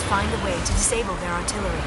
find a way to disable their artillery.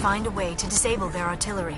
Find a way to disable their artillery.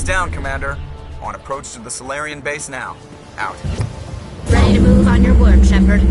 Down, Commander. On approach to the Solarian base now. Out. Ready to move on your word, Shepard.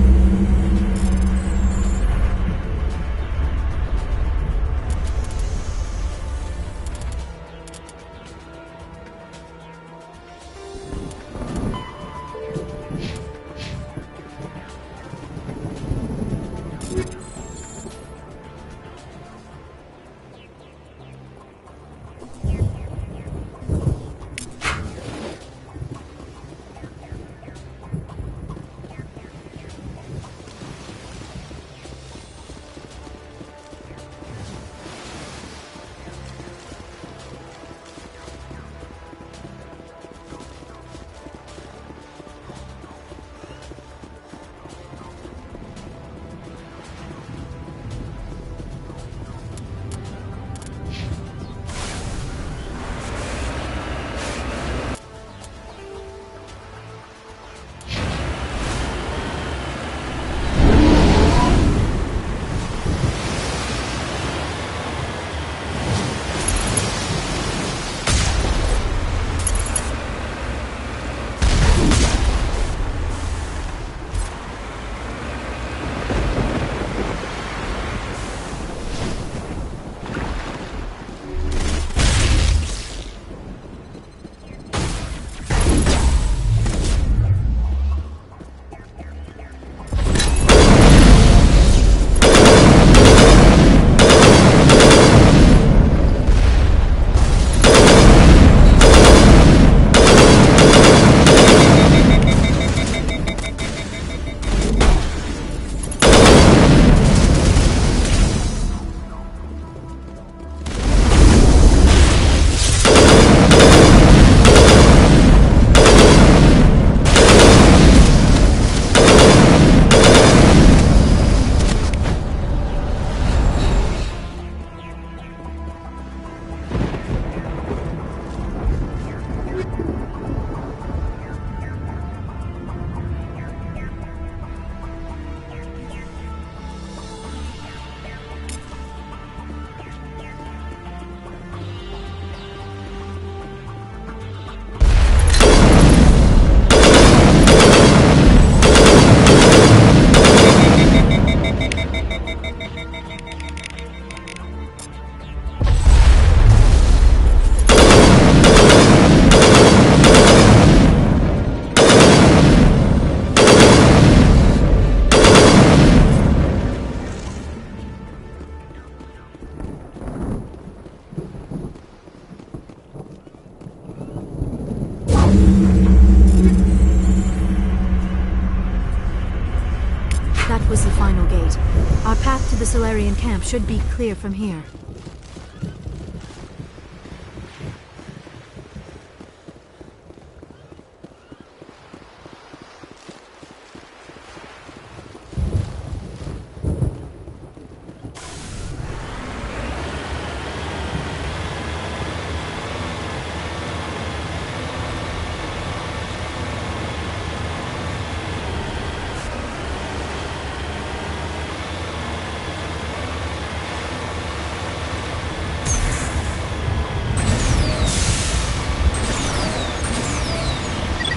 to the Solarian camp should be clear from here.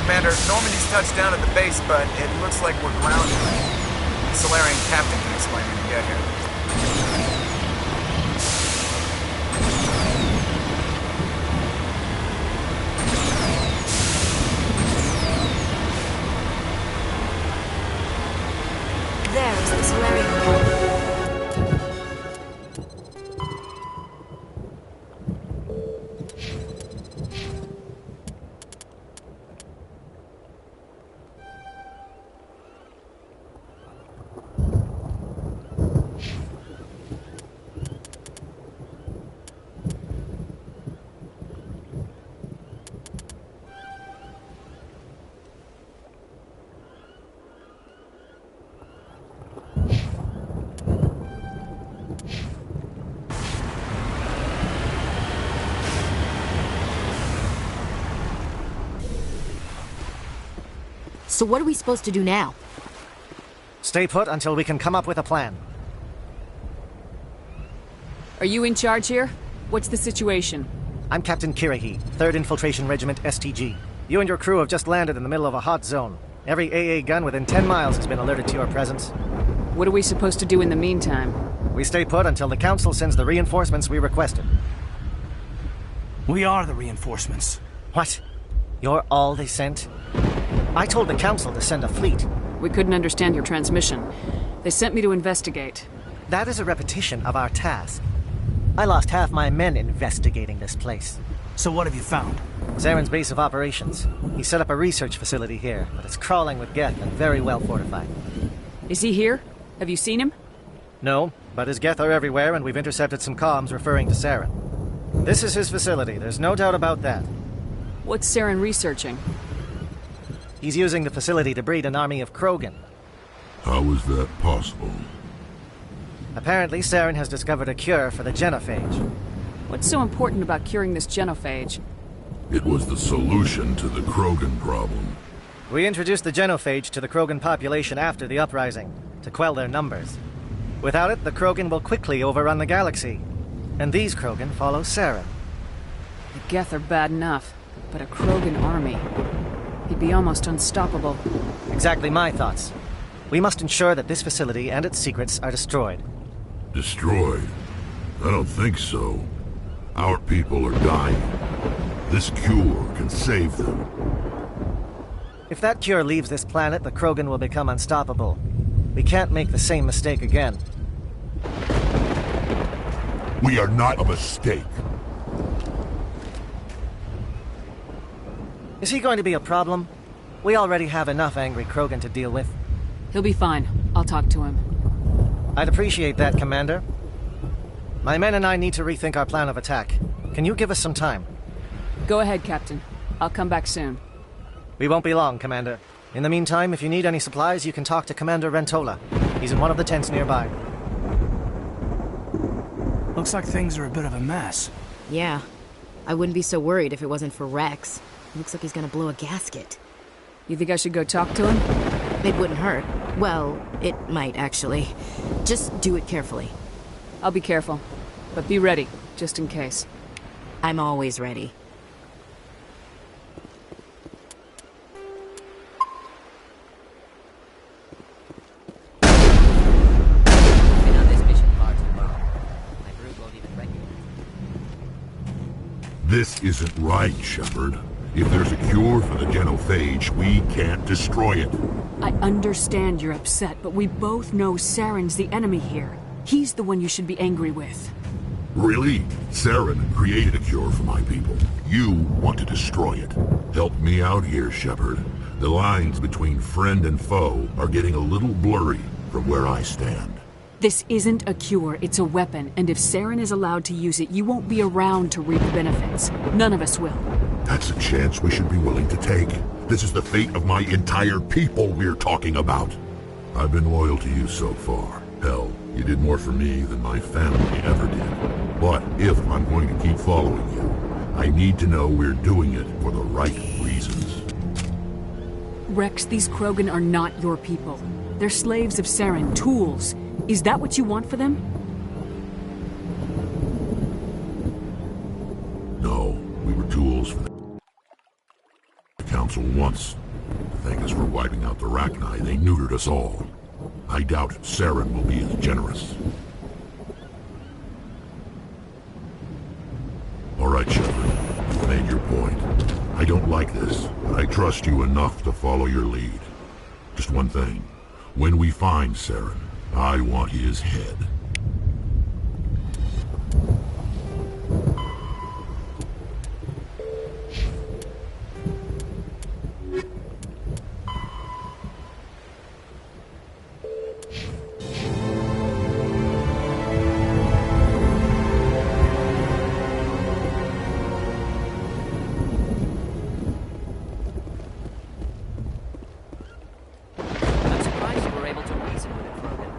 Commander, Normandy's touched down at the base, but it looks like we're grounded. The Solarian captain can explain when we get here. There is the Solarian camp. So what are we supposed to do now? Stay put until we can come up with a plan. Are you in charge here? What's the situation? I'm Captain Kirahi, 3rd Infiltration Regiment STG. You and your crew have just landed in the middle of a hot zone. Every AA gun within 10 miles has been alerted to your presence. What are we supposed to do in the meantime? We stay put until the Council sends the reinforcements we requested. We are the reinforcements. What? You're all they sent? I told the Council to send a fleet. We couldn't understand your transmission. They sent me to investigate. That is a repetition of our task. I lost half my men investigating this place. So what have you found? Zaren's base of operations. He set up a research facility here, but it's crawling with Geth and very well fortified. Is he here? Have you seen him? No, but his Geth are everywhere and we've intercepted some comms referring to Saren. This is his facility, there's no doubt about that. What's Saren researching? He's using the facility to breed an army of Krogan. How is that possible? Apparently, Saren has discovered a cure for the genophage. What's so important about curing this genophage? It was the solution to the Krogan problem. We introduced the genophage to the Krogan population after the uprising, to quell their numbers. Without it, the Krogan will quickly overrun the galaxy. And these Krogan follow Saren. The Geth are bad enough, but a Krogan army. He'd be almost unstoppable. Exactly my thoughts. We must ensure that this facility and its secrets are destroyed. Destroyed? I don't think so. Our people are dying. This cure can save them. If that cure leaves this planet, the Krogan will become unstoppable. We can't make the same mistake again. We are not a mistake. Is he going to be a problem? We already have enough angry Krogan to deal with. He'll be fine. I'll talk to him. I'd appreciate that, Commander. My men and I need to rethink our plan of attack. Can you give us some time? Go ahead, Captain. I'll come back soon. We won't be long, Commander. In the meantime, if you need any supplies, you can talk to Commander Rentola. He's in one of the tents nearby. Looks like things are a bit of a mess. Yeah. I wouldn't be so worried if it wasn't for Rex. Looks like he's gonna blow a gasket. You think I should go talk to him? It wouldn't hurt. Well, it might, actually. Just do it carefully. I'll be careful. But be ready, just in case. I'm always ready. This isn't right, Shepard. If there's a cure for the genophage, we can't destroy it. I understand you're upset, but we both know Saren's the enemy here. He's the one you should be angry with. Really? Saren created a cure for my people. You want to destroy it. Help me out here, Shepard. The lines between friend and foe are getting a little blurry from where I stand. This isn't a cure, it's a weapon, and if Saren is allowed to use it, you won't be around to reap the benefits. None of us will. That's a chance we should be willing to take. This is the fate of my entire people we're talking about. I've been loyal to you so far. Hell, you did more for me than my family ever did. But if I'm going to keep following you, I need to know we're doing it for the right reasons. Rex, these Krogan are not your people. They're slaves of Saren, tools. Is that what you want for them? No, we were tools for the Council once. To thank us for wiping out the Rachni, they neutered us all. I doubt Saren will be as generous. All right, Shepard. You've made your point. I don't like this, but I trust you enough to follow your lead. Just one thing. When we find Saren, I want his head. I'm surprised you were able to reason with it, Krogan.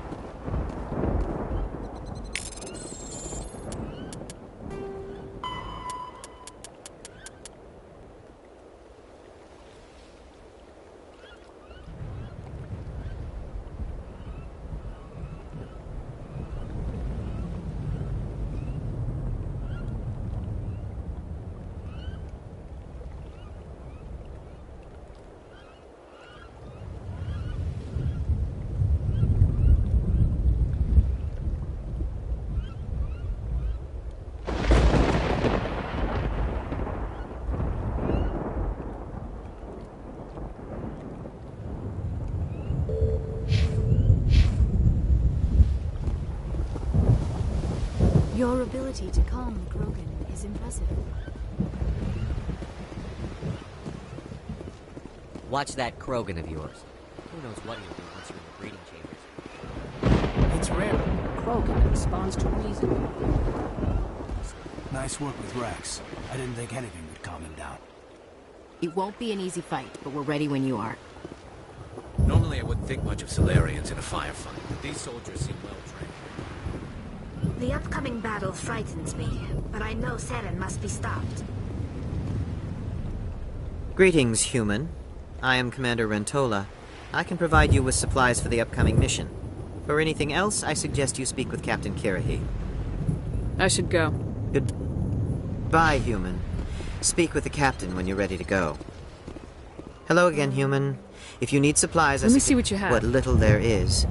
Your ability to calm the Krogan is impressive. Watch that Krogan of yours. Who knows what he'll do once you're in the breeding chambers. It's rare. Krogan responds to reason. Nice work with Rex. I didn't think anything would calm him down. It won't be an easy fight, but we're ready when you are. Normally I wouldn't think much of Solarians in a firefight, but these soldiers seem well trained. The upcoming battle frightens me, but I know Saren must be stopped. Greetings, human. I am Commander Rentola. I can provide you with supplies for the upcoming mission. For anything else, I suggest you speak with Captain Kirahi. I should go. Goodbye, human. Speak with the captain when you're ready to go. Hello again, human. If you need supplies, Let me see what you have. What little there is.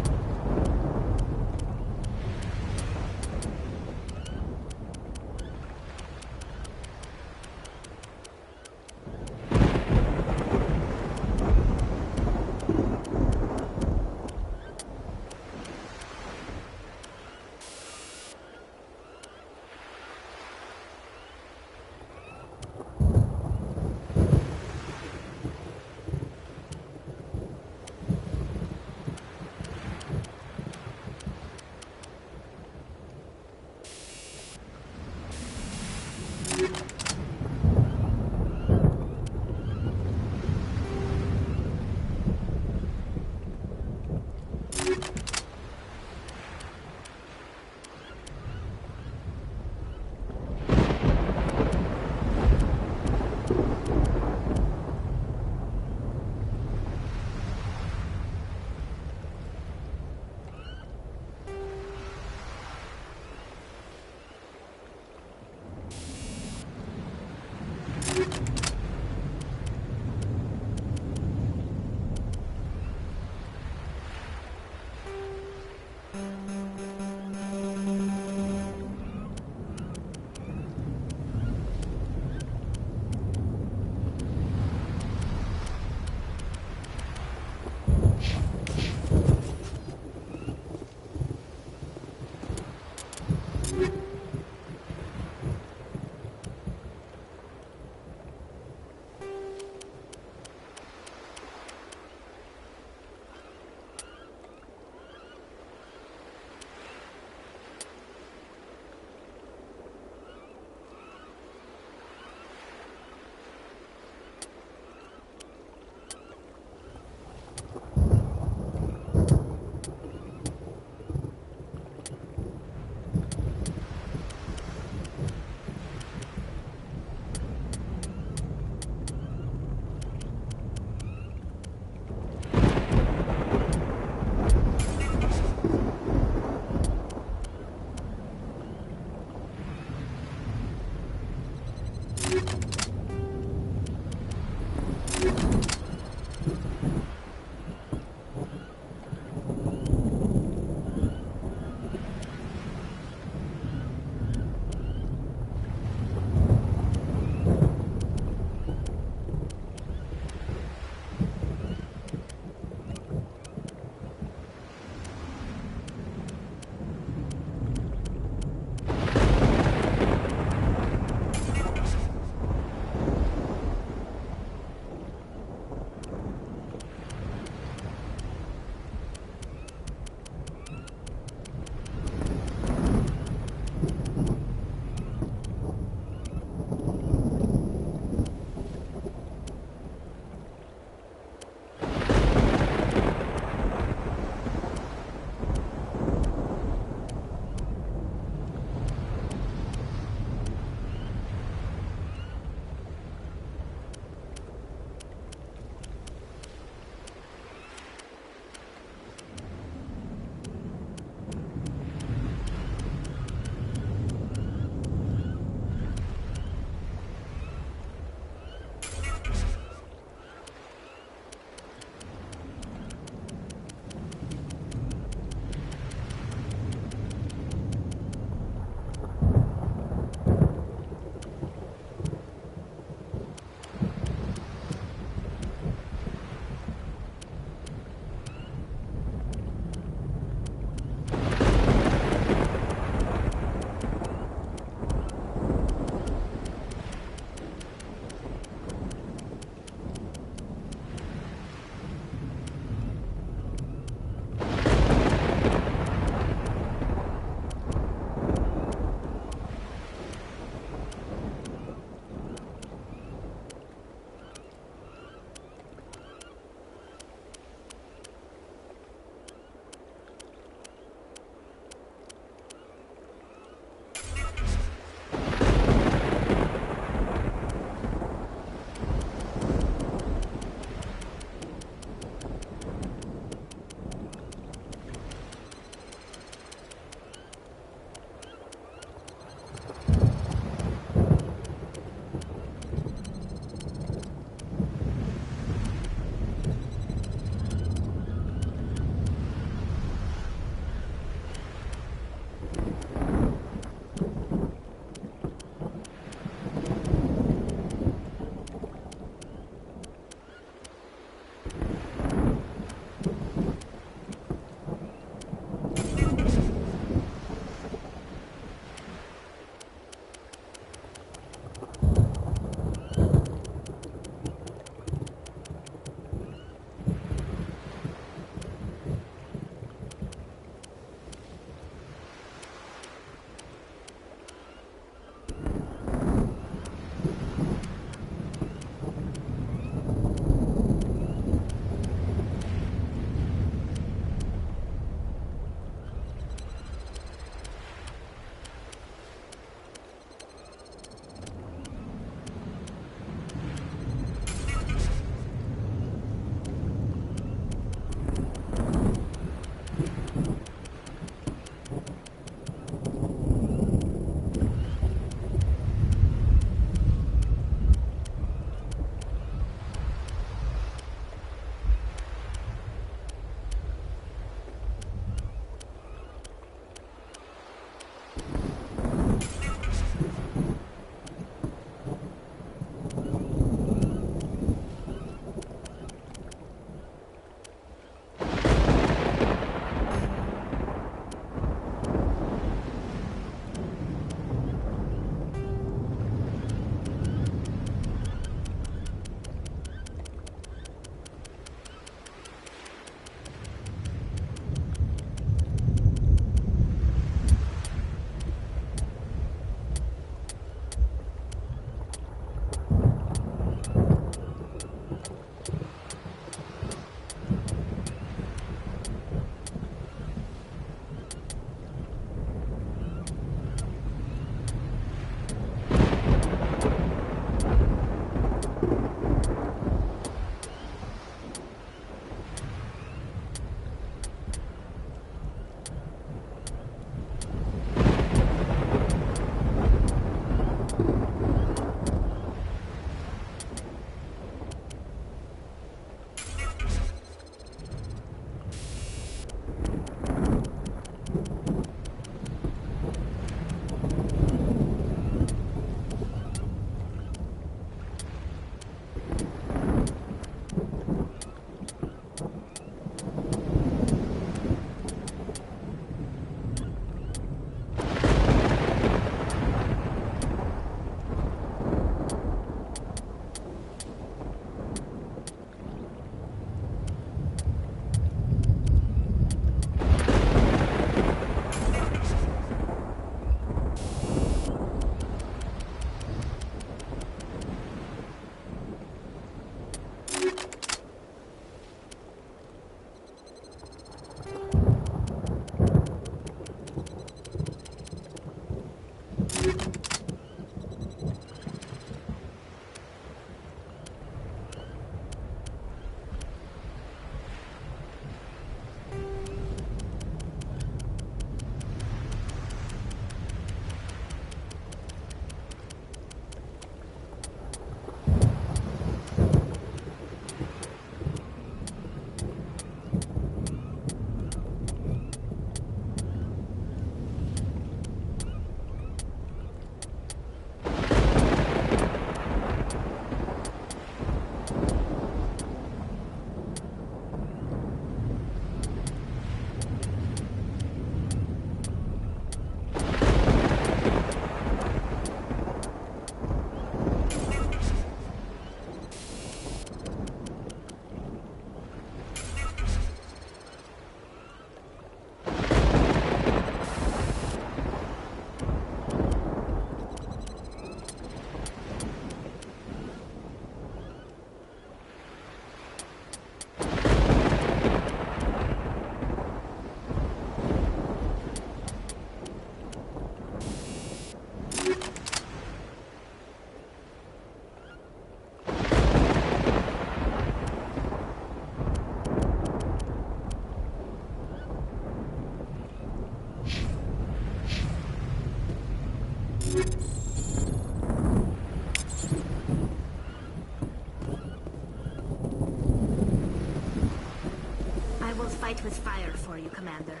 fight with fire for you, Commander.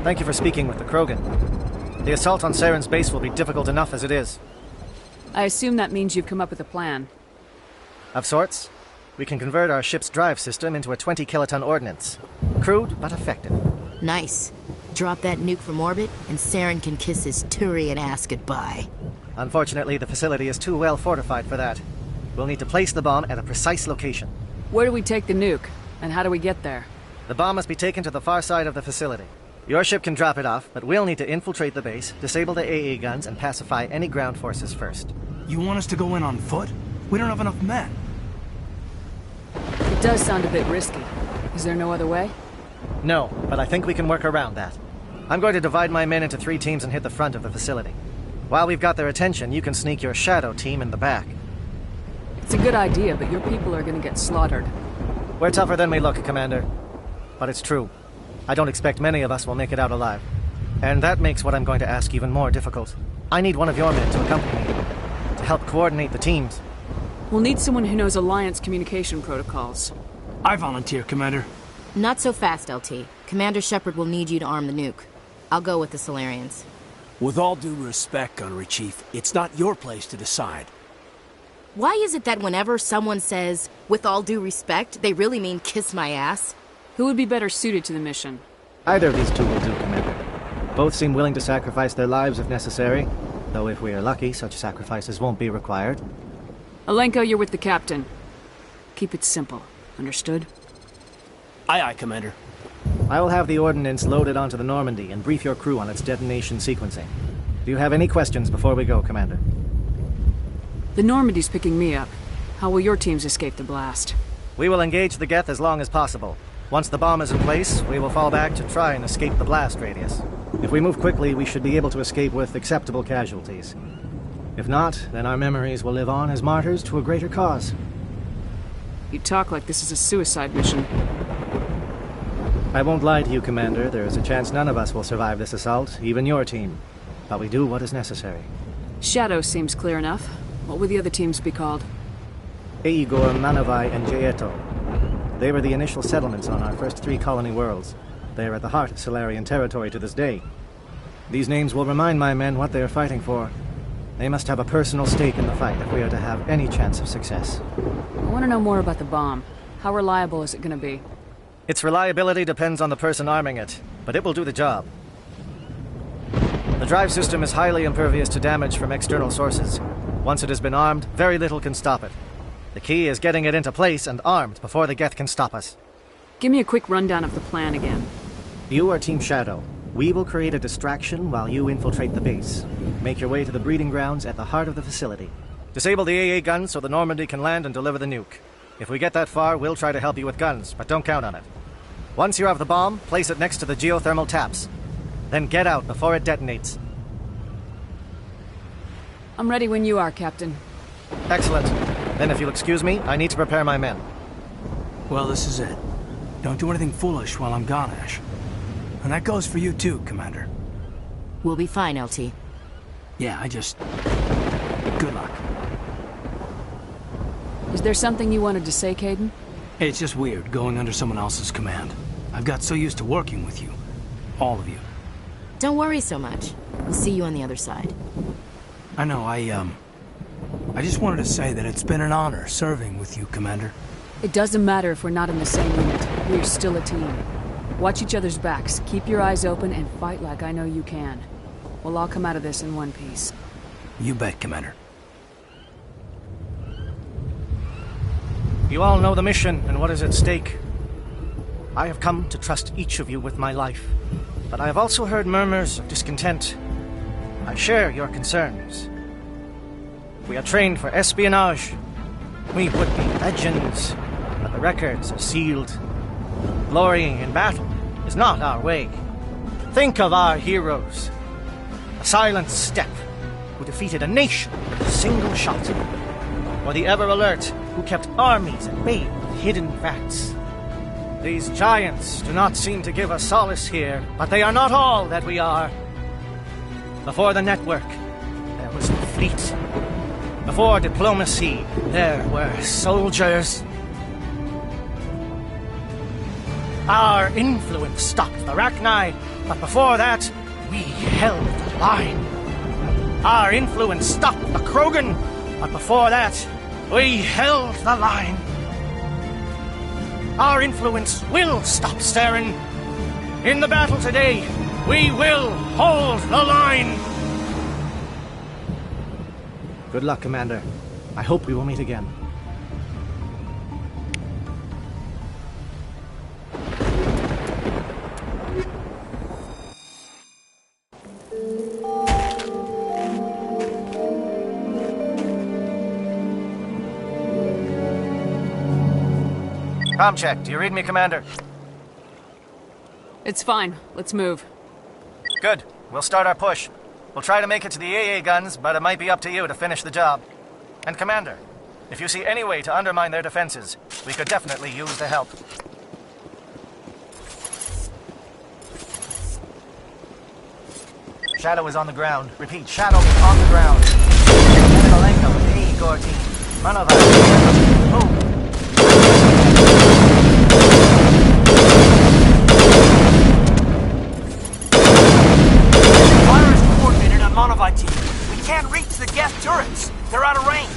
Thank you for speaking with the Krogan. The assault on Saren's base will be difficult enough as it is. I assume that means you've come up with a plan. Of sorts. We can convert our ship's drive system into a 20-kiloton ordnance. Crude, but effective. Nice. Drop that nuke from orbit, and Saren can kiss his Turian ass goodbye. Unfortunately, the facility is too well fortified for that. We'll need to place the bomb at a precise location. Where do we take the nuke? And how do we get there? The bomb must be taken to the far side of the facility. Your ship can drop it off, but we'll need to infiltrate the base, disable the AA guns, and pacify any ground forces first. You want us to go in on foot? We don't have enough men. It does sound a bit risky. Is there no other way? No, but I think we can work around that. I'm going to divide my men into 3 teams and hit the front of the facility. While we've got their attention, you can sneak your shadow team in the back. It's a good idea, but your people are gonna get slaughtered. We're tougher than we look, Commander. But it's true. I don't expect many of us will make it out alive. And that makes what I'm going to ask even more difficult. I need one of your men to accompany me, to help coordinate the teams. We'll need someone who knows Alliance communication protocols. I volunteer, Commander. Not so fast, LT. Commander Shepard will need you to arm the nuke. I'll go with the Solarians. With all due respect, Gunnery Chief, it's not your place to decide. Why is it that whenever someone says, with all due respect, they really mean kiss my ass? Who would be better suited to the mission? Either of these two will do, Commander. Both seem willing to sacrifice their lives if necessary, though if we are lucky, such sacrifices won't be required. Alenko, you're with the captain. Keep it simple. Understood? Aye, aye, Commander. I will have the ordnance loaded onto the Normandy and brief your crew on its detonation sequencing. Do you have any questions before we go, Commander? The Normandy's picking me up. How will your teams escape the blast? We will engage the Geth as long as possible. Once the bomb is in place, we will fall back to try and escape the blast radius. If we move quickly, we should be able to escape with acceptable casualties. If not, then our memories will live on as martyrs to a greater cause. You talk like this is a suicide mission. I won't lie to you, Commander. There is a chance none of us will survive this assault, even your team. But we do what is necessary. Shadow seems clear enough. What will the other teams be called? Igor, Manavai, and Jaeto. They were the initial settlements on our first 3 colony worlds. They are at the heart of Solarian territory to this day. These names will remind my men what they are fighting for. They must have a personal stake in the fight if we are to have any chance of success. I want to know more about the bomb. How reliable is it going to be? Its reliability depends on the person arming it, but it will do the job. The drive system is highly impervious to damage from external sources. Once it has been armed, very little can stop it. The key is getting it into place and armed before the Geth can stop us. Give me a quick rundown of the plan again. You are Team Shadow. We will create a distraction while you infiltrate the base. Make your way to the breeding grounds at the heart of the facility. Disable the AA guns so the Normandy can land and deliver the nuke. If we get that far, we'll try to help you with guns, but don't count on it. Once you have the bomb, place it next to the geothermal taps. Then get out before it detonates. I'm ready when you are, Captain. Excellent. Then if you'll excuse me, I need to prepare my men. Well, this is it. Don't do anything foolish while I'm gone, Ash. And that goes for you too, Commander. We'll be fine, LT. Yeah, good luck. Is there something you wanted to say, Caden? It's just weird going under someone else's command. I've got so used to working with you. All of you. Don't worry so much. We'll see you on the other side. I know, I just wanted to say that it's been an honor serving with you, Commander. It doesn't matter if we're not in the same unit. We're still a team. Watch each other's backs, keep your eyes open, and fight like I know you can. We'll all come out of this in one piece. You bet, Commander. You all know the mission and what is at stake. I have come to trust each of you with my life, but I have also heard murmurs of discontent. I share your concerns. We are trained for espionage. We would be legends, but the records are sealed. Glorying in battle is not our way. Think of our heroes. A silent step who defeated a nation with a single shot. Or the ever-alert who kept armies at bay with hidden facts. These giants do not seem to give us solace here, but they are not all that we are. Before the network, there was the fleet. Before diplomacy, there were soldiers. Our influence stopped the Rachni, but before that, we held the line. Our influence stopped the Krogan, but before that, we held the line. Our influence will stop Saren. In the battle today, we will hold the line. Good luck, Commander. I hope we will meet again. Com check. Do you read me, Commander? It's fine. Let's move. Good. We'll start our push. We'll try to make it to the AA guns, but it might be up to you to finish the job. And Commander, if you see any way to undermine their defenses, we could definitely use the help. Shadow is on the ground. Repeat, Shadow is on the ground. Malenko with the AE Corps team. Manova, move. Monovite team. We can't reach the Geth turrets. They're out of range.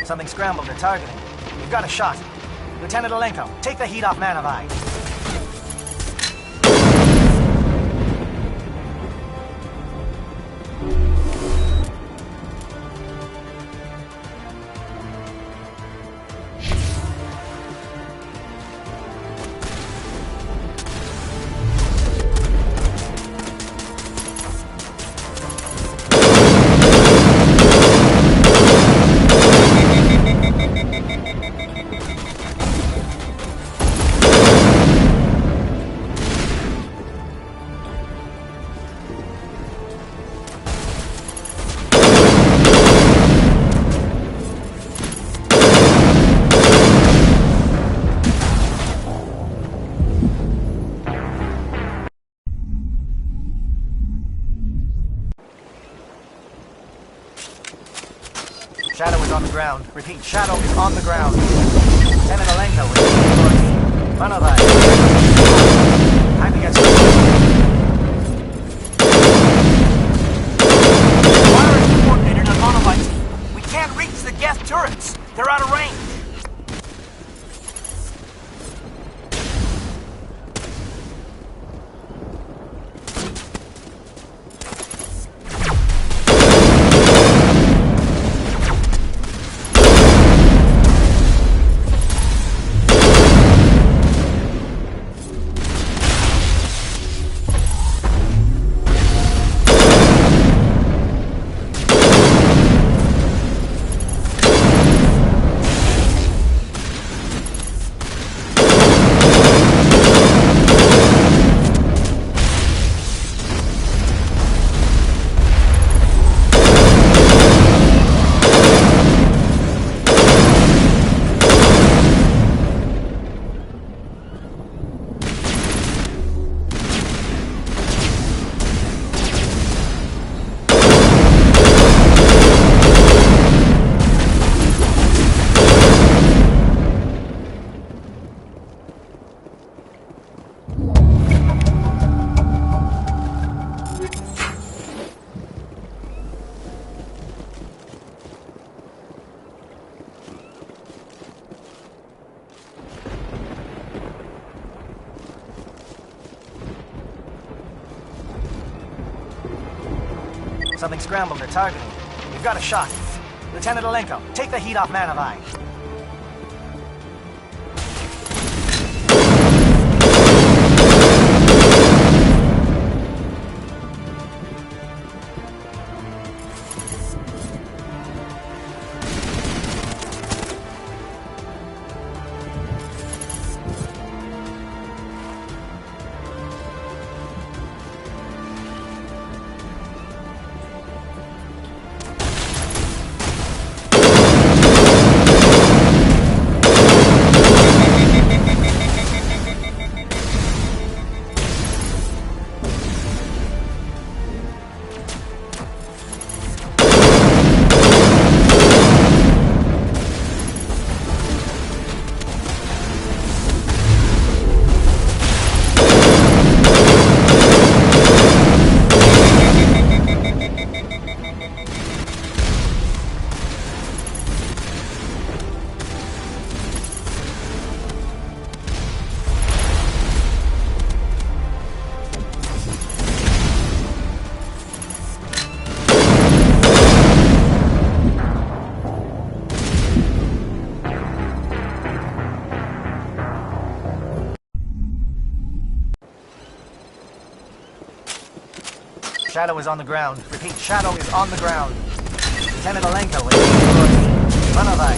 Something scrambled at targeting. We've got a shot. Lieutenant Alenko, take the heat off Manovite. Shadow is on the ground. Repeat, Shadow is on the ground. Lieutenant Alenko with team. Front of us. Time to get started. Fire is coordinated on one of my team. We can't reach the guest turrets. They're out of range. Something scrambled. They're targeting. We've got a shot. Lieutenant Alenko, take the heat off Manavai. Shadow is on the ground. Repeat, Shadow is on the ground. Lieutenant Alenko with team. Front of us.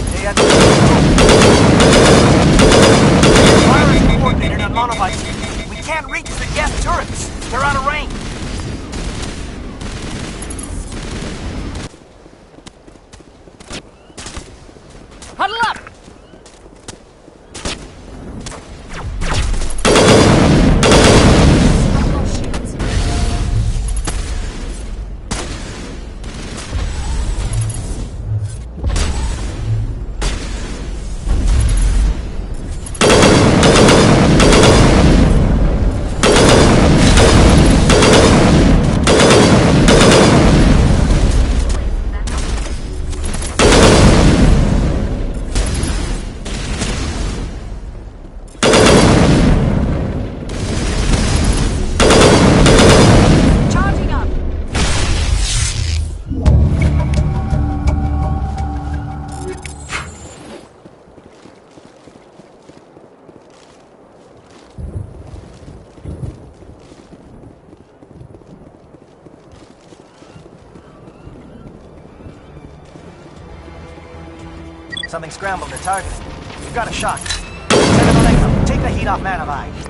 Fire is coordinated on one of my team. We can't reach the guest turrets. They're out of range. Huddle up! Something scrambled. They're targeting. We've got a shot. Lieutenant Alenko, take the heat off Manavai.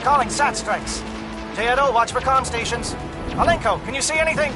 calling SAT strikes. Teodo, watch for comm stations. Alenko, can you see anything?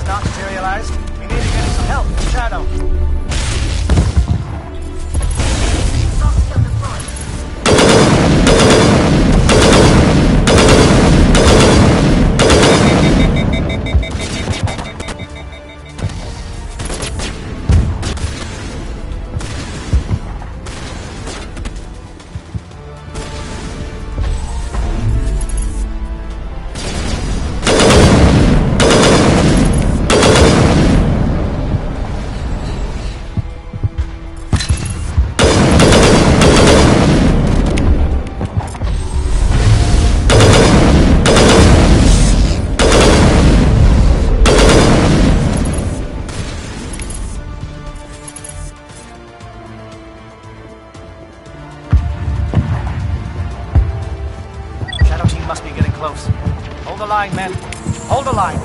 has not materialized. We may be getting some help from Shadow. Must be getting close. Hold the line, men. Hold the line.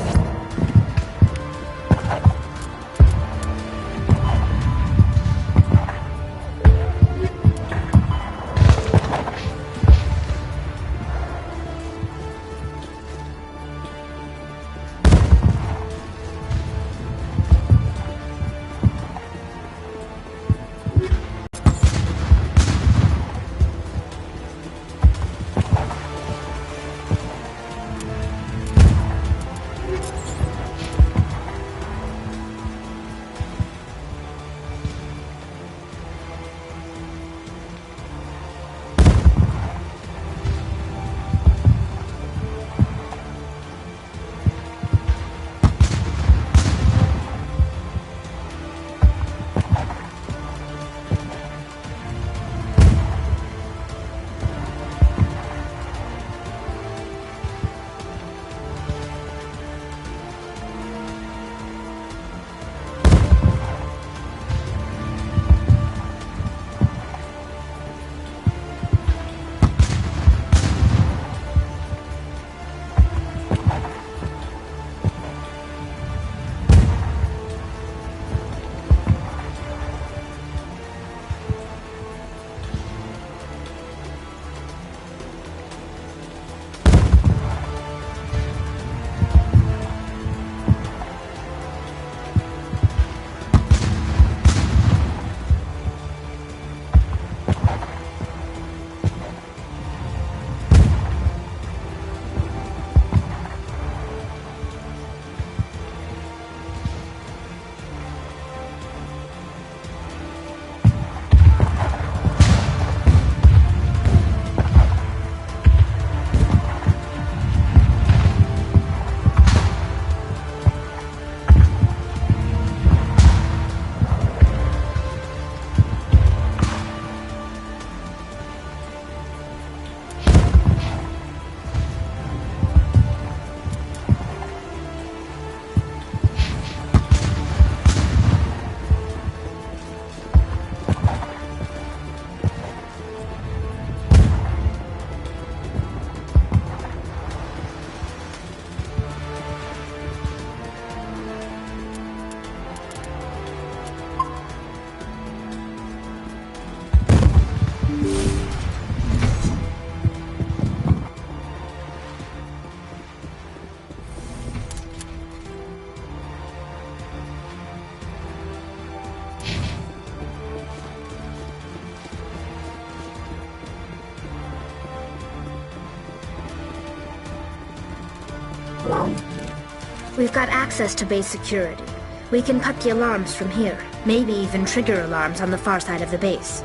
We've got access to base security. We can put the alarms from here, maybe even trigger alarms on the far side of the base.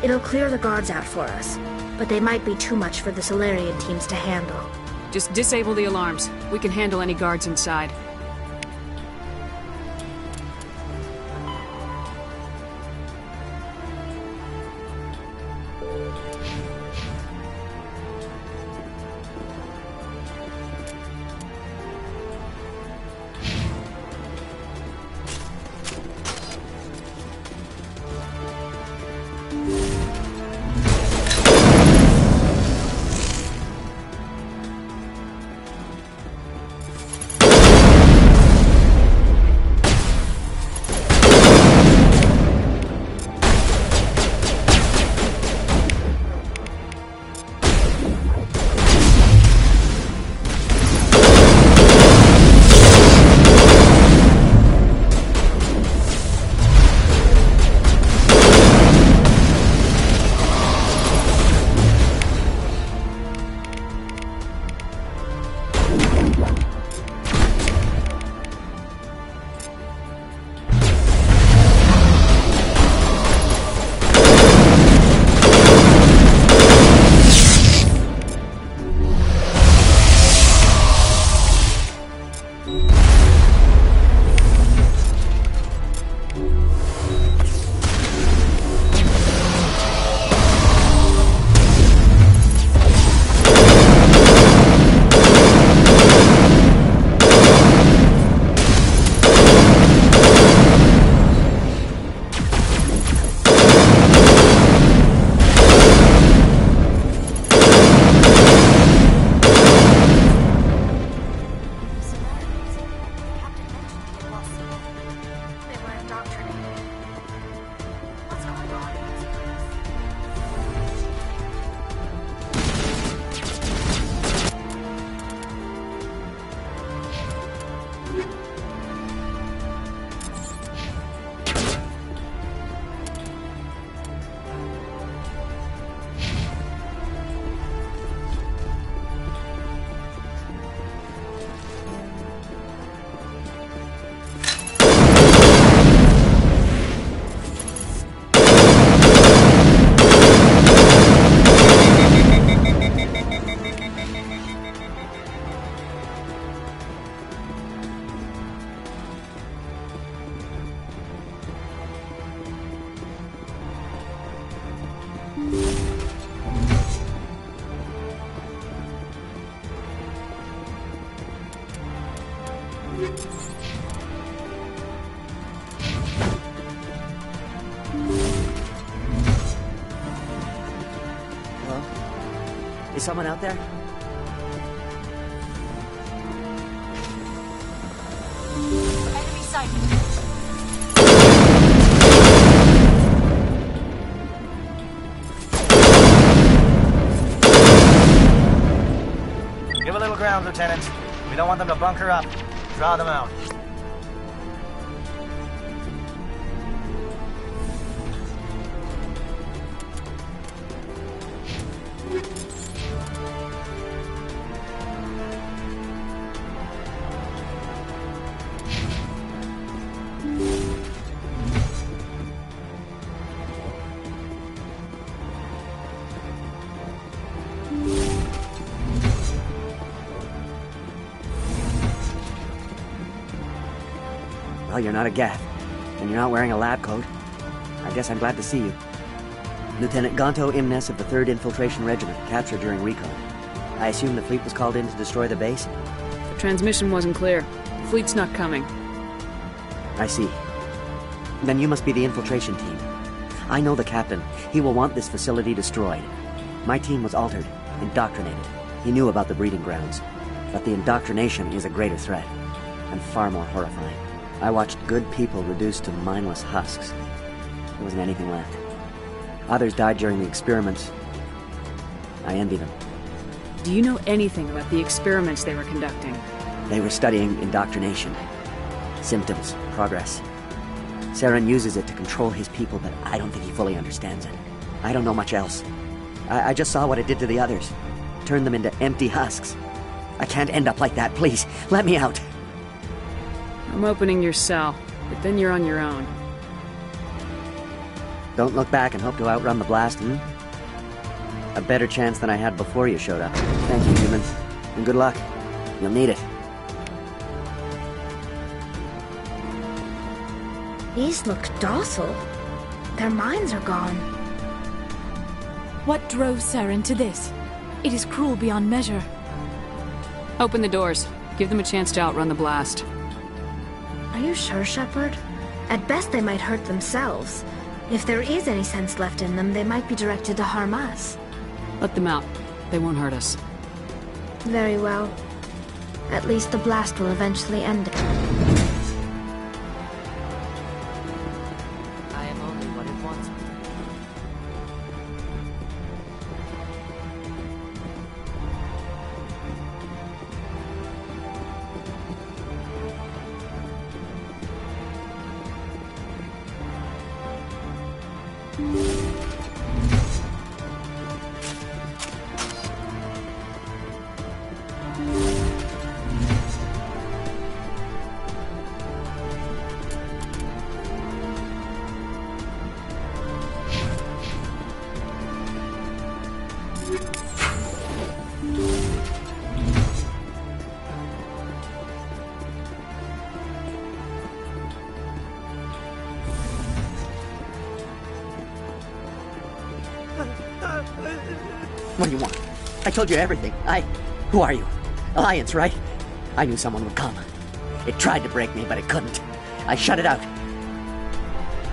It'll clear the guards out for us, but they might be too much for the Solarian teams to handle. Just disable the alarms. We can handle any guards inside. Hello? Is someone out there? Enemy sighted. Give a little ground, Lieutenant. We don't want them to bunker up. Draw them out. Well, you're not a Gath, and you're not wearing a lab coat. I guess I'm glad to see you. Lieutenant Gonto Imnes of the 3rd Infiltration Regiment, captured during recon. I assume the fleet was called in to destroy the base? The transmission wasn't clear. Fleet's not coming. I see. Then you must be the infiltration team. I know the captain. He will want this facility destroyed. My team was altered, indoctrinated. He knew about the breeding grounds. But the indoctrination is a greater threat, and far more horrifying. I watched good people reduced to mindless husks. There wasn't anything left. Others died during the experiments. I envy them. Do you know anything about the experiments they were conducting? They were studying indoctrination. Symptoms, progress. Saren uses it to control his people, but I don't think he fully understands it. I don't know much else. I just saw what it did to the others. Turned them into empty husks. I can't end up like that, please. Let me out. I'm opening your cell, but then you're on your own. Don't look back and hope to outrun the blast, A better chance than I had before you showed up. Thank you, humans. And good luck. You'll need it. These look docile. Their minds are gone. What drove Saren to this? It is cruel beyond measure. Open the doors. Give them a chance to outrun the blast. Are you sure, Shepard? At best, they might hurt themselves. If there is any sense left in them, they might be directed to harm us. Let them out. They won't hurt us. Very well. At least the blast will eventually end it. I am only what it wants me. What do you want? I told you everything. Who are you? Alliance, right? I knew someone would come. It tried to break me, but it couldn't. I shut it out.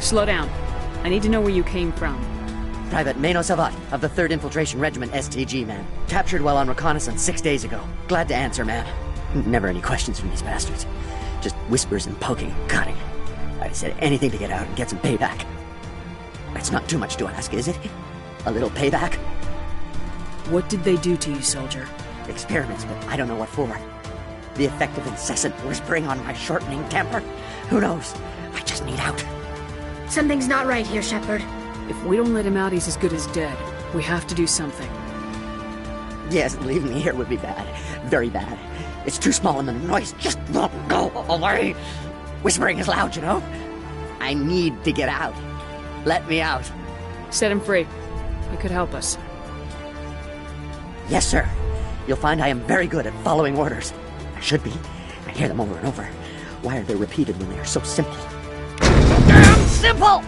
Slow down. I need to know where you came from. Private Mano Savat of the 3rd Infiltration Regiment STG, man. Captured while on reconnaissance 6 days ago. Glad to answer, man. Never any questions from these bastards. Just whispers and poking and cutting. I'd have said anything to get out and get some payback. That's not too much to ask, is it? A little payback? What did they do to you, soldier? Experiments, but I don't know what for. The effect of incessant whispering on my shortening temper? Who knows? I just need out. Something's not right here, Shepard. If we don't let him out, he's as good as dead. We have to do something. Yes, leaving me here would be bad. Very bad. It's too small and the noise just won't go away. Whispering is loud, you know? I need to get out. Let me out. Set him free. He could help us. Yes, sir. You'll find I am very good at following orders. I should be. I hear them over and over. Why are they repeated when they are so simple? Damn simple!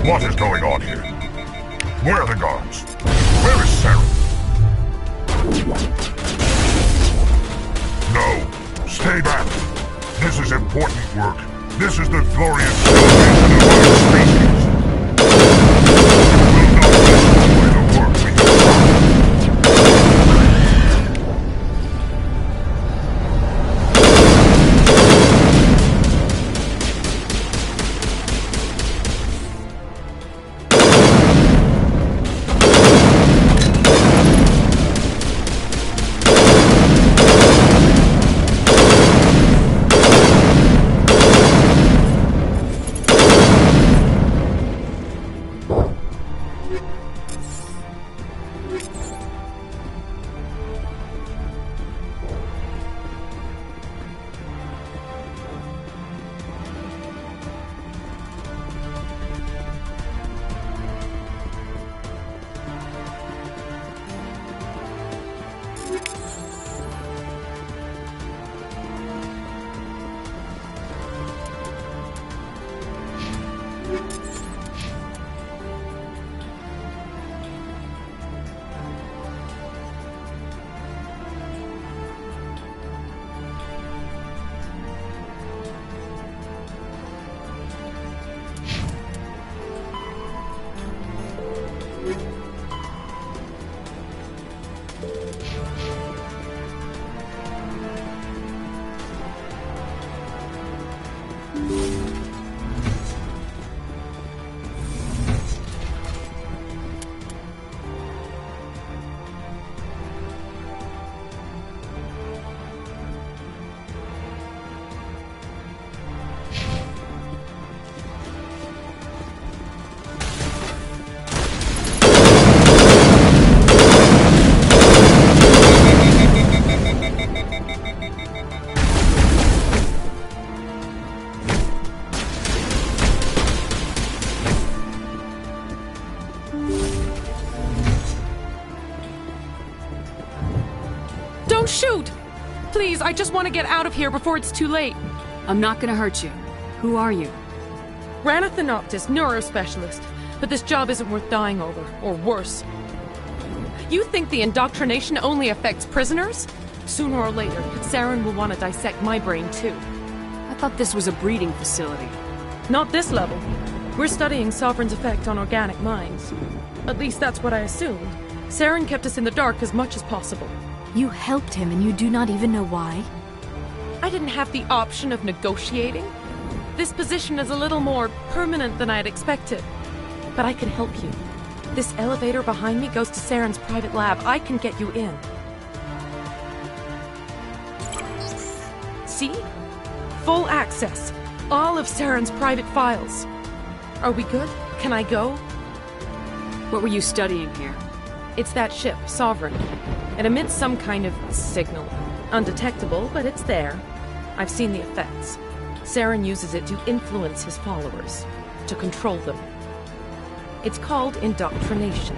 What is going on here? Where are the guards? Where is Sarah? No, stay back. This is important work. This is the glorious salvation of our species. We will not destroy the work we have done. Don't shoot! Please, I just want to get out of here before it's too late. I'm not gonna hurt you. Who are you? Ranathanoptis, neurospecialist. But this job isn't worth dying over, or worse. You think the indoctrination only affects prisoners? Sooner or later, Saren will want to dissect my brain too. I thought this was a breeding facility. Not this level. We're studying Sovereign's effect on organic minds. At least that's what I assumed. Saren kept us in the dark as much as possible. You helped him and you do not even know why? I didn't have the option of negotiating. This position is a little more permanent than I had expected. But I can help you. This elevator behind me goes to Saren's private lab. I can get you in. See? Full access. All of Saren's private files. Are we good? Can I go? What were you studying here? It's that ship, Sovereign. It emits some kind of signal. Undetectable, but it's there. I've seen the effects. Saren uses it to influence his followers, to control them. It's called indoctrination.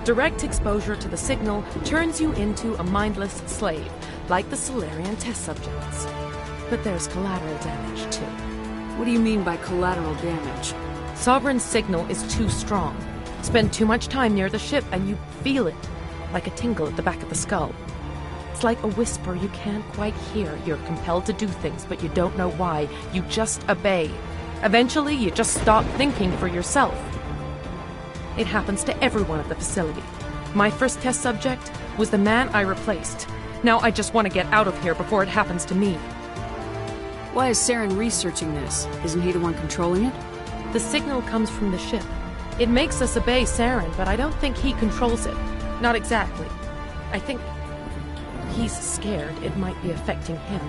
Direct exposure to the signal turns you into a mindless slave, like the Solarian test subjects. But there's collateral damage, too. What do you mean by collateral damage? Sovereign's signal is too strong. Spend too much time near the ship and you feel it, like a tingle at the back of the skull. It's like a whisper you can't quite hear. You're compelled to do things, but you don't know why. You just obey. Eventually, you just stop thinking for yourself. It happens to everyone at the facility. My first test subject was the man I replaced. Now I just want to get out of here before it happens to me. Why is Saren researching this? Isn't he the one controlling it? The signal comes from the ship. It makes us obey Saren, but I don't think he controls it. Not exactly. I think he's scared it might be affecting him.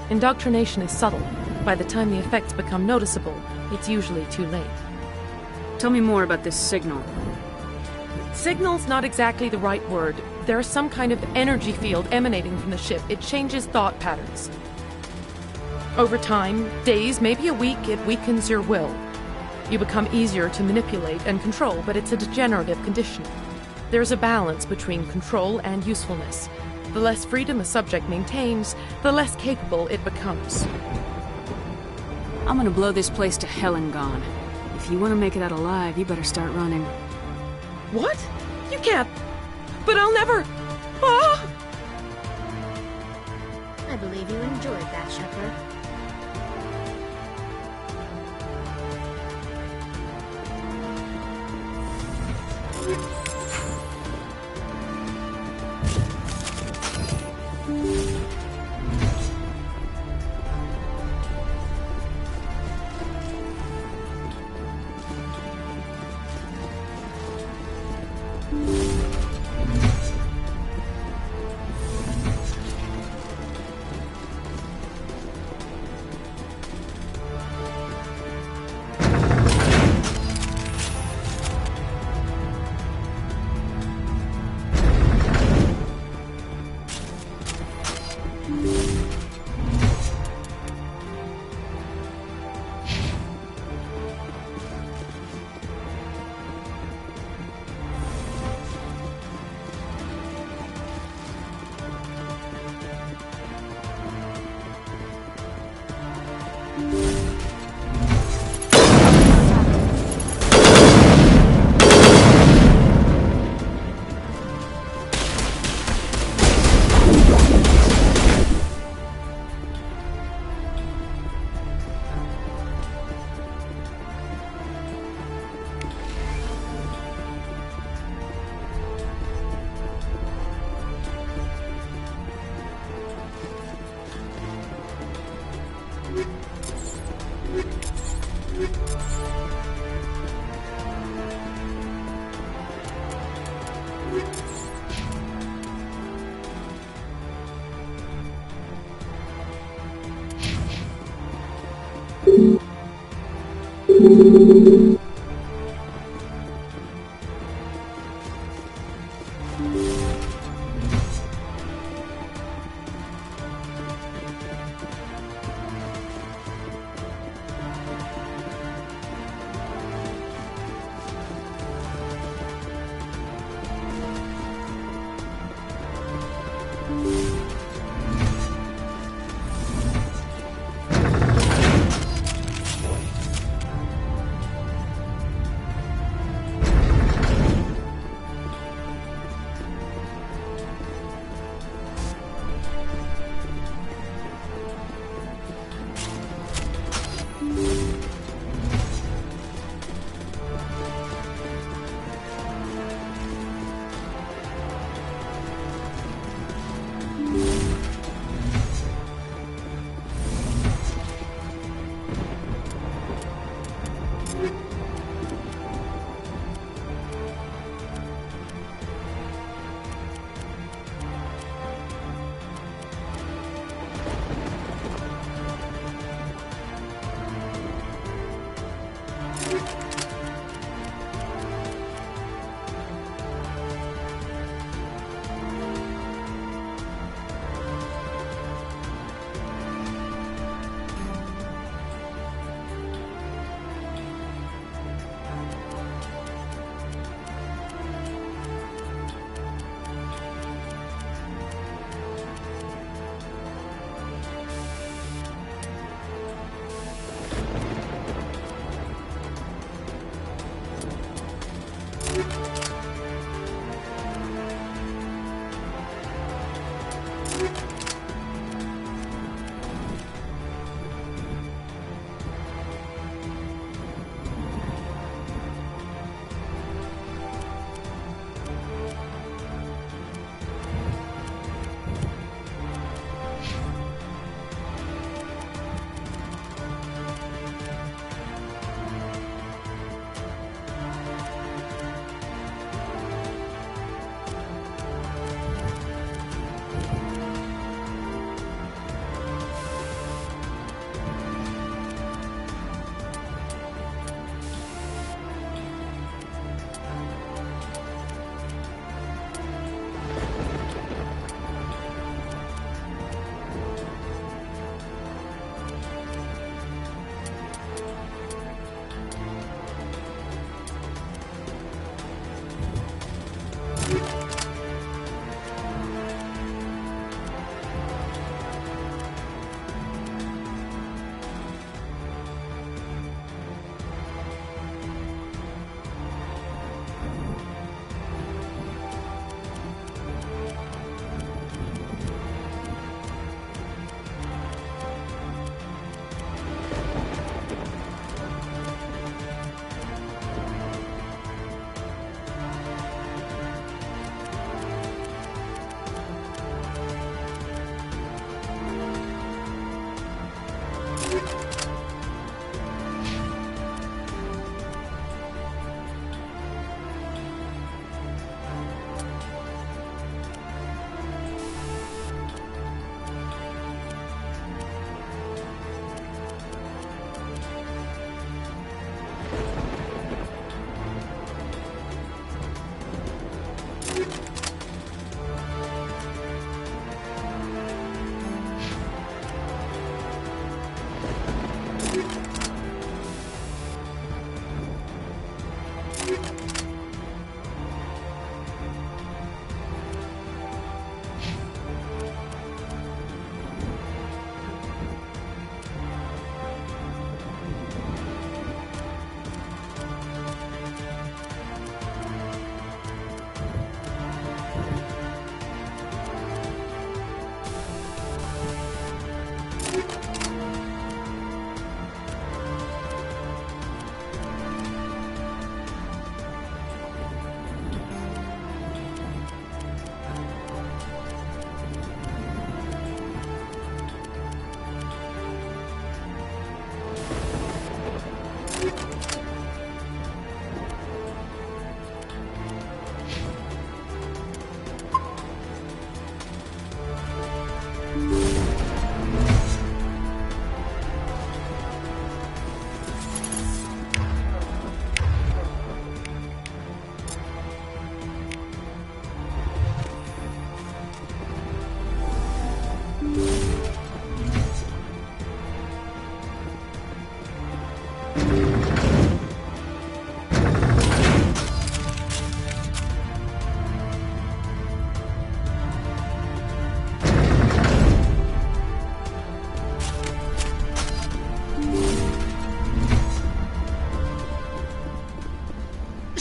Indoctrination is subtle. By the time the effects become noticeable, it's usually too late. Tell me more about this signal. Signal's not exactly the right word. There's some kind of energy field emanating from the ship. It changes thought patterns. Over time, days, maybe a week, it weakens your will. You become easier to manipulate and control, but it's a degenerative condition. There's a balance between control and usefulness. The less freedom a subject maintains, the less capable it becomes. I'm gonna blow this place to hell and gone. If you want to make it out alive, you better start running. What? You can't. But I'll never. Ah! I believe you enjoyed that, Shepard.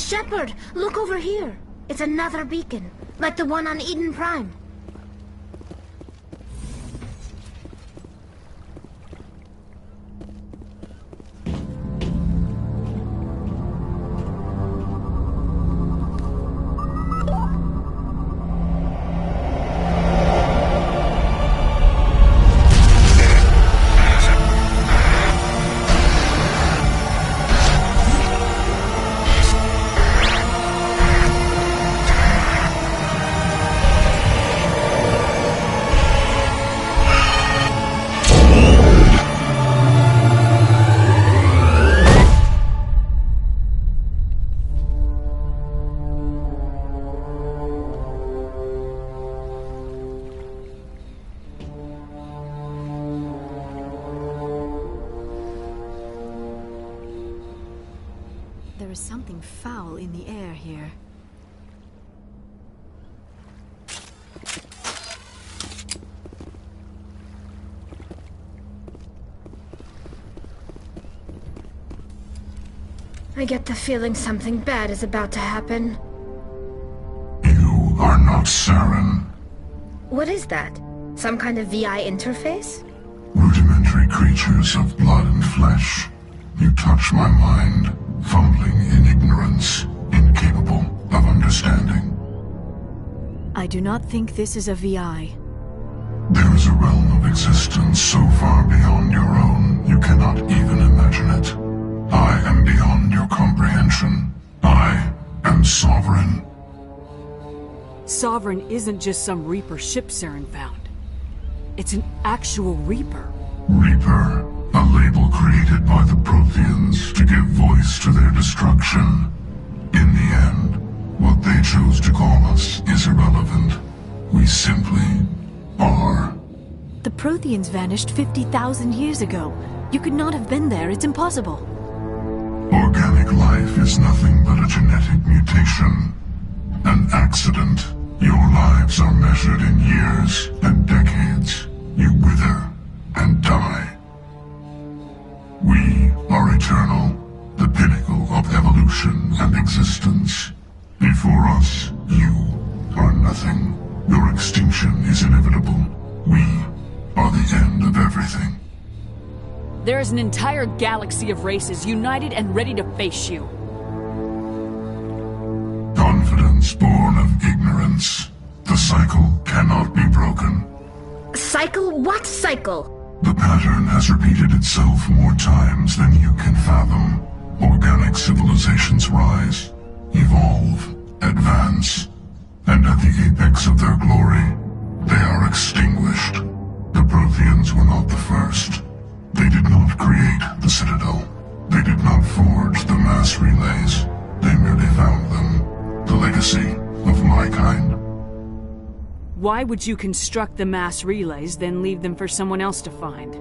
Shepard, look over here. It's another beacon, like the one on Eden Prime. There is something foul in the air here. I get the feeling something bad is about to happen. You are not Saren. What is that? Some kind of VI interface? Rudimentary creatures of blood and flesh. You touch my mind, fumbling in ignorance, incapable of understanding. I do not think this is a VI. There is a realm of existence so far beyond your own, you cannot even imagine it. I am beyond your comprehension. I am sovereign. Sovereign isn't just some Reaper ship Saren found. It's an actual Reaper. Reaper, a label created by the Protheans to give voice to their destruction. In the end, what they chose to call us is irrelevant. We simply are. The Protheans vanished 50,000 years ago. You could not have been there. It's impossible. Organic life is nothing but a genetic mutation. An accident. Your lives are measured in years and decades. You wither and die. We are eternal, the pinnacle of evolution and existence. Before us, you are nothing. Your extinction is inevitable. We are the end of everything. There is an entire galaxy of races united and ready to face you. Confidence born of ignorance. The cycle cannot be broken. Cycle? What cycle? The pattern has repeated itself more times than you can fathom. Organic civilizations rise, evolve, advance, and at the apex of their glory, they are extinguished. The Protheans were not the first. They did not create the Citadel. They did not forge the mass relays. They merely found them. The legacy of my kind. Why would you construct the mass relays, then leave them for someone else to find?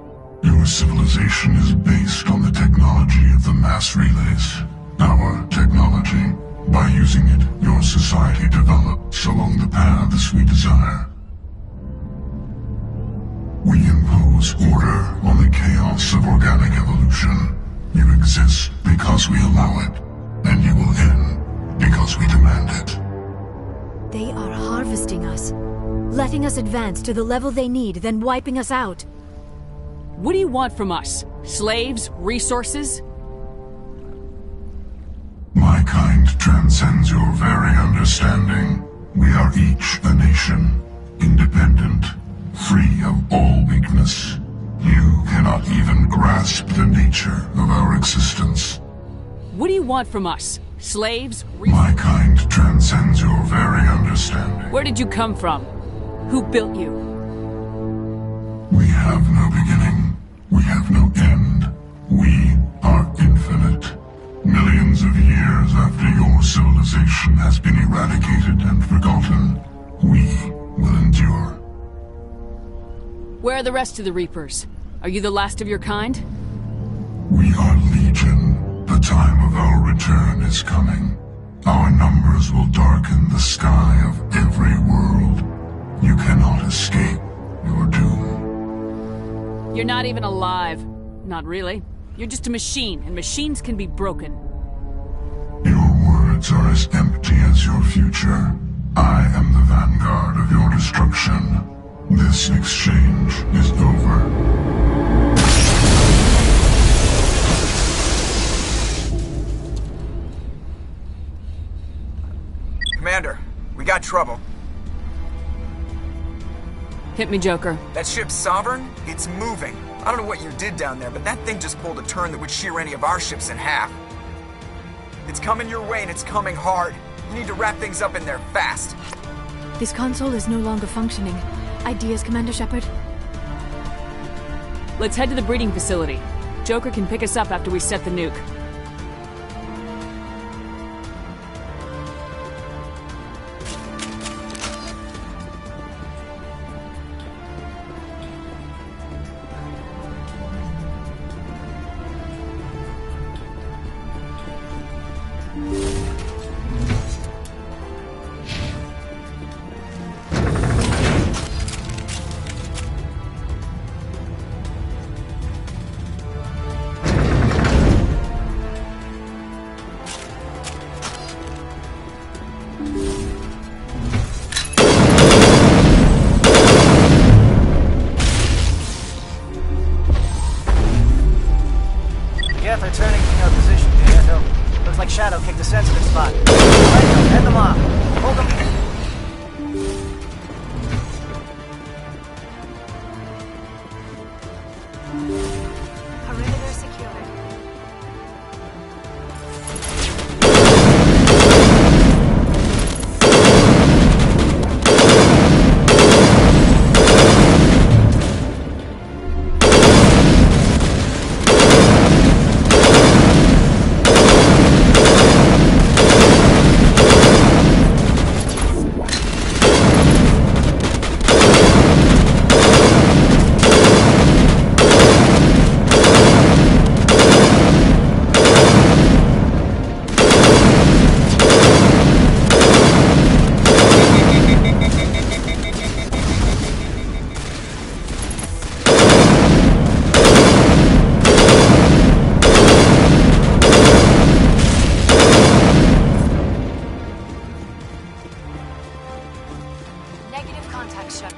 Your civilization is based on the technology of the mass relays. Our technology. By using it, your society develops along the paths we desire. We impose order on the chaos of organic evolution. You exist because we allow it, and you will end because we demand it. They are harvesting us, letting us advance to the level they need, then wiping us out. What do you want from us? Slaves? Resources? My kind transcends your very understanding. We are each a nation, independent, free of all weakness. You cannot even grasp the nature of our existence. What do you want from us? Slaves? My kind transcends your very understanding. Where did you come from? Who built you? We have no beginning. We have no end. We are infinite. Millions of years after your civilization has been eradicated and forgotten, we will endure. Where are the rest of the Reapers? Are you the last of your kind? We are Legion. The time of our return is coming. Our numbers will darken the sky of every world. You cannot escape your doom. You're not even alive. Not really. You're just a machine, and machines can be broken. Your words are as empty as your future. I am the vanguard of your destruction. This exchange is over. Commander, we got trouble. Hit me, Joker. That ship's Sovereign? It's moving. I don't know what you did down there, but that thing just pulled a turn that would shear any of our ships in half. It's coming your way, and it's coming hard. You need to wrap things up in there fast. This console is no longer functioning. Ideas, Commander Shepard? Let's head to the breeding facility. Joker can pick us up after we set the nuke. auto-kicked a sensitive spot. Alright, head them off. Hold them. Perimeter secured. Negative contact shown.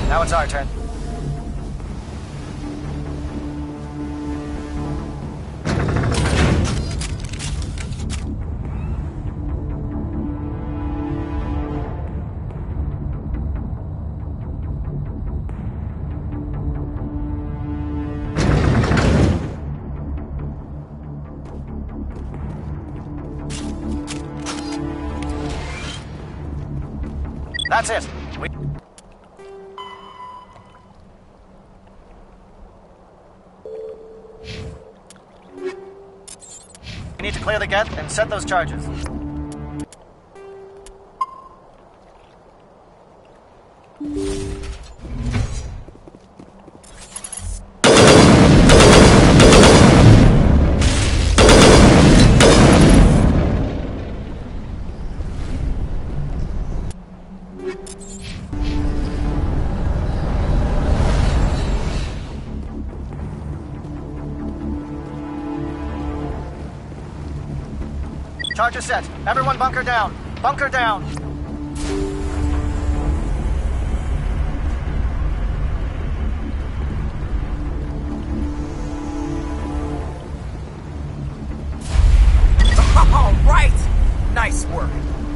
Now it's our turn. That's it. We need to clear the gate and set those charges. Charge is set. Everyone bunker down. Bunker down. All right! Nice work.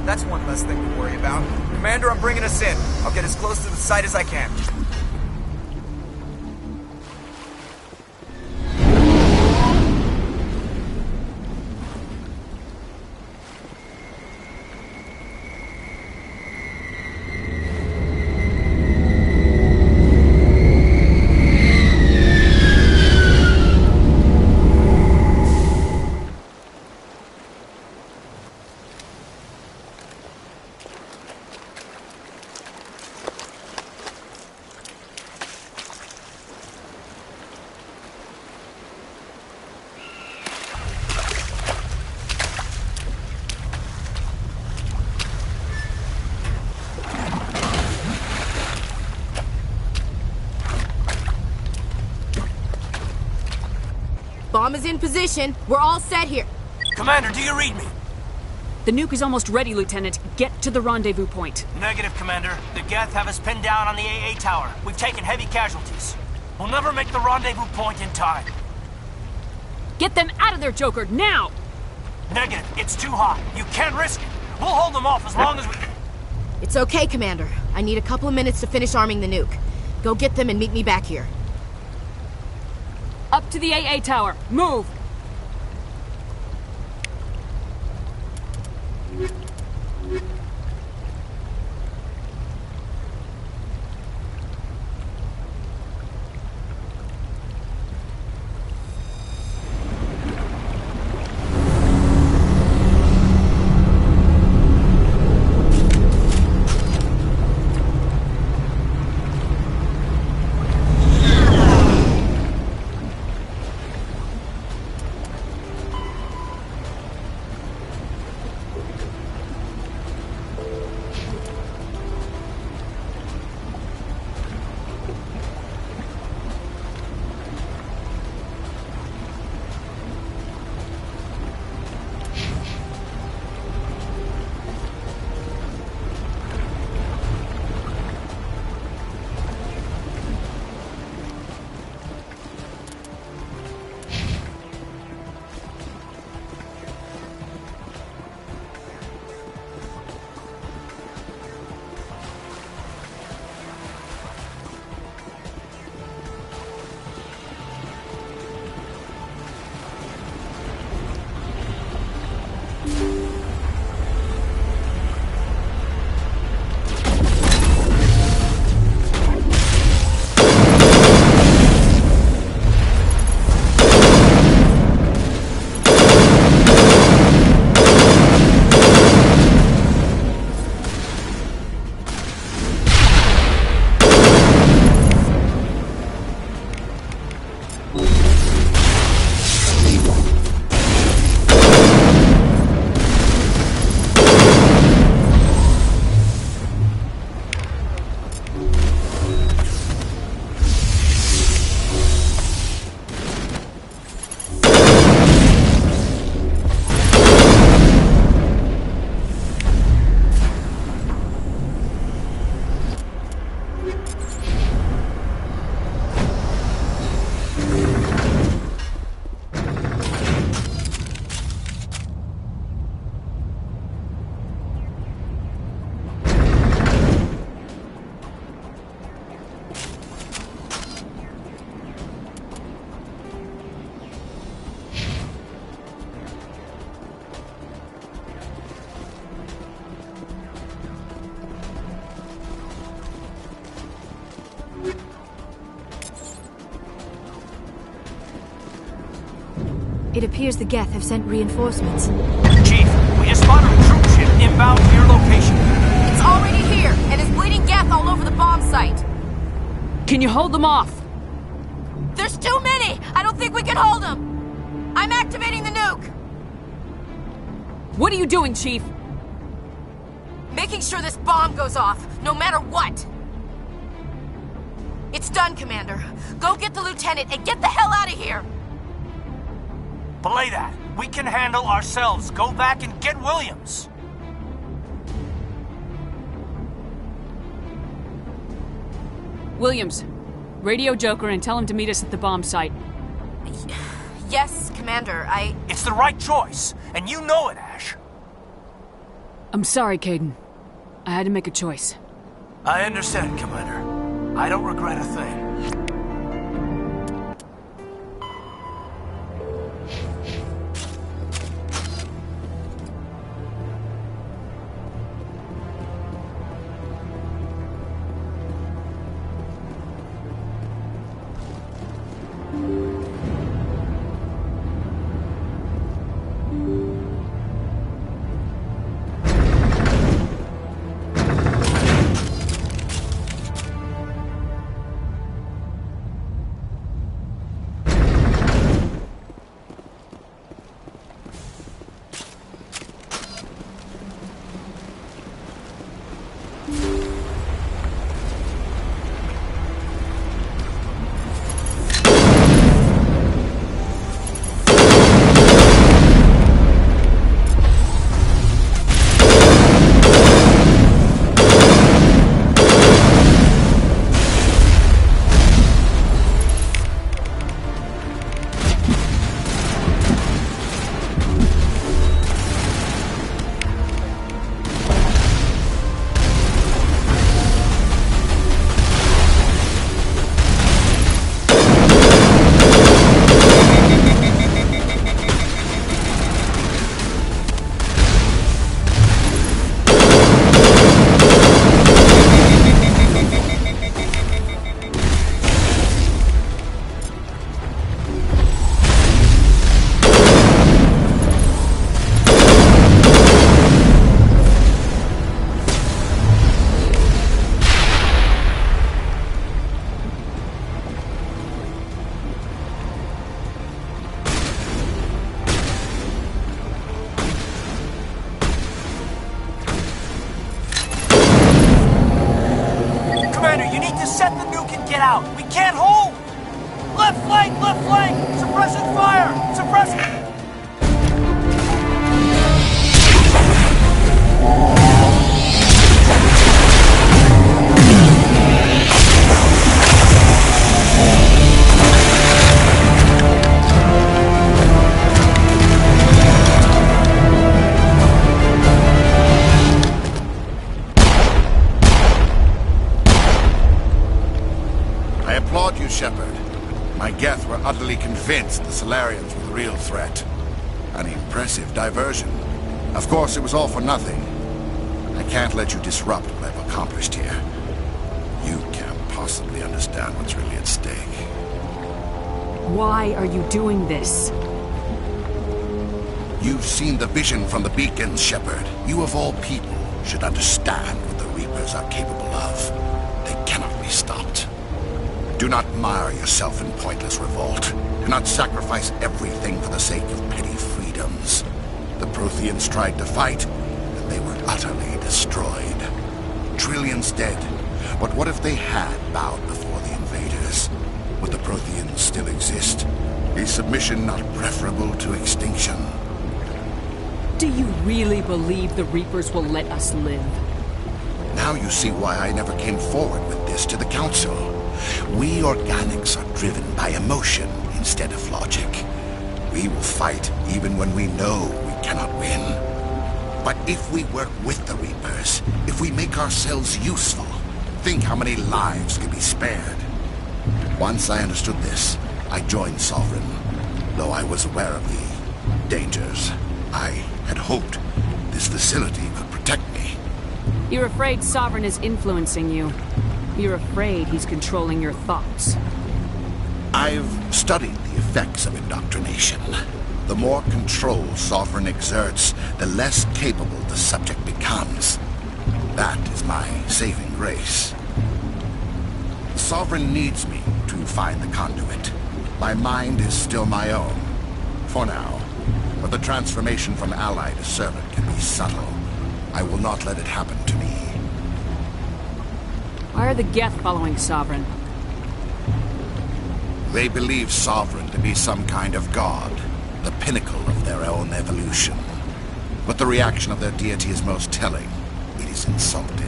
That's one less thing to worry about. Commander, I'm bringing us in. I'll get as close to the site as I can. Bomb is in position. We're all set here. Commander, do you read me? The nuke is almost ready, Lieutenant. Get to the rendezvous point. Negative, Commander. The Geth have us pinned down on the AA tower. We've taken heavy casualties. We'll never make the rendezvous point in time. Get them out of there, Joker, now! Negative. It's too hot. You can't risk it. We'll hold them off as long as we... It's okay, Commander. I need a couple of minutes to finish arming the nuke. Go get them and meet me back here. Up to the AA tower. Move! It appears the Geth have sent reinforcements. Chief, we just spotted a troop ship inbound to your location. It's already here, and is bleeding Geth all over the bomb site. Can you hold them off? There's too many! I don't think we can hold them! I'm activating the nuke! What are you doing, Chief? Making sure this bomb goes off, no matter what! It's done, Commander. Go get the lieutenant and get the hell out of here! Belay that. We can handle ourselves. Go back and get Williams. Williams, radio Joker and tell him to meet us at the bomb site. Yes, Commander, It's the right choice, and you know it, Ash. I'm sorry, Caden. I had to make a choice. I understand, Commander. I don't regret a thing. Suppressing fire! Suppressing... I applaud you, Shepard. My Geth were utterly convinced the Solarians were the real threat. An impressive diversion. Of course, it was all for nothing. I can't let you disrupt what I've accomplished here. You can't possibly understand what's really at stake. Why are you doing this? You've seen the vision from the beacons, Shepard. You of all people should understand what the Reapers are capable of. They cannot be stopped. Do not mire yourself in pointless revolt. Do not sacrifice everything for the sake of petty freedoms. The Protheans tried to fight, and they were utterly destroyed. Trillions dead. But what if they had bowed before the invaders? Would the Protheans still exist? Is submission not preferable to extinction? Do you really believe the Reapers will let us live? Now you see why I never came forward with this to the Council. We organics are driven by emotion instead of logic. We will fight even when we know we cannot win. But if we work with the Reapers, if we make ourselves useful, think how many lives could be spared. Once I understood this, I joined Sovereign, though I was aware of the dangers. I had hoped this facility could protect me. You're afraid Sovereign is influencing you. You're afraid he's controlling your thoughts. I've studied the effects of indoctrination. The more control Sovereign exerts, the less capable the subject becomes. That is my saving grace. Sovereign needs me to find the conduit. My mind is still my own, for now. But the transformation from ally to servant can be subtle. I will not let it happen to me. Why are the Geth following Sovereign? They believe Sovereign to be some kind of god, the pinnacle of of their own evolution. But the reaction of their deity is most telling. It is insulted.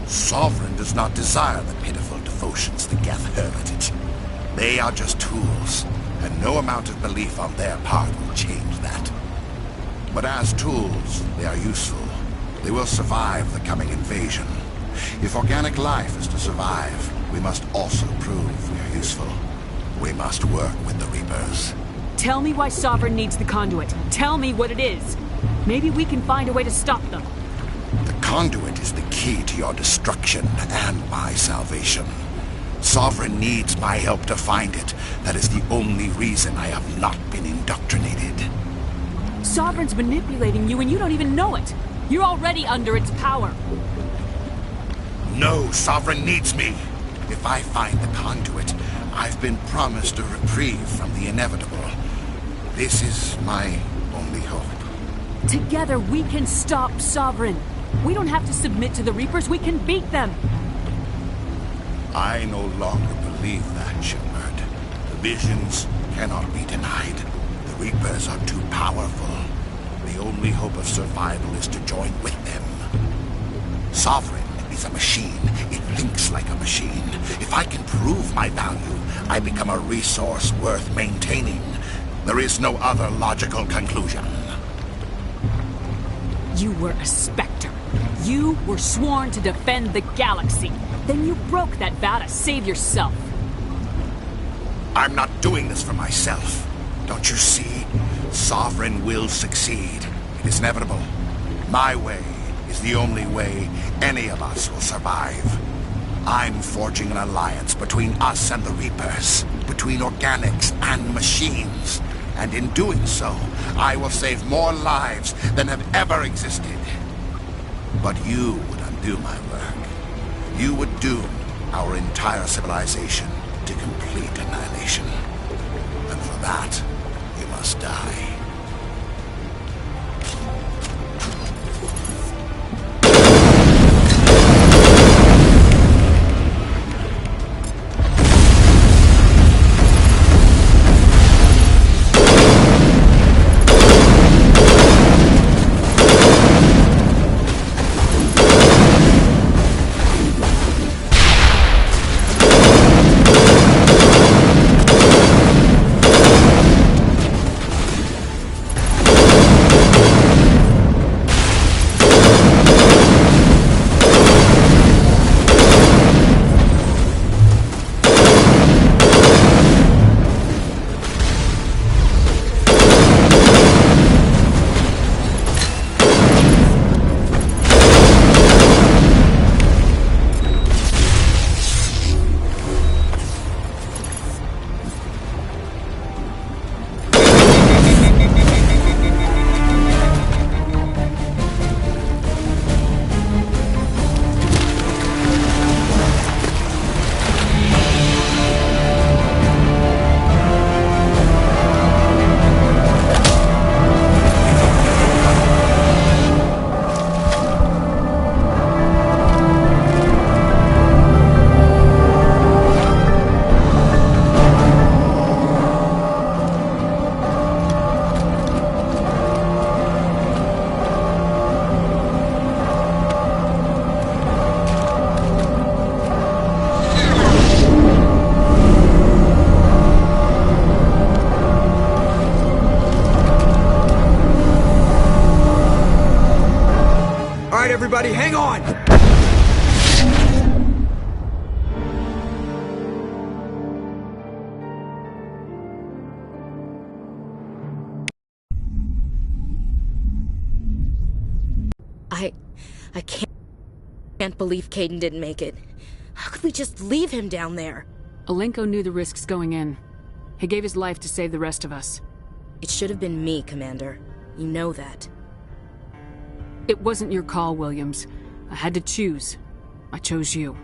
Sovereign does not desire the pitiful devotions the Geth hurl at it. They are just tools, and no amount of belief on their part will change that. But as tools, they are useful. They will survive the coming invasion. If organic life is to survive, we must also prove we are useful. We must work with the Reapers. Tell me why Sovereign needs the conduit. Tell me what it is. Maybe we can find a way to stop them. The conduit is the key to your destruction and my salvation. Sovereign needs my help to find it. That is the only reason I have not been indoctrinated. Sovereign's manipulating you and you don't even know it. You're already under its power. No, Sovereign needs me. If I find the conduit, I've been promised a reprieve from the inevitable. This is my only hope. Together we can stop Sovereign. We don't have to submit to the Reapers, we can beat them. I no longer believe that, Shepard. The visions cannot be denied. The Reapers are too powerful. The only hope of survival is to join with them. Sovereign is a machine. It thinks like a machine. If I can prove my value, I become a resource worth maintaining. There is no other logical conclusion. You were a Spectre. You were sworn to defend the galaxy. Then you broke that vow to save yourself. I'm not doing this for myself. Don't you see? Sovereign will succeed. It is inevitable. My way is the only way any of us will survive. I'm forging an alliance between us and the Reapers, between organics and machines. And in doing so, I will save more lives than have ever existed. But you would undo my work. You would doom our entire civilization to complete annihilation. And for that, we must die. Everybody, hang on! I can't believe Caden didn't make it. How could we just leave him down there? Alenko knew the risks going in. He gave his life to save the rest of us. It should have been me, Commander. You know that. It wasn't your call, Williams. I had to choose. I chose you.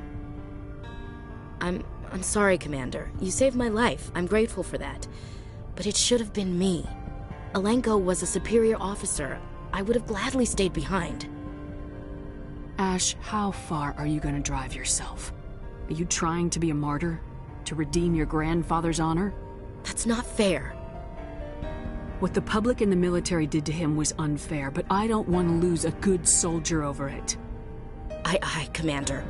I'm sorry, Commander. You saved my life. I'm grateful for that. But it should have been me. Alenko was a superior officer. I would have gladly stayed behind. Ash, how far are you gonna drive yourself? Are you trying to be a martyr? To redeem your grandfather's honor? That's not fair. What the public and the military did to him was unfair, but I don't want to lose a good soldier over it. Aye, Commander.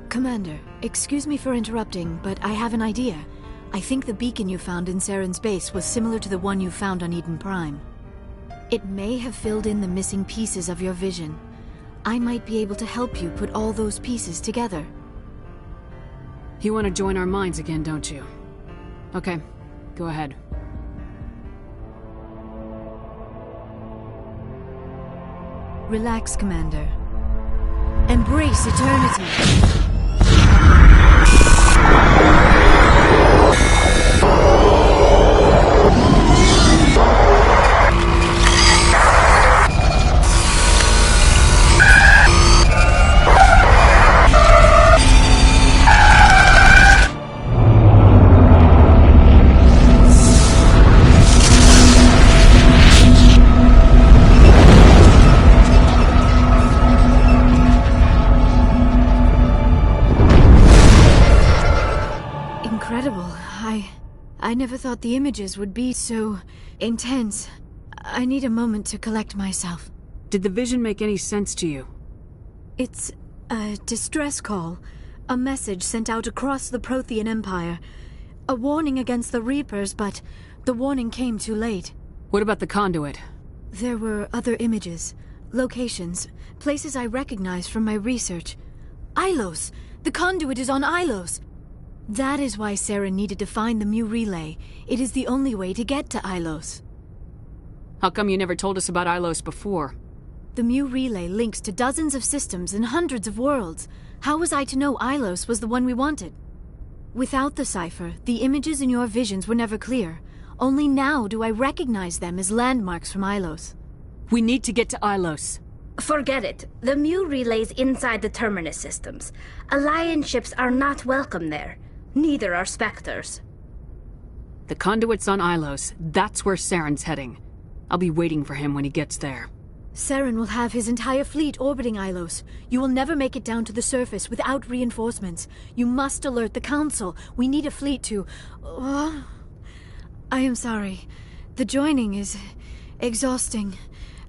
Commander, excuse me for interrupting, but I have an idea. I think the beacon you found in Saren's base was similar to the one you found on Eden Prime. It may have filled in the missing pieces of your vision. I might be able to help you put all those pieces together. You want to join our minds again, don't you? Okay, go ahead. Relax, Commander. Embrace eternity! Incredible. I never thought the images would be so intense. I need a moment to collect myself. Did the vision make any sense to you? It's a distress call. A message sent out across the Prothean Empire. A warning against the Reapers, but the warning came too late. What about the conduit? There were other images, locations, places I recognized from my research. Ilos! The conduit is on Ilos! That is why Saren needed to find the Mu relay. It is the only way to get to Ilos. How come you never told us about Ilos before? The Mu relay links to dozens of systems and hundreds of worlds. How was I to know Ilos was the one we wanted? Without the cipher, the images in your visions were never clear. Only now do I recognize them as landmarks from Ilos. We need to get to Ilos. Forget it. The Mu relay's inside the Terminus systems. Alliance ships are not welcome there. Neither are Spectres. The conduit's on Ilos. That's where Saren's heading. I'll be waiting for him when he gets there. Saren will have his entire fleet orbiting Ilos. You will never make it down to the surface without reinforcements. You must alert the Council. We need a fleet to... I am sorry. The joining is exhausting.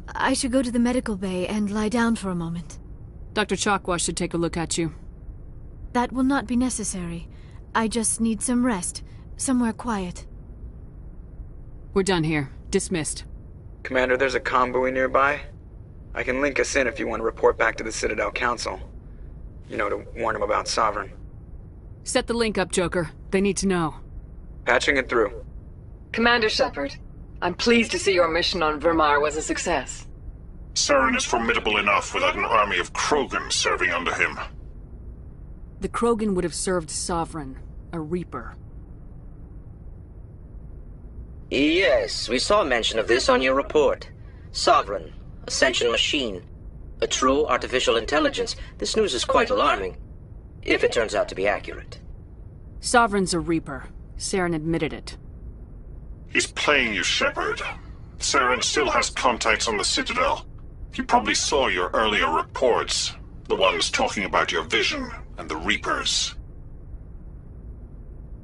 I should go to the medical bay and lie down for a moment. Dr. Chakwa should take a look at you. That will not be necessary. I just need some rest. Somewhere quiet. We're done here. Dismissed. Commander, there's a comm buoy nearby. I can link us in if you want to report back to the Citadel Council. You know, to warn them about Sovereign. Set the link up, Joker. They need to know. Patching it through. Commander Shepard, I'm pleased to see your mission on Vermar was a success. Saren is formidable enough without an army of Krogan serving under him. The Krogan would have served Sovereign, a Reaper. Yes, we saw mention of this on your report. Sovereign, Ascension machine, a true artificial intelligence. This news is quite alarming, if it turns out to be accurate. Sovereign's a Reaper. Saren admitted it. He's playing you, Shepard. Saren still has contacts on the Citadel. He probably saw your earlier reports, the ones talking about your vision and the Reapers.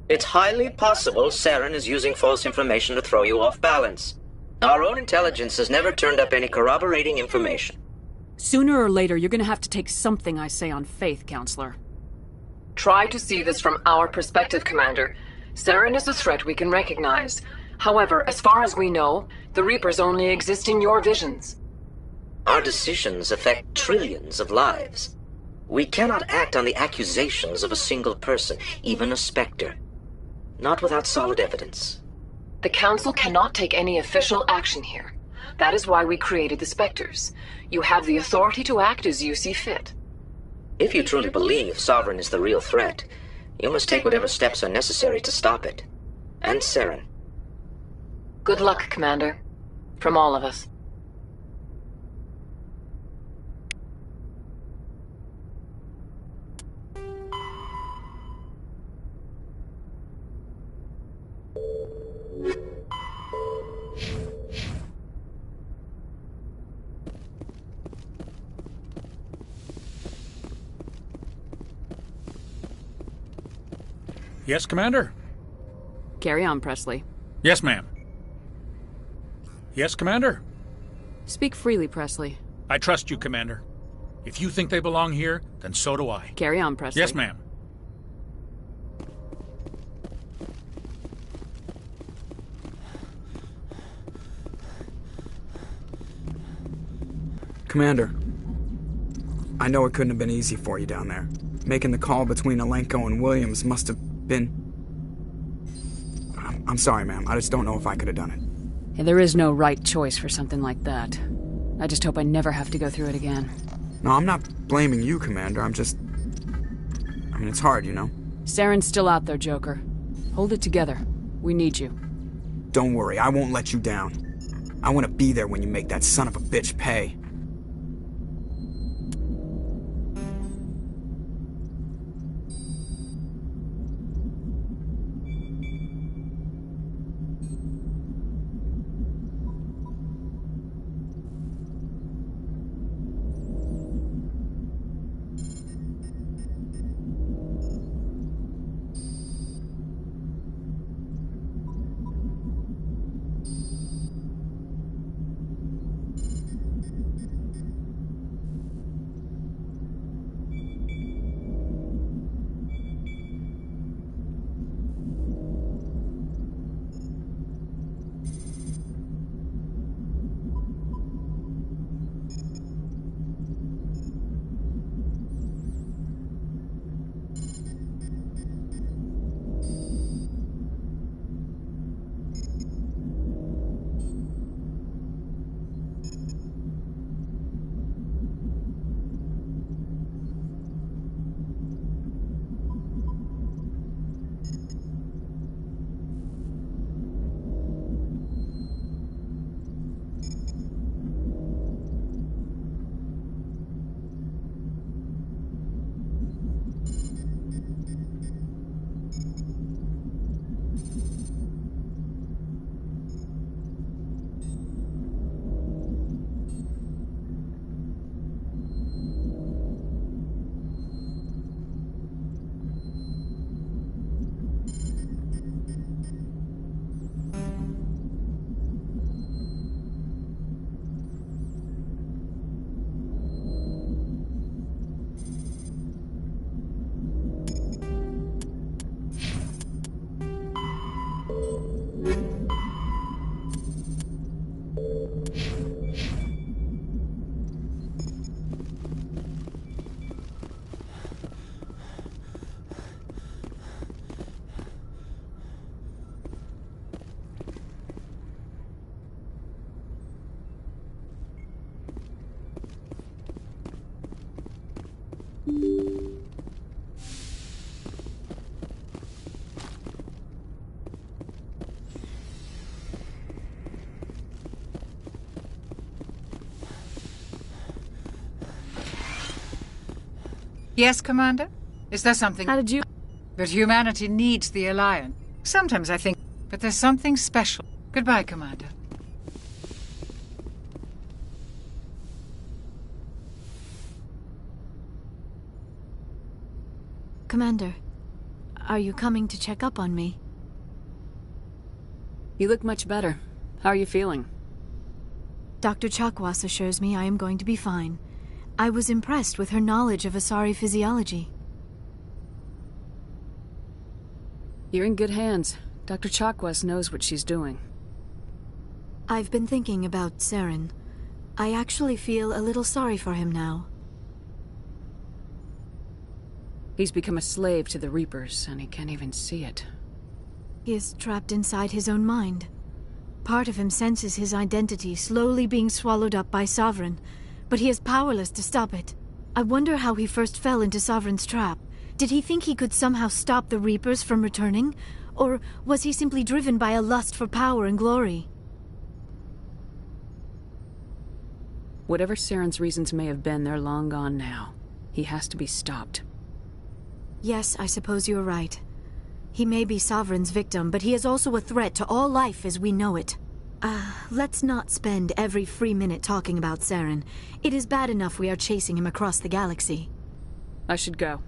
It's highly possible Saren is using false information to throw you off balance. Our own intelligence has never turned up any corroborating information. Sooner or later, you're gonna have to take something I say on faith, Counselor. Try to see this from our perspective, Commander. Saren is a threat we can recognize. However, as far as we know, the Reapers only exist in your visions. Our decisions affect trillions of lives. We cannot act on the accusations of a single person, even a Spectre. Not without solid evidence. The Council cannot take any official action here. That is why we created the Spectres. You have the authority to act as you see fit. If you truly believe Sovereign is the real threat, you must take whatever steps are necessary to stop it. And Saren. Good luck, Commander. From all of us. Yes, Commander? Carry on, Presley. Yes, ma'am. Yes, Commander? Speak freely, Presley. I trust you, Commander. If you think they belong here, then so do I. Carry on, Presley. Yes, ma'am. Commander, I know it couldn't have been easy for you down there. Making the call between Alenko and Williams must have been... I'm sorry, ma'am. I just don't know if I could have done it. Yeah, there is no right choice for something like that. I just hope I never have to go through it again. No, I'm not blaming you, Commander. I'm just... I mean, it's hard, you know? Saren's still out there, Joker. Hold it together. We need you. Don't worry, I won't let you down. I want to be there when you make that son of a bitch pay. Yes, Commander? Is there something... How did you... But humanity needs the Alliance. Sometimes I think... But there's something special. Goodbye, Commander. Commander, are you coming to check up on me? You look much better. How are you feeling? Dr. Chakwas assures me I am going to be fine. I was impressed with her knowledge of Asari physiology. You're in good hands. Dr. Chakwas knows what she's doing. I've been thinking about Saren. I actually feel a little sorry for him now. He's become a slave to the Reapers, and he can't even see it. He is trapped inside his own mind. Part of him senses his identity slowly being swallowed up by Sovereign, but he is powerless to stop it. I wonder how he first fell into Sovereign's trap. Did he think he could somehow stop the Reapers from returning? Or was he simply driven by a lust for power and glory? Whatever Saren's reasons may have been, they're long gone now. He has to be stopped. Yes, I suppose you're right. He may be Sovereign's victim, but he is also a threat to all life as we know it. Let's not spend every free minute talking about Saren. It is bad enough we are chasing him across the galaxy. I should go.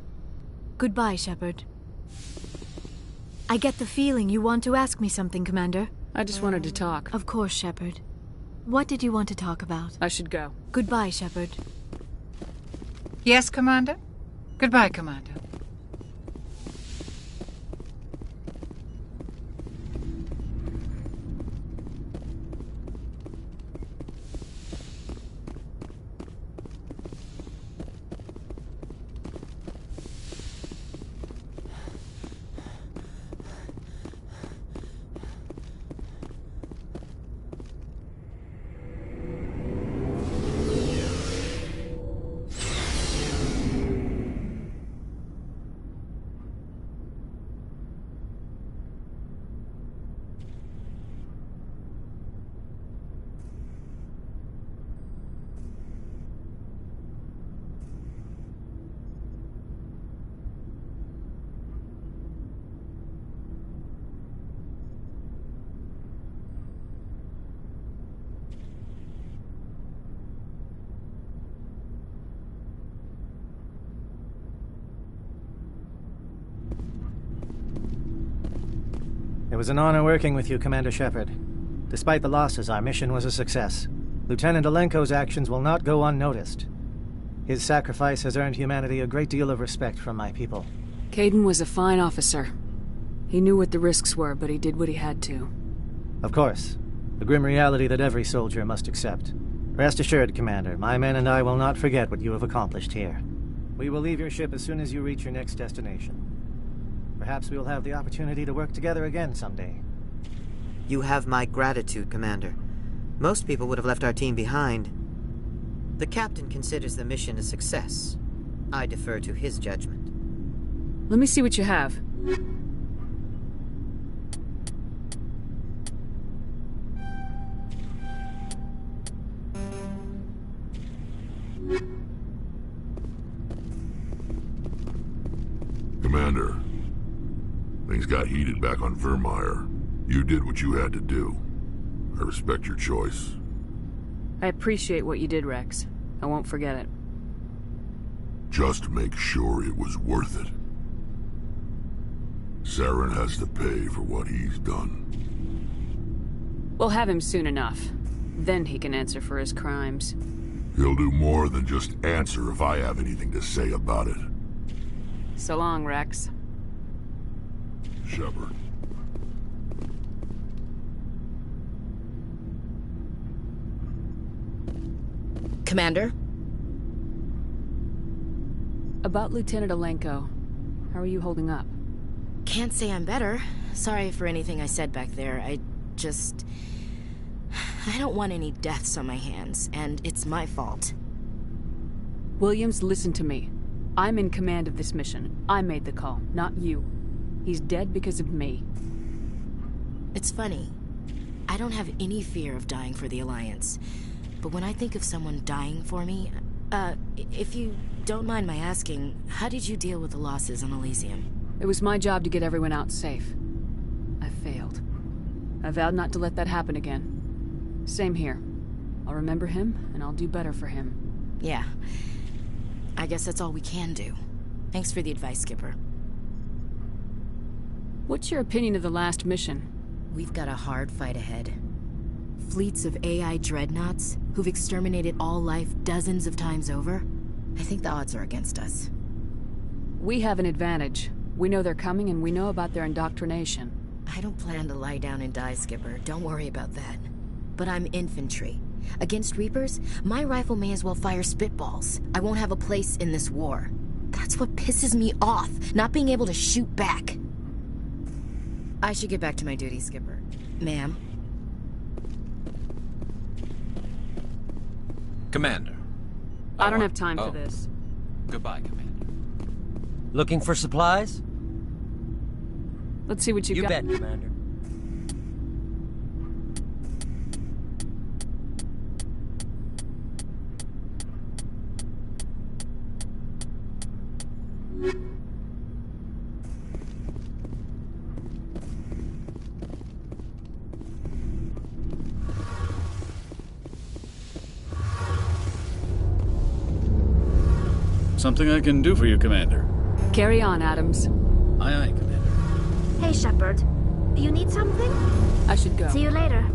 Goodbye, Shepard. I get the feeling you want to ask me something, Commander. I just wanted to talk. Of course, Shepard. What did you want to talk about? I should go. Goodbye, Shepard. Yes, Commander? Goodbye, Commander. It was an honor working with you, Commander Shepard. Despite the losses, our mission was a success. Lieutenant Alenko's actions will not go unnoticed. His sacrifice has earned humanity a great deal of respect from my people. Caden was a fine officer. He knew what the risks were, but he did what he had to. Of course. The grim reality that every soldier must accept. Rest assured, Commander, my men and I will not forget what you have accomplished here. We will leave your ship as soon as you reach your next destination. Perhaps we will have the opportunity to work together again someday. You have my gratitude, Commander. Most people would have left our team behind. The captain considers the mission a success. I defer to his judgment. Let me see what you have. Commander, things got heated back on Vermeer. You did what you had to do. I respect your choice. I appreciate what you did, Rex. I won't forget it. Just make sure it was worth it. Saren has to pay for what he's done. We'll have him soon enough. Then he can answer for his crimes. He'll do more than just answer if I have anything to say about it. So long, Rex. Shepard. Commander? About Lieutenant Alenko. How are you holding up? Can't say I'm better. Sorry for anything I said back there. I don't want any deaths on my hands, and it's my fault. Williams, listen to me. I'm in command of this mission. I made the call, not you. He's dead because of me. It's funny. I don't have any fear of dying for the Alliance. But when I think of someone dying for me, if you don't mind my asking, how did you deal with the losses on Elysium? It was my job to get everyone out safe. I failed. I vowed not to let that happen again. Same here. I'll remember him, and I'll do better for him. Yeah. I guess that's all we can do. Thanks for the advice, Skipper. What's your opinion of the last mission? We've got a hard fight ahead. Fleets of AI dreadnoughts who've exterminated all life dozens of times over. I think the odds are against us. We have an advantage. We know they're coming, and we know about their indoctrination. I don't plan to lie down and die, Skipper. Don't worry about that. But I'm infantry. Against Reapers, my rifle may as well fire spitballs. I won't have a place in this war. That's what pisses me off, not being able to shoot back. I should get back to my duty, Skipper. Ma'am? Commander. I don't have time for this. Goodbye, Commander. Looking for supplies? Let's see what you've got. You bet, Commander. Something I can do for you, Commander. Carry on, Adams. Aye, aye, Commander. Hey, Shepard. You need something? I should go. See you later.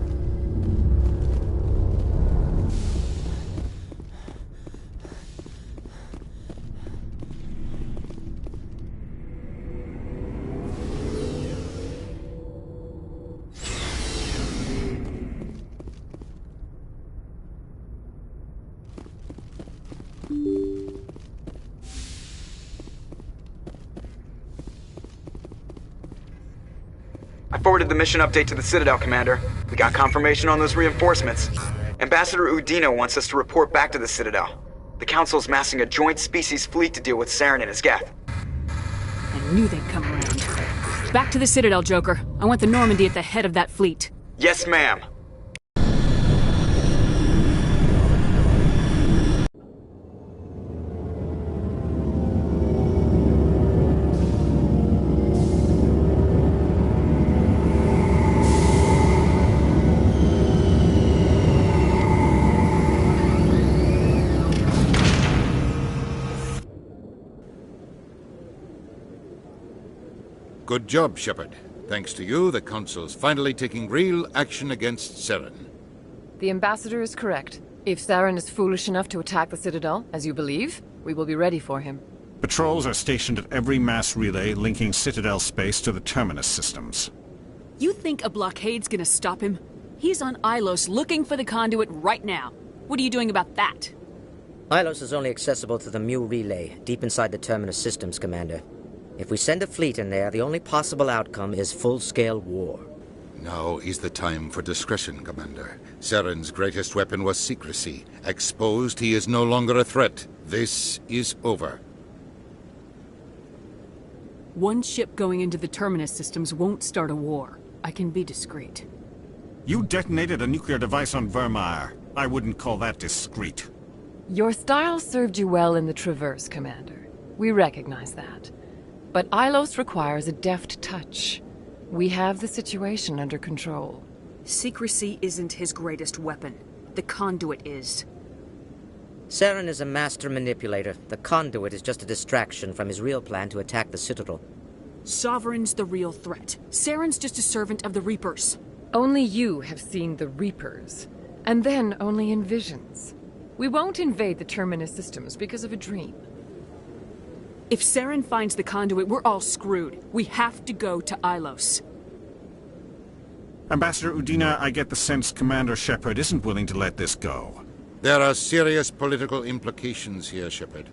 I forwarded the mission update to the Citadel, Commander. We got confirmation on those reinforcements. Ambassador Udina wants us to report back to the Citadel. The Council's massing a joint species fleet to deal with Saren and his Geth. I knew they'd come around. Back to the Citadel, Joker. I want the Normandy at the head of that fleet. Yes, ma'am. Good job, Shepard. Thanks to you, the Council's finally taking real action against Saren. The Ambassador is correct. If Saren is foolish enough to attack the Citadel, as you believe, we will be ready for him. Patrols are stationed at every mass relay linking Citadel space to the Terminus systems. You think a blockade's gonna stop him? He's on Ilos looking for the conduit right now. What are you doing about that? Ilos is only accessible to the Mu relay, deep inside the Terminus systems, Commander. If we send a fleet in there, the only possible outcome is full-scale war. Now is the time for discretion, Commander. Saren's greatest weapon was secrecy. Exposed, he is no longer a threat. This is over. One ship going into the Terminus systems won't start a war. I can be discreet. You detonated a nuclear device on Vermeer. I wouldn't call that discreet. Your style served you well in the Traverse, Commander. We recognize that. But Ilos requires a deft touch. We have the situation under control. Secrecy isn't his greatest weapon. The conduit is. Saren is a master manipulator. The conduit is just a distraction from his real plan to attack the Citadel. Sovereign's the real threat. Saren's just a servant of the Reapers. Only you have seen the Reapers, and then only in visions. We won't invade the Terminus systems because of a dream. If Saren finds the conduit, we're all screwed. We have to go to Ilos. Ambassador Udina, I get the sense Commander Shepard isn't willing to let this go. There are serious political implications here, Shepard.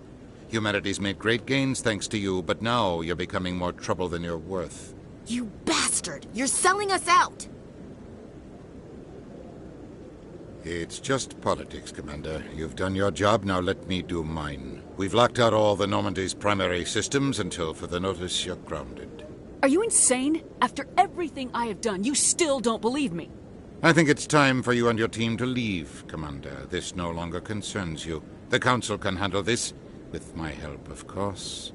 Humanity's made great gains thanks to you, but now you're becoming more trouble than you're worth. You bastard! You're selling us out! It's just politics, Commander. You've done your job, now let me do mine. We've locked out all the Normandy's primary systems until further notice you're grounded. Are you insane? After everything I have done, you still don't believe me. I think it's time for you and your team to leave, Commander. This no longer concerns you. The Council can handle this, with my help, of course.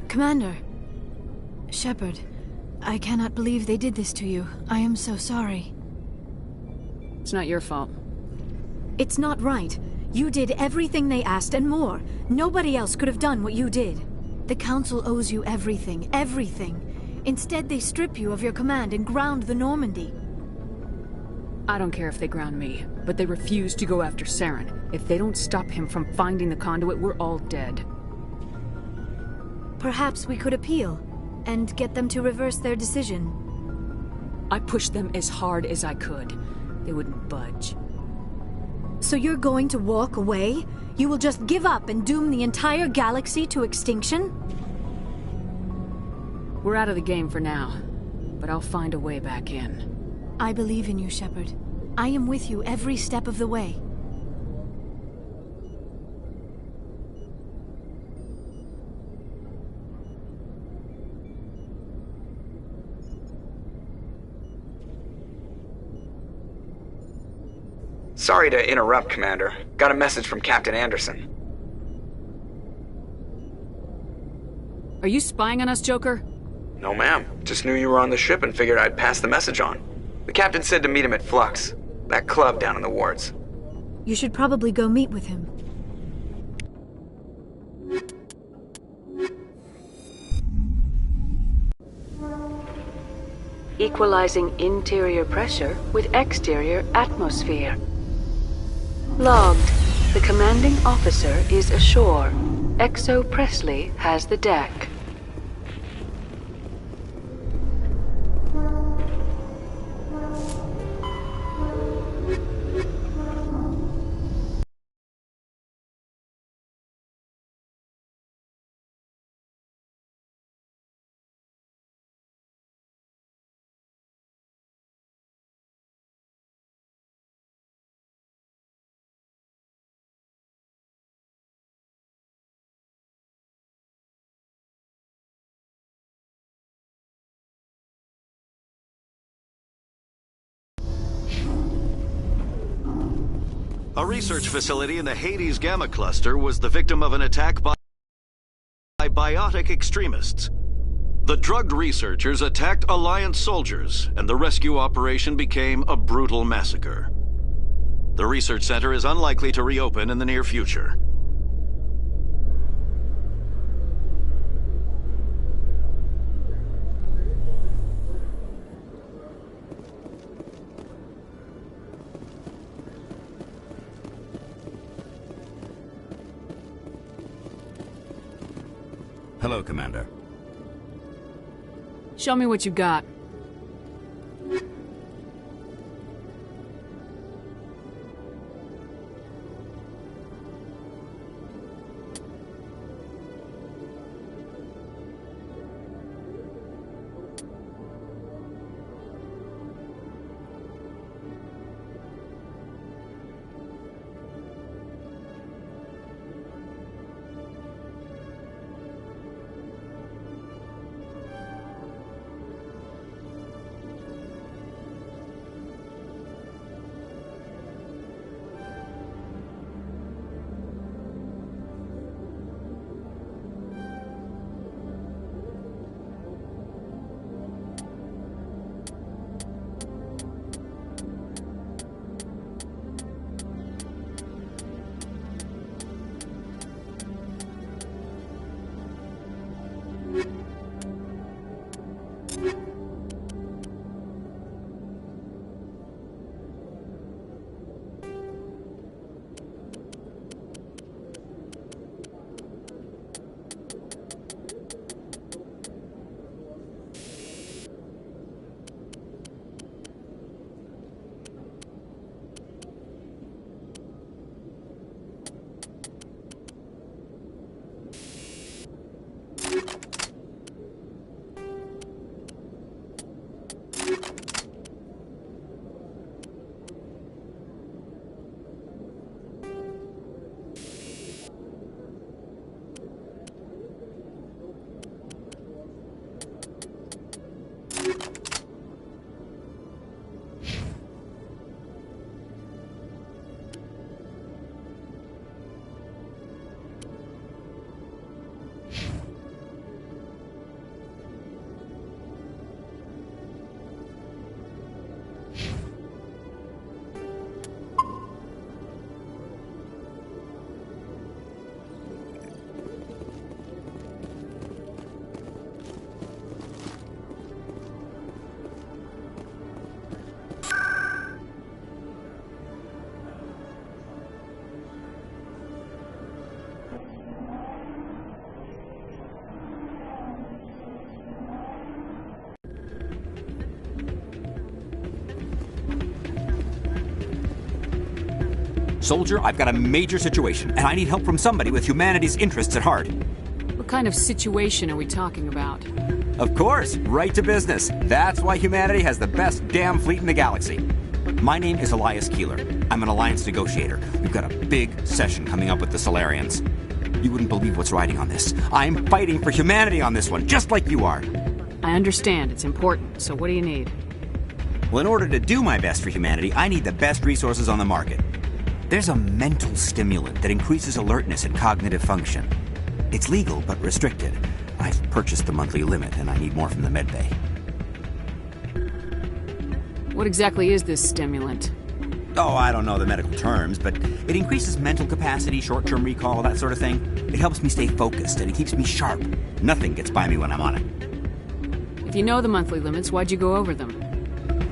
Commander. Shepard, I cannot believe they did this to you. I am so sorry. It's not your fault. It's not right. You did everything they asked and more. Nobody else could have done what you did. The Council owes you everything, everything. Instead, they strip you of your command and ground the Normandy. I don't care if they ground me, but they refuse to go after Saren. If they don't stop him from finding the conduit, we're all dead. Perhaps we could appeal, and get them to reverse their decision. I pushed them as hard as I could. They wouldn't budge. So you're going to walk away? You will just give up and doom the entire galaxy to extinction? We're out of the game for now, but I'll find a way back in. I believe in you, Shepard. I am with you every step of the way. Sorry to interrupt, Commander. Got a message from Captain Anderson. Are you spying on us, Joker? No, ma'am. Just knew you were on the ship and figured I'd pass the message on. The captain said to meet him at Flux, that club down in the wards. You should probably go meet with him. Equalizing interior pressure with exterior atmosphere. Logged. The commanding officer is ashore. Exo Presley has the deck. A research facility in the Hades Gamma Cluster was the victim of an attack by biotic extremists. The drugged researchers attacked Alliance soldiers, and the rescue operation became a brutal massacre. The research center is unlikely to reopen in the near future. Hello, Commander. Show me what you got. Soldier, I've got a major situation, and I need help from somebody with humanity's interests at heart. What kind of situation are we talking about? Of course, right to business. That's why humanity has the best damn fleet in the galaxy. My name is Elias Keeler. I'm an alliance negotiator. We've got a big session coming up with the Solarians. You wouldn't believe what's riding on this. I'm fighting for humanity on this one, just like you are. I understand. It's important. So what do you need? Well, in order to do my best for humanity, I need the best resources on the market. There's a mental stimulant that increases alertness and cognitive function. It's legal, but restricted. I've purchased the monthly limit, and I need more from the medbay. What exactly is this stimulant? Oh, I don't know the medical terms, but it increases mental capacity, short-term recall, that sort of thing. It helps me stay focused, and it keeps me sharp. Nothing gets by me when I'm on it. If you know the monthly limits, why'd you go over them?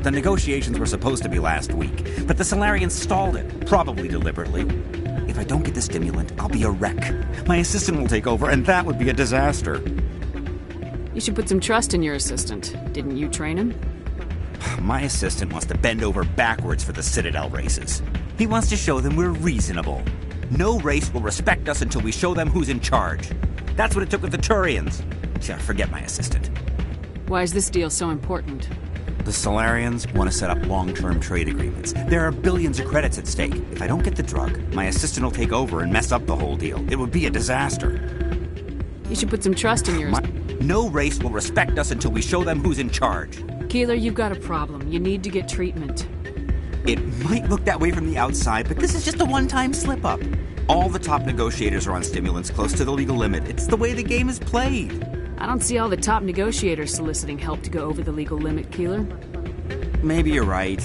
The negotiations were supposed to be last week, but the Solarians stalled it, probably deliberately. If if I don't get the stimulant, I'll be a wreck. My assistant will take over, and that would be a disaster. You should put some trust in your assistant. Didn't you train him? My assistant wants to bend over backwards for the Citadel races. He wants to show them we're reasonable. No race will respect us until we show them who's in charge. That's what it took with the Turians. Yeah, forget my assistant. Why is this deal so important? The Solarians want to set up long-term trade agreements. There are billions of credits at stake. If I don't get the drug, my assistant will take over and mess up the whole deal. It would be a disaster. You should put some trust in yours. No race will respect us until we show them who's in charge. Keeler, you've got a problem. You need to get treatment. It might look that way from the outside, but this is just a one-time slip-up. All the top negotiators are on stimulants close to the legal limit. It's the way the game is played. I don't see all the top negotiators soliciting help to go over the legal limit, Keeler. Maybe you're right.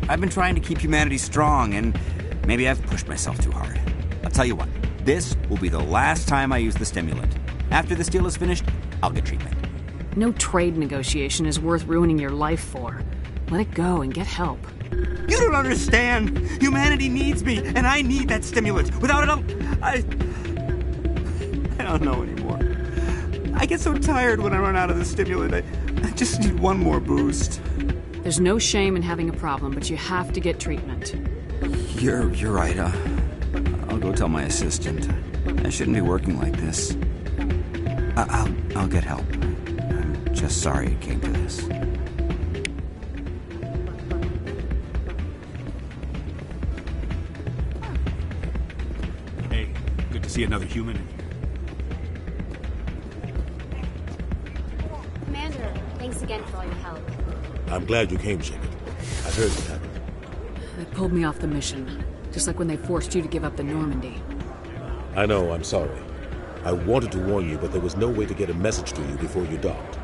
I've been trying to keep humanity strong, and maybe I've pushed myself too hard. I'll tell you what, this will be the last time I use the stimulant. After this deal is finished, I'll get treatment. No trade negotiation is worth ruining your life for. Let it go and get help. You don't understand! Humanity needs me, and I need that stimulant. Without it, I don't know anymore. I get so tired when I run out of the stimulant. I just need one more boost. There's no shame in having a problem, but you have to get treatment. You're right. I'll go tell my assistant. I shouldn't be working like this. I'll get help. I'm just sorry it came to this. Hey, good to see another human in here. Commander, thanks again for all your help. I'm glad you came, Shepard. I heard what happened. They pulled me off the mission, just like when they forced you to give up the Normandy. I know, I'm sorry. I wanted to warn you, but there was no way to get a message to you before you docked.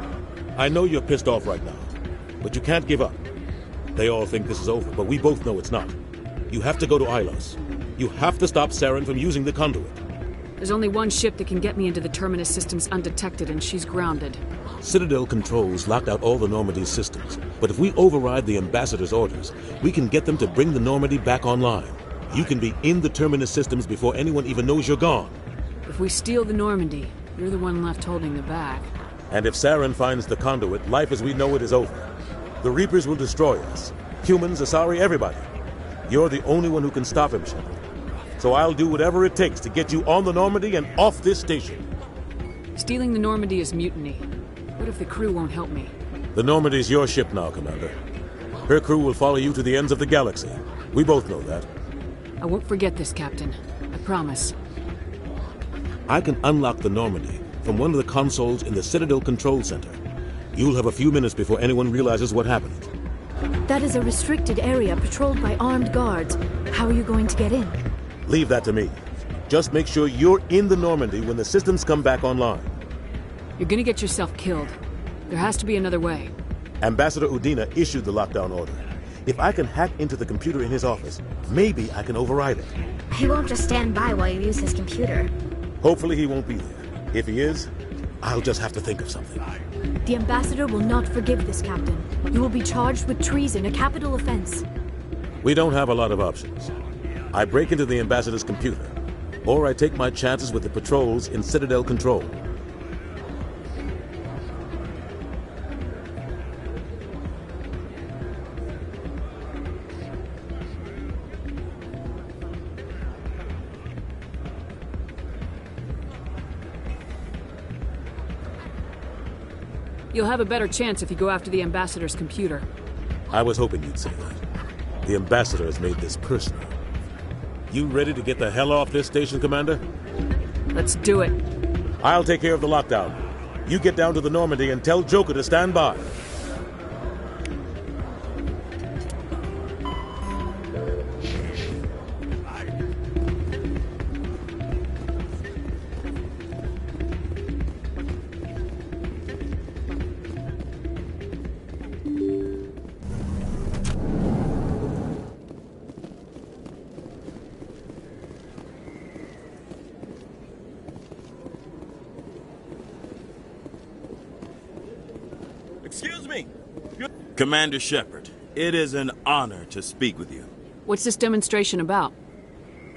I know you're pissed off right now, but you can't give up. They all think this is over, but we both know it's not. You have to go to Ilos. You have to stop Saren from using the conduit. There's only one ship that can get me into the Terminus systems undetected, and she's grounded. Citadel controls locked out all the Normandy's systems, but if we override the Ambassador's orders, we can get them to bring the Normandy back online. You can be in the Terminus systems before anyone even knows you're gone. If we steal the Normandy, you're the one left holding the bag. And if Saren finds the conduit, life as we know it is over. The Reapers will destroy us. Humans, Asari, everybody. You're the only one who can stop him, Shepard. So I'll do whatever it takes to get you on the Normandy and off this station. Stealing the Normandy is mutiny. What if the crew won't help me? The Normandy's your ship now, Commander. Her crew will follow you to the ends of the galaxy. We both know that. I won't forget this, Captain. I promise. I can unlock the Normandy from one of the consoles in the Citadel Control Center. You'll have a few minutes before anyone realizes what happened. That is a restricted area patrolled by armed guards. How are you going to get in? Leave that to me. Just make sure you're in the Normandy when the systems come back online. You're gonna get yourself killed. There has to be another way. Ambassador Udina issued the lockdown order. If I can hack into the computer in his office, maybe I can override it. He won't just stand by while you use his computer. Hopefully he won't be there. If he is, I'll just have to think of something. The Ambassador will not forgive this, Captain. You will be charged with treason, a capital offense. We don't have a lot of options. I break into the Ambassador's computer, or I take my chances with the patrols in Citadel Control. You'll have a better chance if you go after the Ambassador's computer. I was hoping you'd say that. The Ambassador has made this personal. You ready to get the hell off this station, Commander? Let's do it. I'll take care of the lockdown. You get down to the Normandy and tell Joker to stand by. Excuse me! Commander Shepard, it is an honor to speak with you. What's this demonstration about?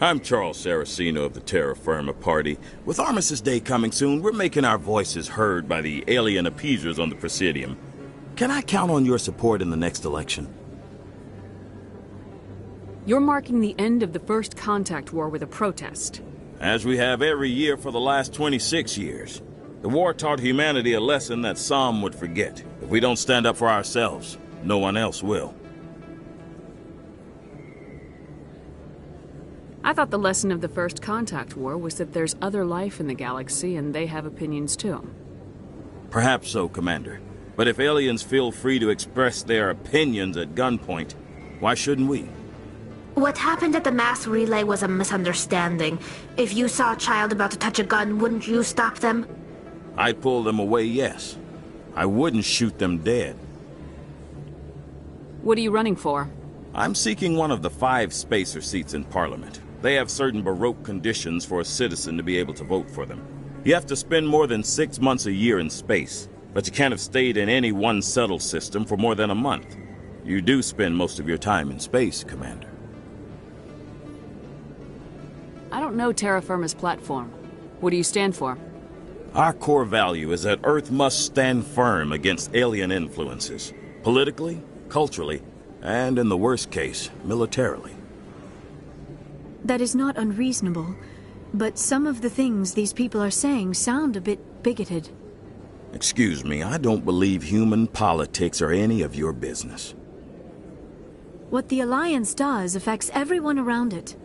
I'm Charles Saraceno of the Terra Firma Party. With Armistice Day coming soon, we're making our voices heard by the alien appeasers on the Presidium. Can I count on your support in the next election? You're marking the end of the First Contact War with a protest. As we have every year for the last 26 years. The war taught humanity a lesson that some would forget. If we don't stand up for ourselves, no one else will. I thought the lesson of the First Contact War was that there's other life in the galaxy and they have opinions too. Perhaps so, Commander. But if aliens feel free to express their opinions at gunpoint, why shouldn't we? What happened at the mass relay was a misunderstanding. If you saw a child about to touch a gun, wouldn't you stop them? I'd pull them away, yes. I wouldn't shoot them dead. What are you running for? I'm seeking one of the 5 spacer seats in Parliament. They have certain Baroque conditions for a citizen to be able to vote for them. You have to spend more than 6 months a year in space, but you can't have stayed in any one settled system for more than a month. You do spend most of your time in space, Commander. I don't know Terra Firma's platform. What do you stand for? Our core value is that Earth must stand firm against alien influences. Politically, culturally, and in the worst case, militarily. That is not unreasonable, but some of the things these people are saying sound a bit bigoted. Excuse me, I don't believe human politics are any of your business. What the Alliance does affects everyone around it.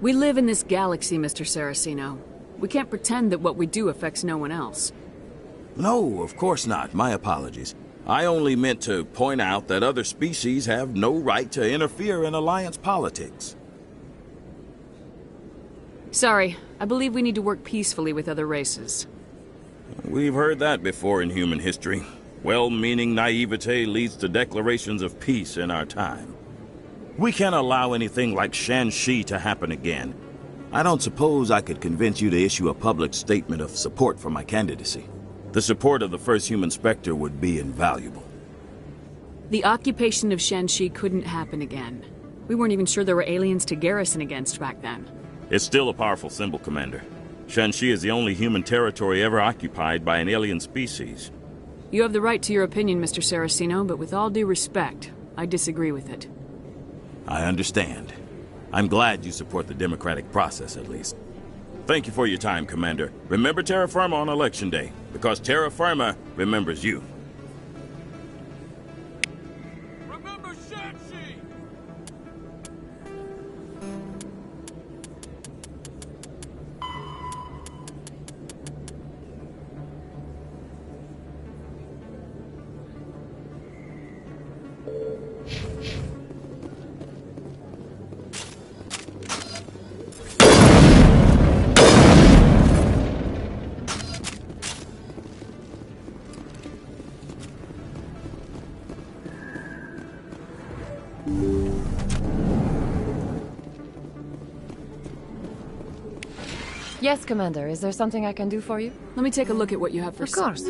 We live in this galaxy, Mr. Saraceno. We can't pretend that what we do affects no one else. No, of course not. My apologies. I only meant to point out that other species have no right to interfere in Alliance politics. Sorry, I believe we need to work peacefully with other races. We've heard that before in human history. Well-meaning naivete leads to declarations of peace in our time. We can't allow anything like Shanxi to happen again. I don't suppose I could convince you to issue a public statement of support for my candidacy. The support of the first human Spectre would be invaluable. The occupation of Shanxi couldn't happen again. We weren't even sure there were aliens to garrison against back then. It's still a powerful symbol, Commander. Shanxi is the only human territory ever occupied by an alien species. You have the right to your opinion, Mr. Saraceno, but with all due respect, I disagree with it. I understand. I'm glad you support the democratic process, at least. Thank you for your time, Commander. Remember Terra Firma on Election Day, because Terra Firma remembers you. Remember Shanxi! Yes, Commander. Is there something I can do for you? Let me take a look at what you have for Of course.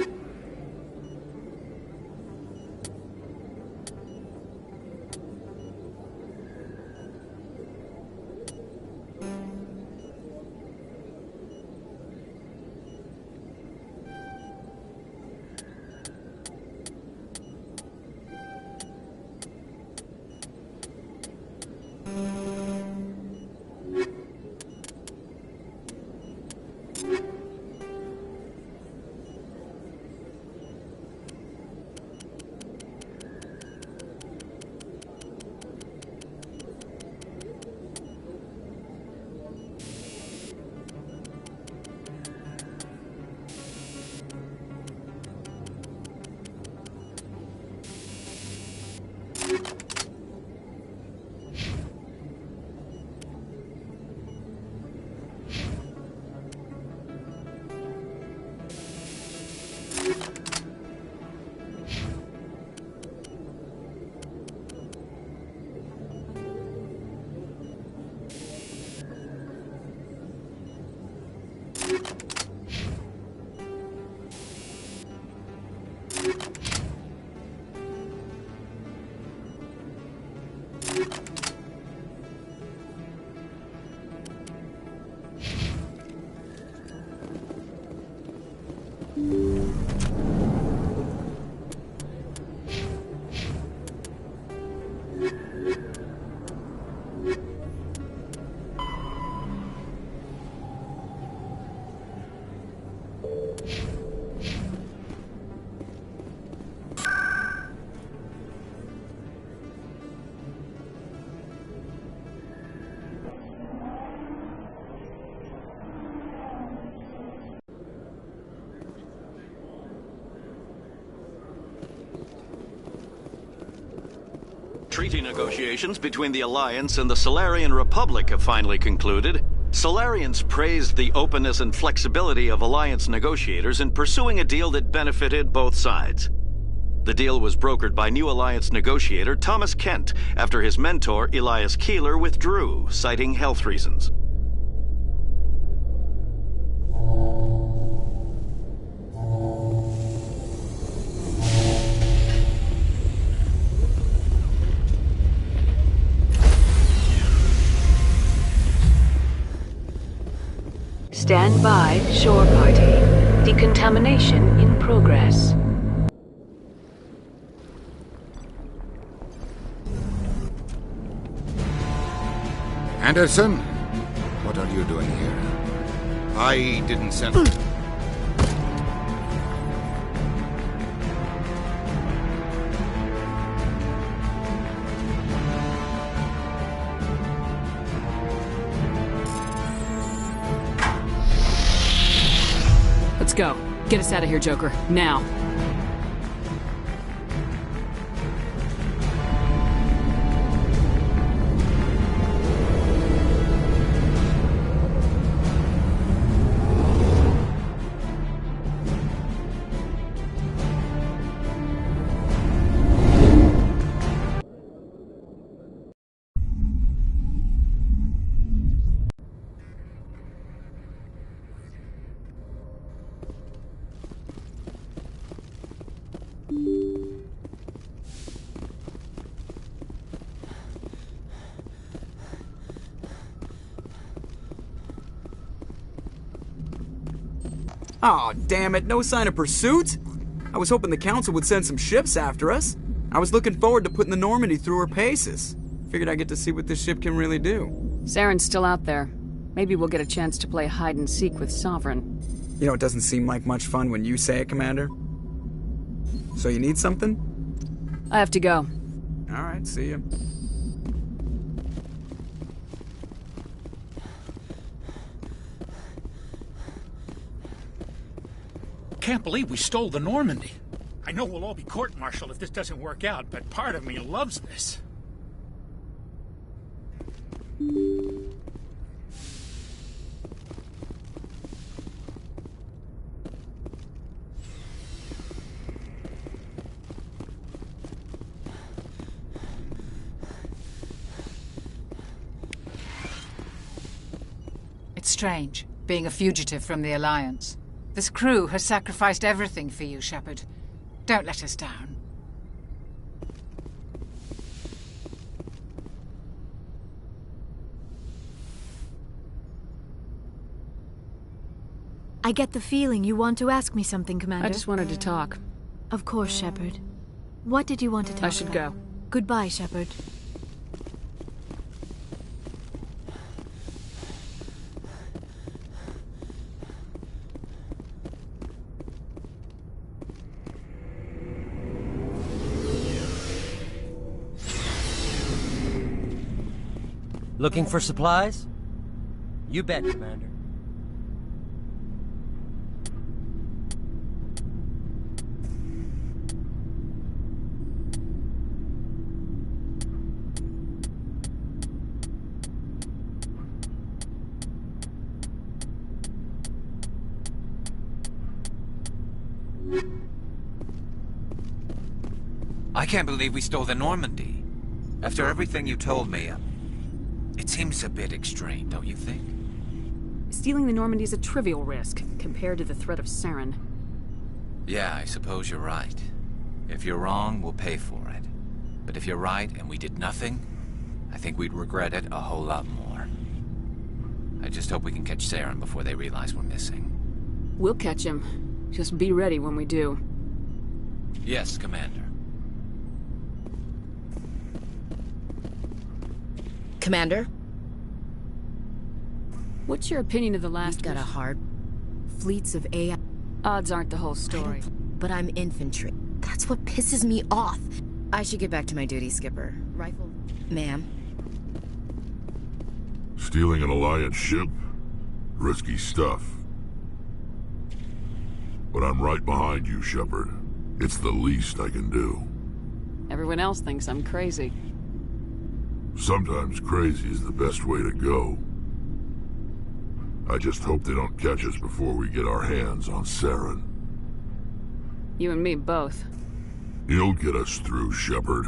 treaty negotiations between the Alliance and the Solarian Republic have finally concluded, Solarians praised the openness and flexibility of Alliance negotiators in pursuing a deal that benefited both sides. The deal was brokered by new Alliance negotiator Thomas Kent after his mentor Elias Keeler withdrew, citing health reasons. Stand by, shore party. Decontamination in progress. Anderson, what are you doing here? I didn't send... Let's go. Get us out of here, Joker. Now. Aw, damn it, no sign of pursuit? I was hoping the Council would send some ships after us. I was looking forward to putting the Normandy through her paces. Figured I'd get to see what this ship can really do. Saren's still out there. Maybe we'll get a chance to play hide-and-seek with Sovereign. You know, it doesn't seem like much fun when you say it, Commander. So you need something? I have to go. Alright, see ya. Can't believe we stole the Normandy. I know we'll all be court-martialed if this doesn't work out, but part of me loves this. It's strange, being a fugitive from the Alliance. This crew has sacrificed everything for you, Shepard. Don't let us down. I get the feeling you want to ask me something, Commander. I just wanted to talk. Of course, Shepard. What did you want to tell me? I should go. Goodbye, Shepard. Looking for supplies? You bet, Commander. I can't believe we stole the Normandy. After everything you told me, it seems a bit extreme, don't you think? Stealing the Normandy is a trivial risk compared to the threat of Saren. Yeah, I suppose you're right. If you're wrong, we'll pay for it. But if you're right and we did nothing, I think we'd regret it a whole lot more. I just hope we can catch Saren before they realize we're missing. We'll catch him. Just be ready when we do. Yes, Commander. Commander? What's your opinion of the last... We've got a hard... Fleets of AI... Odds aren't the whole story. But I'm infantry. That's what pisses me off. I should get back to my duty, Skipper. Rifle... Ma'am? Stealing an Alliance ship? Risky stuff. But I'm right behind you, Shepard. It's the least I can do. Everyone else thinks I'm crazy. Sometimes crazy is the best way to go. I just hope they don't catch us before we get our hands on Saren. You and me both. You'll get us through, Shepard.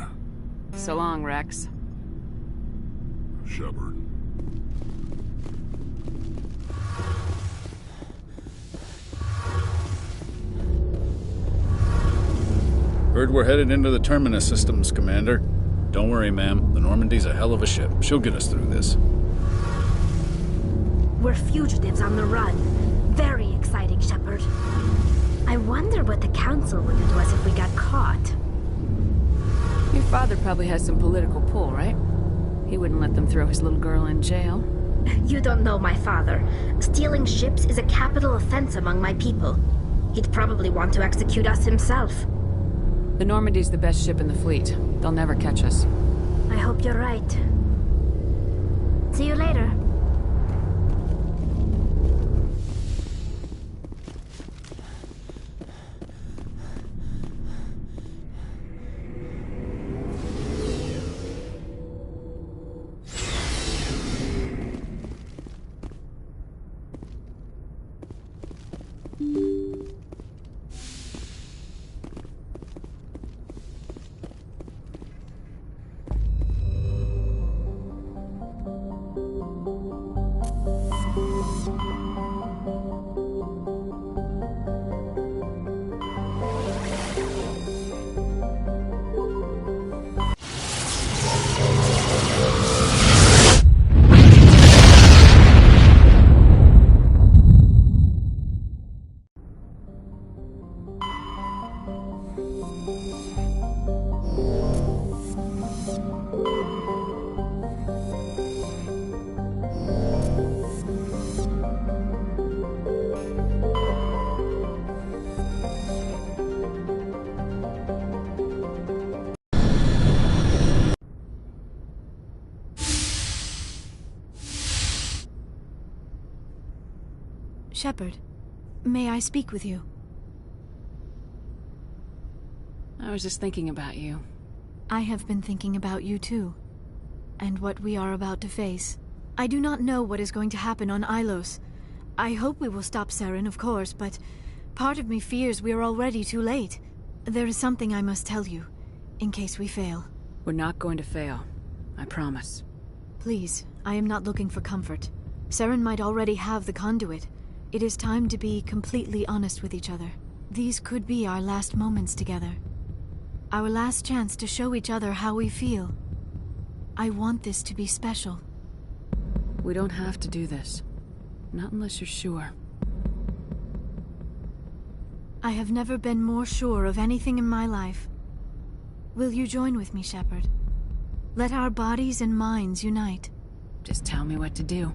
So long, Rex. Shepard. Heard we're headed into the Terminus systems, Commander. Don't worry, ma'am. The Normandy's a hell of a ship. She'll get us through this. We're fugitives on the run. Very exciting, Shepard. I wonder what the Council would do to us if we got caught. Your father probably has some political pull, right? He wouldn't let them throw his little girl in jail. You don't know my father. Stealing ships is a capital offense among my people. He'd probably want to execute us himself. The Normandy's the best ship in the fleet. They'll never catch us. I hope you're right. See you later. Shepard, may I speak with you? I was just thinking about you. I have been thinking about you too, and what we are about to face. I do not know what is going to happen on Ilos. I hope we will stop Saren, of course, but part of me fears we are already too late. There is something I must tell you, in case we fail. We're not going to fail. I promise. Please, I am not looking for comfort. Saren might already have the conduit. It is time to be completely honest with each other. These could be our last moments together. Our last chance to show each other how we feel. I want this to be special. We don't have to do this. Not unless you're sure. I have never been more sure of anything in my life. Will you join with me, Shepard? Let our bodies and minds unite. Just tell me what to do.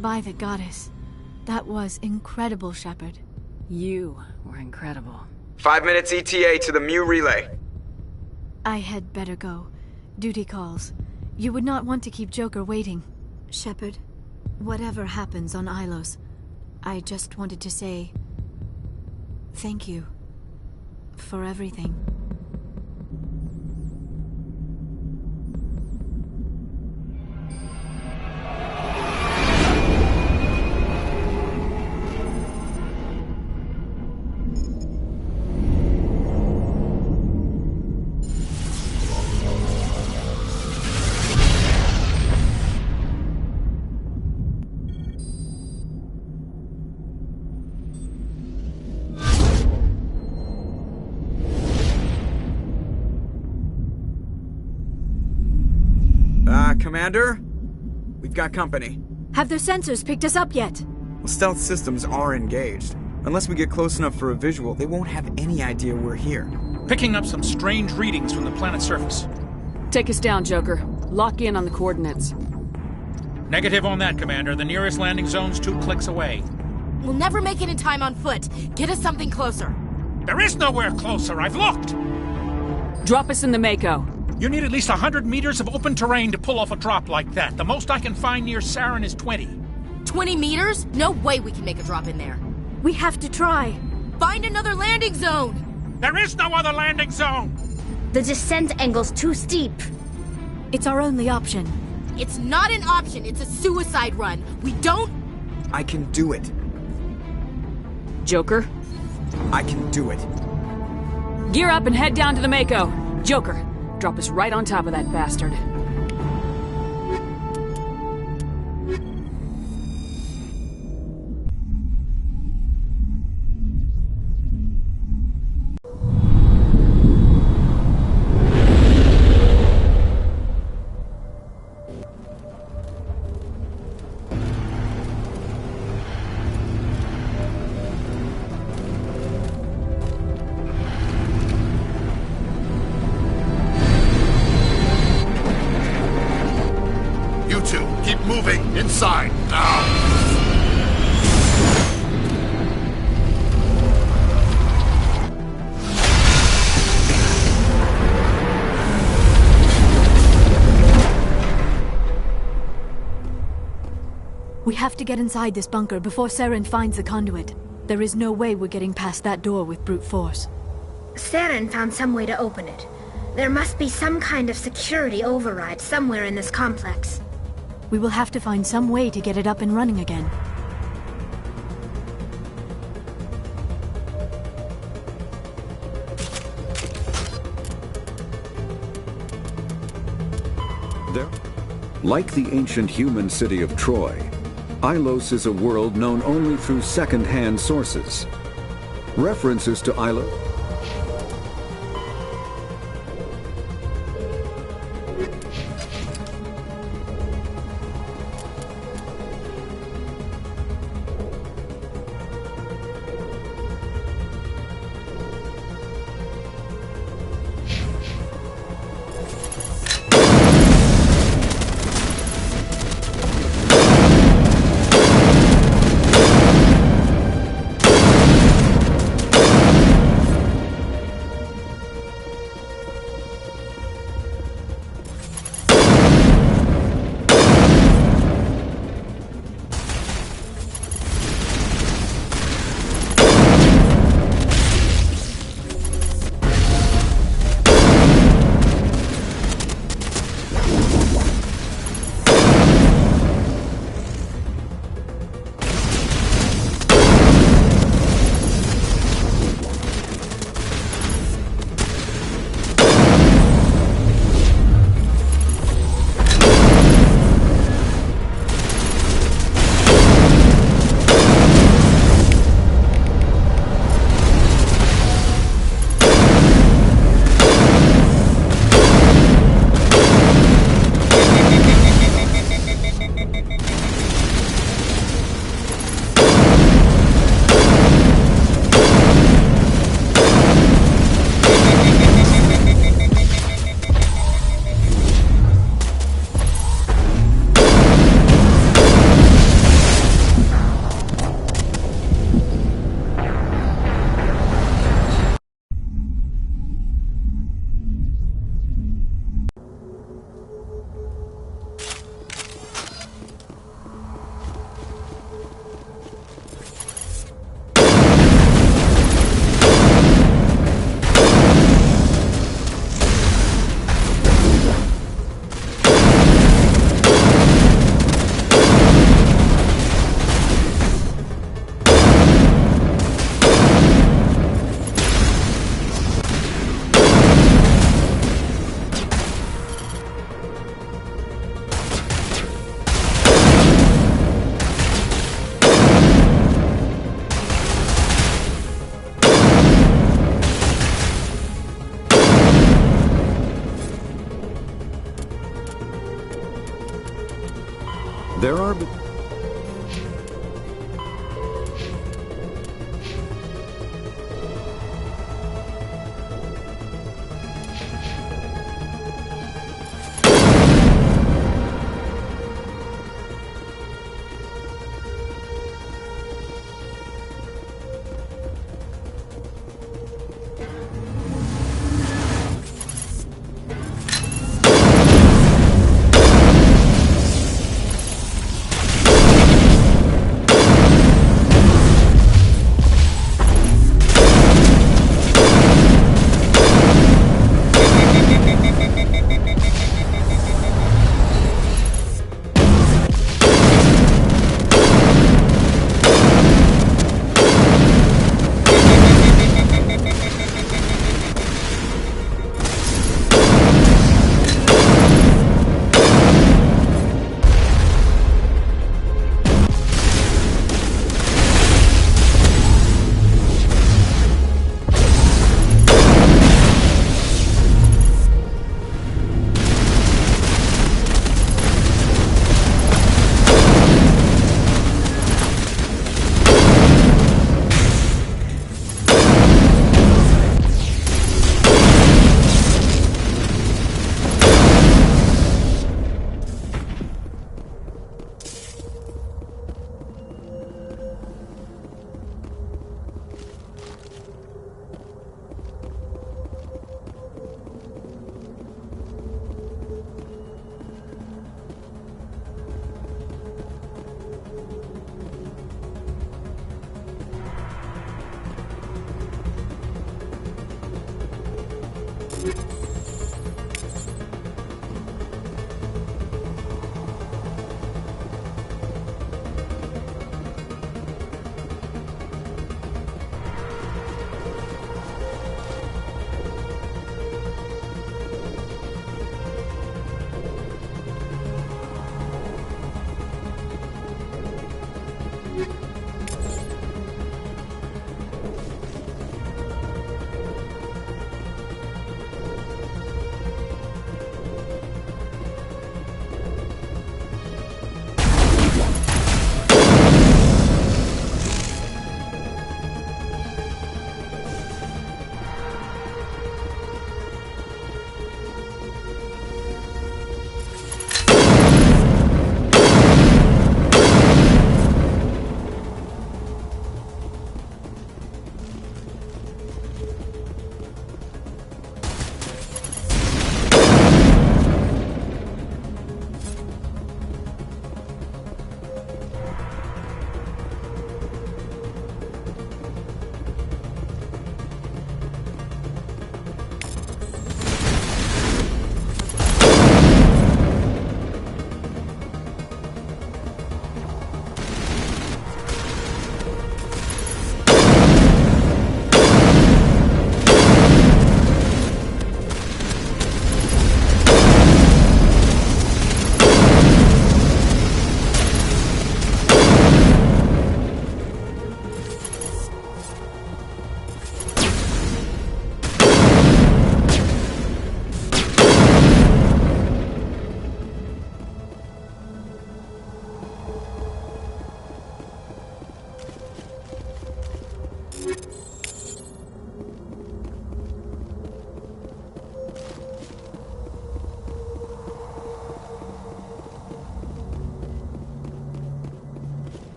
By the goddess. That was incredible, Shepard. You were incredible. 5 minutes ETA to the Mu relay. I had better go. Duty calls. You would not want to keep Joker waiting. Shepard, whatever happens on Ilos, I just wanted to say thank you for everything. Commander? We've got company. Have their sensors picked us up yet? Well, stealth systems are engaged. Unless we get close enough for a visual, they won't have any idea we're here. Picking up some strange readings from the planet's surface. Take us down, Joker. Lock in on the coordinates. Negative on that, Commander. The nearest landing zone's 2 clicks away. We'll never make it in time on foot. Get us something closer. There is nowhere closer. I've looked. Drop us in the Mako. You need at least 100 meters of open terrain to pull off a drop like that. The most I can find near Saren is 20. 20 meters? No way we can make a drop in there. We have to try. Find another landing zone! There is no other landing zone! The descent angle's too steep. It's our only option. It's not an option, it's a suicide run. We don't... I can do it. Joker? I can do it. Gear up and head down to the Mako. Joker, drop us right on top of that bastard. Inside, now! We have to get inside this bunker before Saren finds the conduit. There is no way we're getting past that door with brute force. Saren found some way to open it. There must be some kind of security override somewhere in this complex. We will have to find some way to get it up and running again. Like the ancient human city of Troy, Ilos is a world known only through second-hand sources. References to Ilos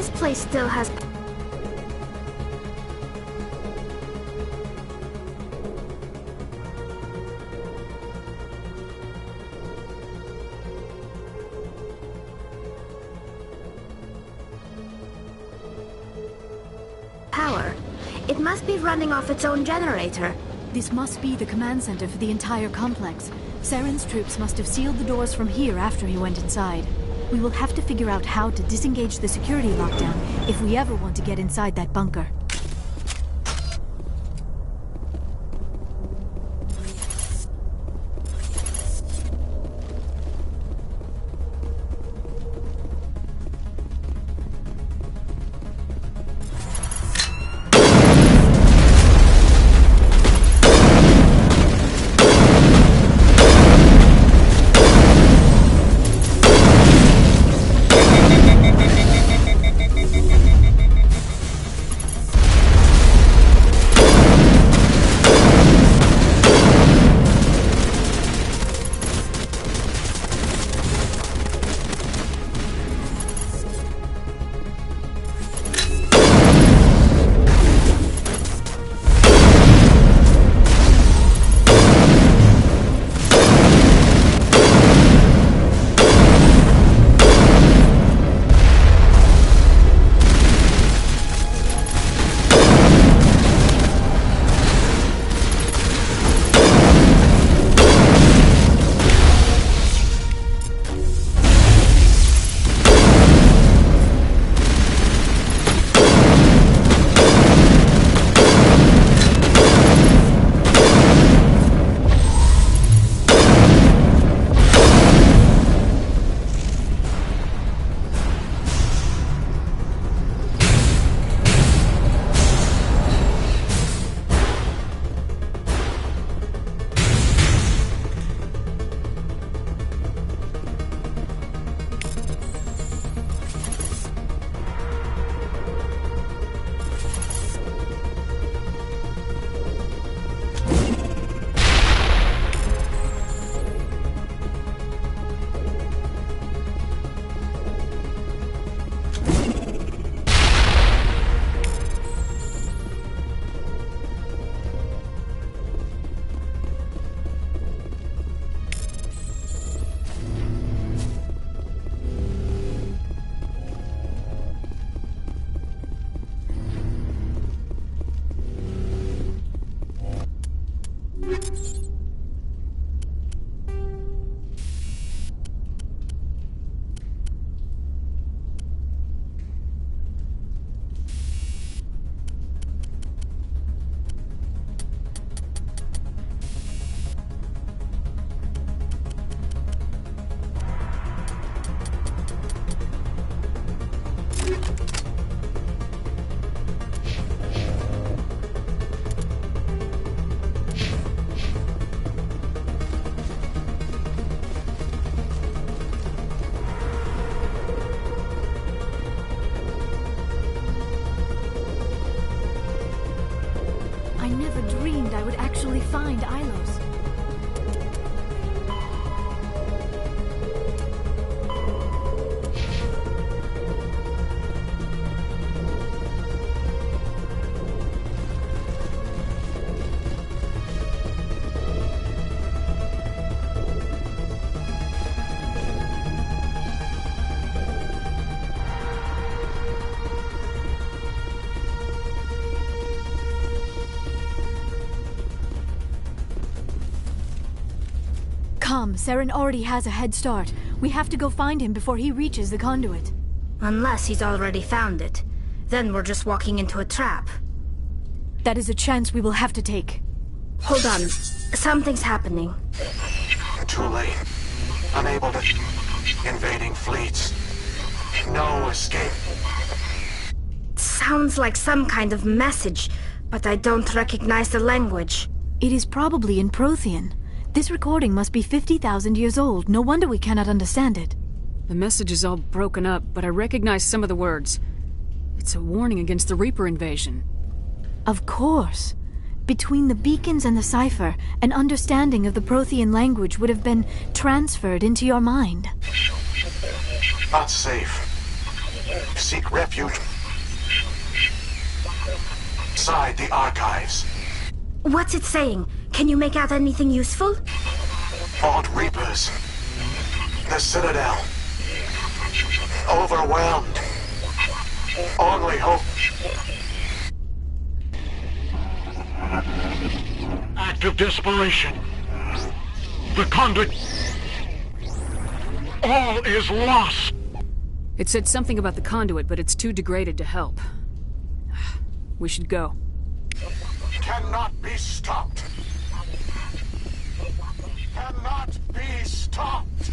This place still has... power. It must be running off its own generator. This must be the command center for the entire complex. Saren's troops must have sealed the doors from here after he went inside. We will have to figure out how to disengage the security lockdown if we ever want to get inside that bunker. Find Ilos. Come, Saren already has a head start. We have to go find him before he reaches the conduit. Unless he's already found it. Then we're just walking into a trap. That is a chance we will have to take. Hold on. Something's happening. Too late. Unable to... Invading fleets. No escape. Sounds like some kind of message, but I don't recognize the language. It is probably in Prothean. This recording must be 50,000 years old. No wonder we cannot understand it. The message is all broken up, but I recognize some of the words. It's a warning against the Reaper invasion. Of course. Between the beacons and the cipher, an understanding of the Prothean language would have been transferred into your mind. Not safe. Seek refuge inside the archives. What's it saying? Can you make out anything useful? Vault Reapers. The Citadel. Overwhelmed. Only hope. Act of desperation. The conduit. All is lost. It said something about the conduit, but it's too degraded to help. We should go. Cannot be stopped. Cannot be stopped.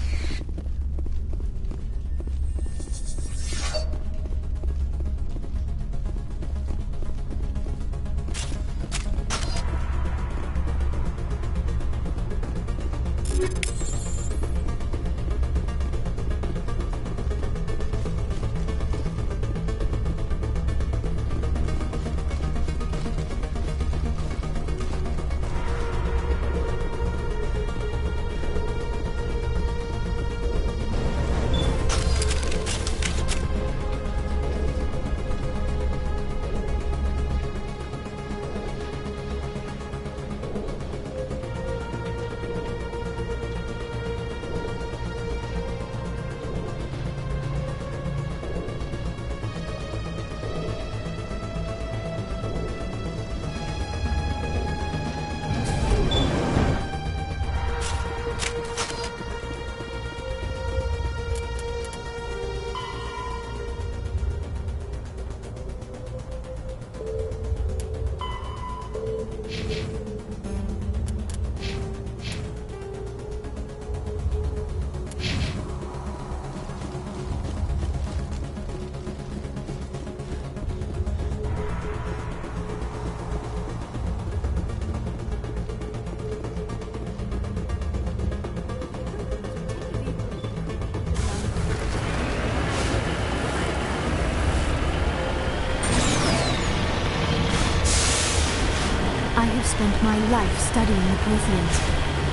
I have spent my life studying the Protheans,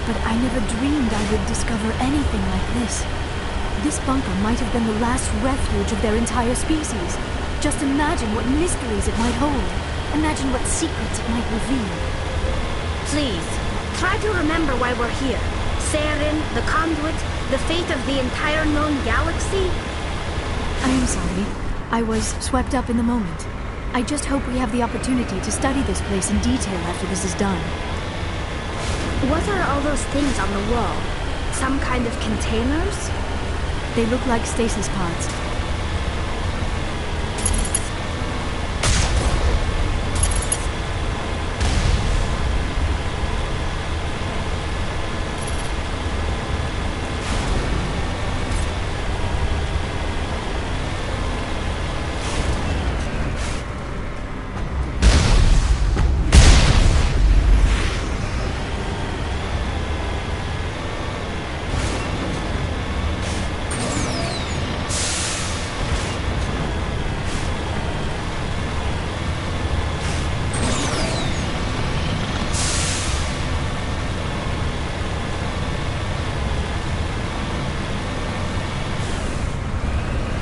but I never dreamed I would discover anything like this. This bunker might have been the last refuge of their entire species. Just imagine what mysteries it might hold. Imagine what secrets it might reveal. Please, try to remember why we're here. Saren, the conduit, the fate of the entire known galaxy. I am sorry. I was swept up in the moment. I just hope we have the opportunity to study this place in detail after this is done. What are all those things on the wall? Some kind of containers? They look like stasis pods.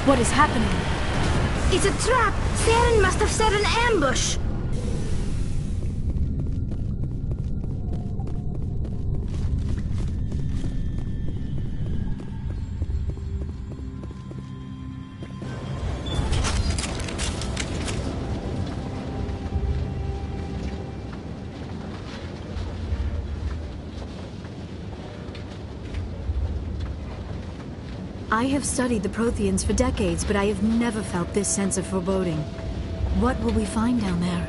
What is happening? It's a trap! Saren must have set an ambush! I have studied the Protheans for decades, but I have never felt this sense of foreboding. What will we find down there?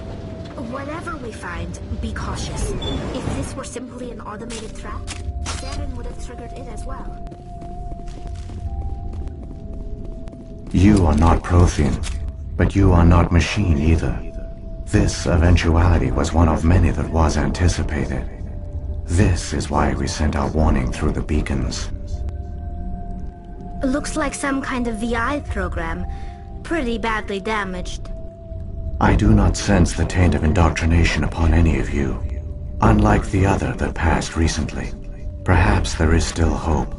Whatever we find, be cautious. If this were simply an automated trap, Saren would have triggered it as well. You are not Prothean, but you are not machine either. This eventuality was one of many that was anticipated. This is why we sent our warning through the beacons. Looks like some kind of VI program. Pretty badly damaged. I do not sense the taint of indoctrination upon any of you. Unlike the other that passed recently. Perhaps there is still hope.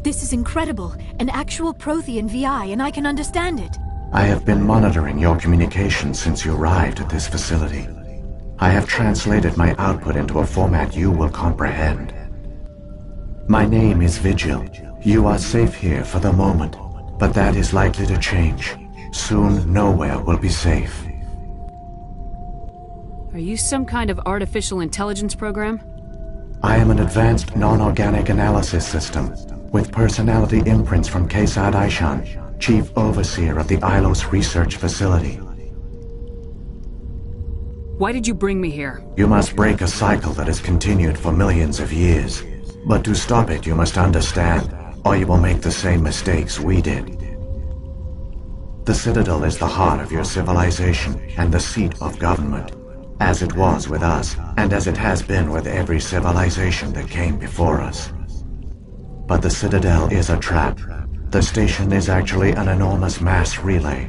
This is incredible. An actual Prothean VI, and I can understand it. I have been monitoring your communications since you arrived at this facility. I have translated my output into a format you will comprehend. My name is Vigil. You are safe here for the moment, but that is likely to change. Soon, nowhere will be safe. Are you some kind of artificial intelligence program? I am an advanced non-organic analysis system, with personality imprints from Kesad Aishan, Chief Overseer of the Ilos Research Facility. Why did you bring me here? You must break a cycle that has continued for millions of years. But to stop it, you must understand, or you will make the same mistakes we did. The Citadel is the heart of your civilization and the seat of government, as it was with us, and as it has been with every civilization that came before us. But the Citadel is a trap. The station is actually an enormous mass relay,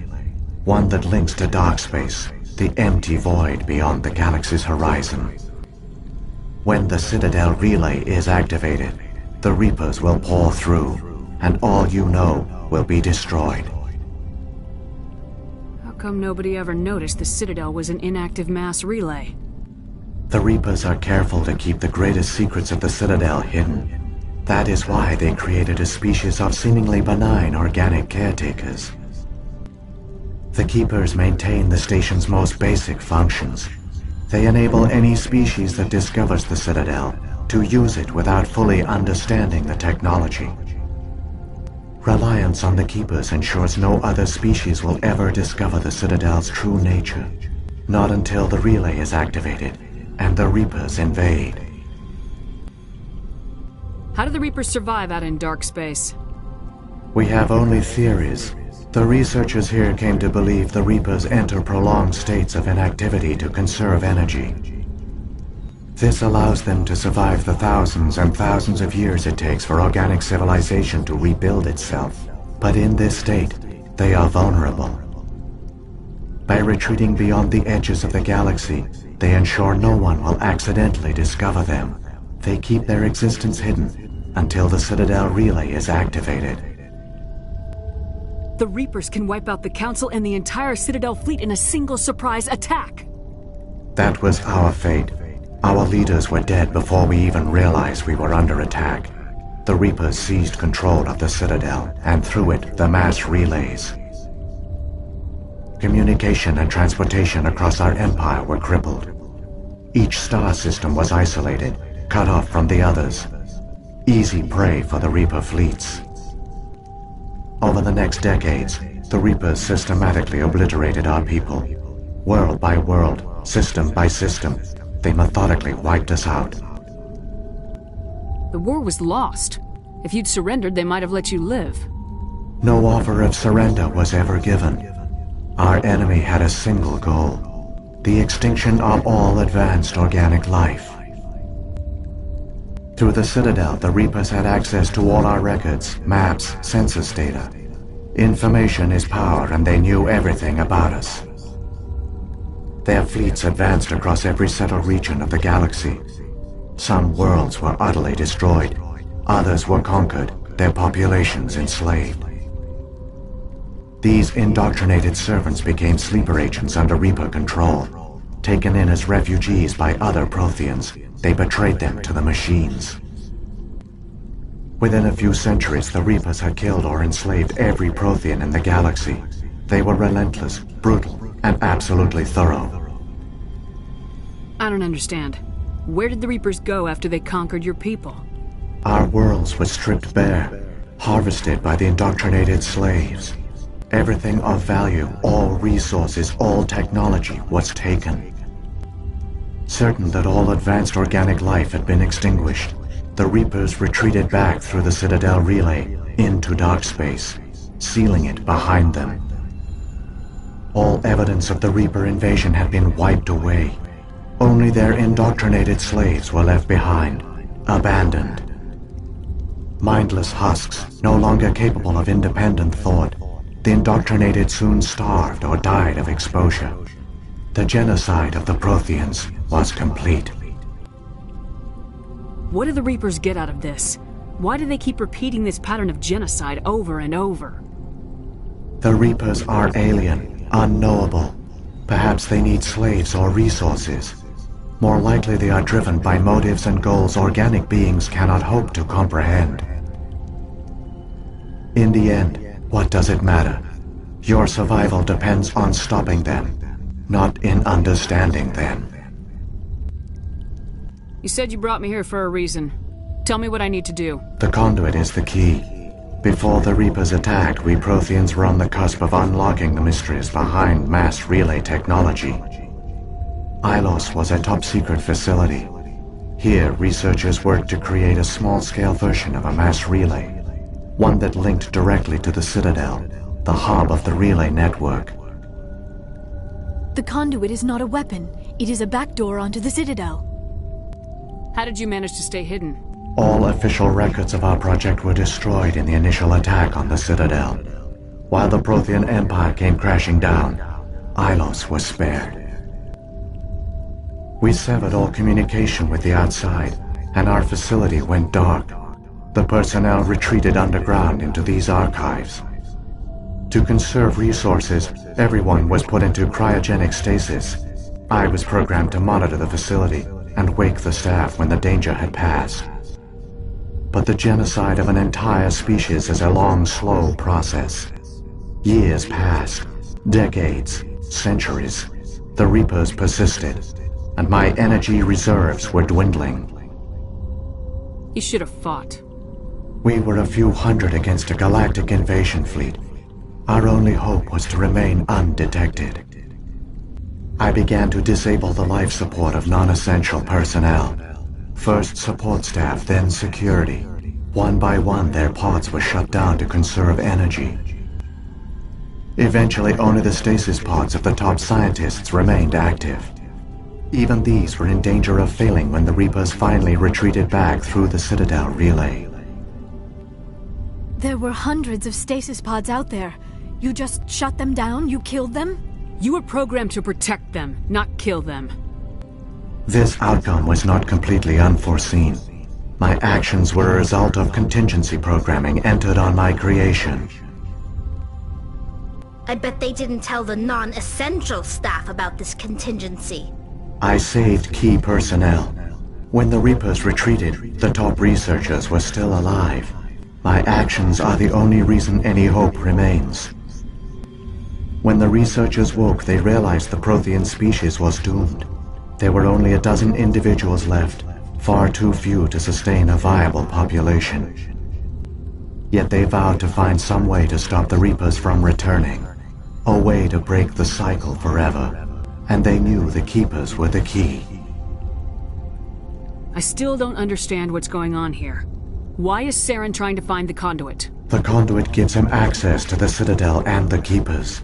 one that links to dark space, the empty void beyond the galaxy's horizon. When the Citadel relay is activated, the Reapers will pour through, and all you know will be destroyed. How come nobody ever noticed the Citadel was an inactive mass relay? The Reapers are careful to keep the greatest secrets of the Citadel hidden. That is why they created a species of seemingly benign organic caretakers. The Keepers maintain the station's most basic functions. They enable any species that discovers the Citadel to use it without fully understanding the technology. Reliance on the Keepers ensures no other species will ever discover the Citadel's true nature. Not until the relay is activated and the Reapers invade. How do the Reapers survive out in dark space? We have only theories. The researchers here came to believe the Reapers enter prolonged states of inactivity to conserve energy. This allows them to survive the thousands and thousands of years it takes for organic civilization to rebuild itself. But in this state, they are vulnerable. By retreating beyond the edges of the galaxy, they ensure no one will accidentally discover them. They keep their existence hidden until the Citadel relay is activated. The Reapers can wipe out the Council and the entire Citadel fleet in a single surprise attack. That was our fate. Our leaders were dead before we even realized we were under attack. The Reapers seized control of the Citadel, and through it, the mass relays. Communication and transportation across our empire were crippled. Each star system was isolated, cut off from the others. Easy prey for the Reaper fleets. Over the next decades, the Reapers systematically obliterated our people. World by world, system by system, they methodically wiped us out. The war was lost. If you'd surrendered, they might have let you live. No offer of surrender was ever given. Our enemy had a single goal: the extinction of all advanced organic life. Through the Citadel, the Reapers had access to all our records, maps, census data. Information is power, and they knew everything about us. Their fleets advanced across every settled region of the galaxy. Some worlds were utterly destroyed. Others were conquered, their populations enslaved. These indoctrinated servants became sleeper agents under Reaper control. Taken in as refugees by other Protheans, they betrayed them to the machines. Within a few centuries, the Reapers had killed or enslaved every Prothean in the galaxy. They were relentless, brutal, and absolutely thorough. I don't understand. Where did the Reapers go after they conquered your people? Our worlds were stripped bare, harvested by the indoctrinated slaves. Everything of value, all resources, all technology was taken. Certain that all advanced organic life had been extinguished, the Reapers retreated back through the Citadel relay into dark space, sealing it behind them. All evidence of the Reaper invasion had been wiped away. Only their indoctrinated slaves were left behind, abandoned. Mindless husks, no longer capable of independent thought, the indoctrinated soon starved or died of exposure. The genocide of the Protheans was complete. What do the Reapers get out of this? Why do they keep repeating this pattern of genocide over and over? The Reapers are alien, unknowable. Perhaps they need slaves or resources. More likely they are driven by motives and goals organic beings cannot hope to comprehend. In the end, what does it matter? Your survival depends on stopping them, not in understanding them. You said you brought me here for a reason. Tell me what I need to do. The conduit is the key. Before the Reapers attacked, we Protheans were on the cusp of unlocking the mysteries behind mass relay technology. Ilos was a top-secret facility. Here, researchers worked to create a small-scale version of a mass relay, one that linked directly to the Citadel, the hub of the relay network. The conduit is not a weapon. It is a backdoor onto the Citadel. How did you manage to stay hidden? All official records of our project were destroyed in the initial attack on the Citadel. While the Prothean Empire came crashing down, Ilos was spared. We severed all communication with the outside, and our facility went dark. The personnel retreated underground into these archives. To conserve resources, everyone was put into cryogenic stasis. I was programmed to monitor the facility and wake the staff when the danger had passed. But the genocide of an entire species is a long, slow process. Years passed, decades, centuries. The Reapers persisted, and my energy reserves were dwindling. You should have fought. We were a few hundred against a galactic invasion fleet. Our only hope was to remain undetected. I began to disable the life support of non-essential personnel. First support staff, then security. One by one, their pods were shut down to conserve energy. Eventually, only the stasis pods of the top scientists remained active. Even these were in danger of failing when the Reapers finally retreated back through the Citadel relay. There were hundreds of stasis pods out there. You just shut them down? You killed them? You were programmed to protect them, not kill them. This outcome was not completely unforeseen. My actions were a result of contingency programming entered on my creation. I bet they didn't tell the non-essential staff about this contingency. I saved key personnel. When the Reapers retreated, the top researchers were still alive. My actions are the only reason any hope remains. When the researchers woke, they realized the Prothean species was doomed. There were only a dozen individuals left, far too few to sustain a viable population. Yet they vowed to find some way to stop the Reapers from returning, a way to break the cycle forever, and they knew the Keepers were the key. I still don't understand what's going on here. Why is Saren trying to find the conduit? The conduit gives him access to the Citadel and the Keepers.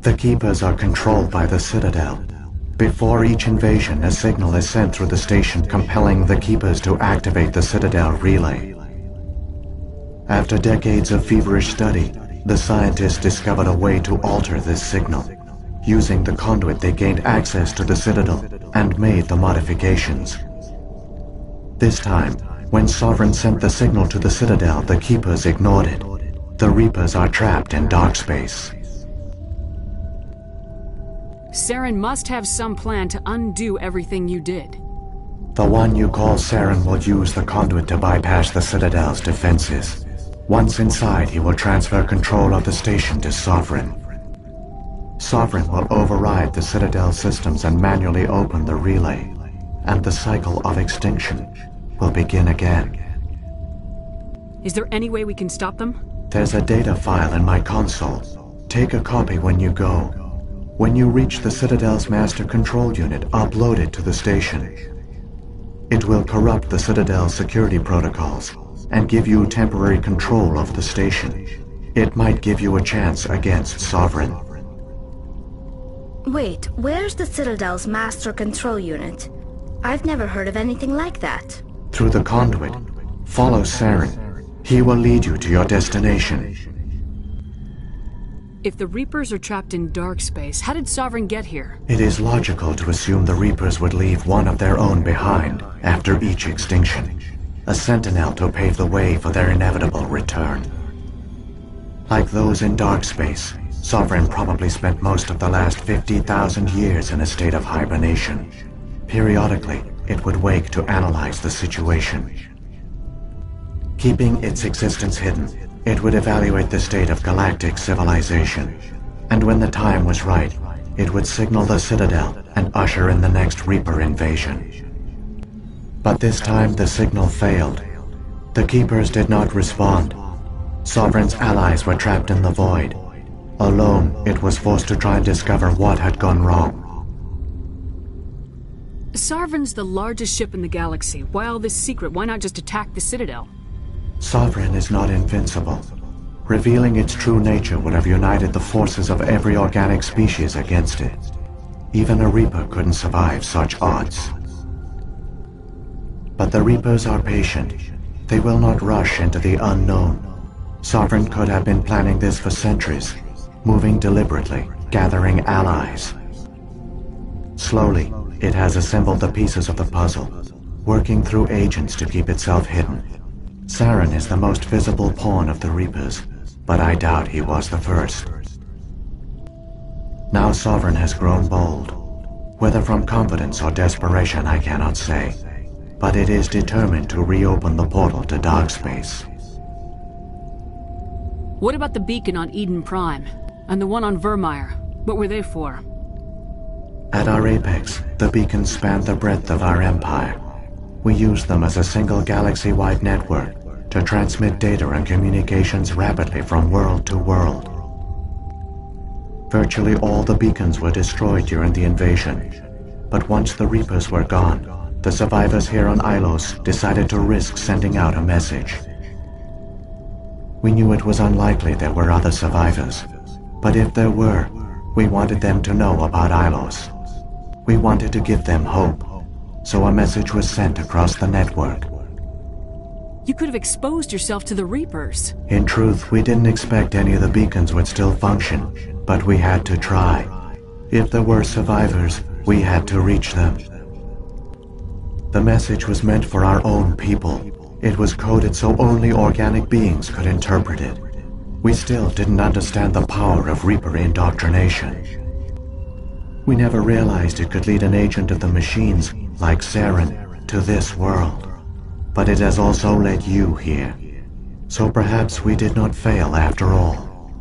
The Keepers are controlled by the Citadel. Before each invasion, a signal is sent through the station compelling the Keepers to activate the Citadel relay. After decades of feverish study, the scientists discovered a way to alter this signal. Using the conduit, they gained access to the Citadel and made the modifications. This time, when Sovereign sent the signal to the Citadel, the Keepers ignored it. The Reapers are trapped in dark space. Saren must have some plan to undo everything you did. The one you call Saren will use the conduit to bypass the Citadel's defenses. Once inside, he will transfer control of the station to Sovereign. Sovereign will override the Citadel systems and manually open the relay, and the cycle of extinction will begin again. Is there any way we can stop them? There's a data file in my console. Take a copy when you go. When you reach the Citadel's master control unit, upload it to the station. It will corrupt the Citadel's security protocols and give you temporary control of the station. It might give you a chance against Sovereign. Wait, where's the Citadel's master control unit? I've never heard of anything like that. Through the conduit, follow Saren. He will lead you to your destination. If the Reapers are trapped in dark space, how did Sovereign get here? It is logical to assume the Reapers would leave one of their own behind after each extinction. a sentinel to pave the way for their inevitable return. Like those in dark space, Sovereign probably spent most of the last 50,000 years in a state of hibernation. Periodically, it would wake to analyze the situation. Keeping its existence hidden, it would evaluate the state of galactic civilization. And when the time was right, it would signal the Citadel and usher in the next Reaper invasion. But this time the signal failed. The Keepers did not respond. Sovereign's allies were trapped in the void. Alone, it was forced to try and discover what had gone wrong. Sovereign's the largest ship in the galaxy. Why all this secret? Why not just attack the Citadel? Sovereign is not invincible. Revealing its true nature would have united the forces of every organic species against it. Even a Reaper couldn't survive such odds. But the Reapers are patient. They will not rush into the unknown. Sovereign could have been planning this for centuries, moving deliberately, gathering allies. Slowly, it has assembled the pieces of the puzzle, working through agents to keep itself hidden. Saren is the most visible pawn of the Reapers, but I doubt he was the first. Now Sovereign has grown bold. Whether from confidence or desperation, I cannot say. But it is determined to reopen the portal to dark space. What about the beacon on Eden Prime? And the one on Vermeer? What were they for? At our apex, the beacons spanned the breadth of our empire. We used them as a single galaxy-wide network to transmit data and communications rapidly from world to world. Virtually all the beacons were destroyed during the invasion, but once the Reapers were gone, the survivors here on Ilos decided to risk sending out a message. We knew it was unlikely there were other survivors, but if there were, we wanted them to know about Ilos. We wanted to give them hope, so a message was sent across the network. You could have exposed yourself to the Reapers. In truth, we didn't expect any of the beacons would still function, but we had to try. If there were survivors, we had to reach them. The message was meant for our own people. It was coded so only organic beings could interpret it. We still didn't understand the power of Reaper indoctrination. We never realized it could lead an agent of the machines, like Saren, to this world. But it has also led you here. So perhaps we did not fail after all.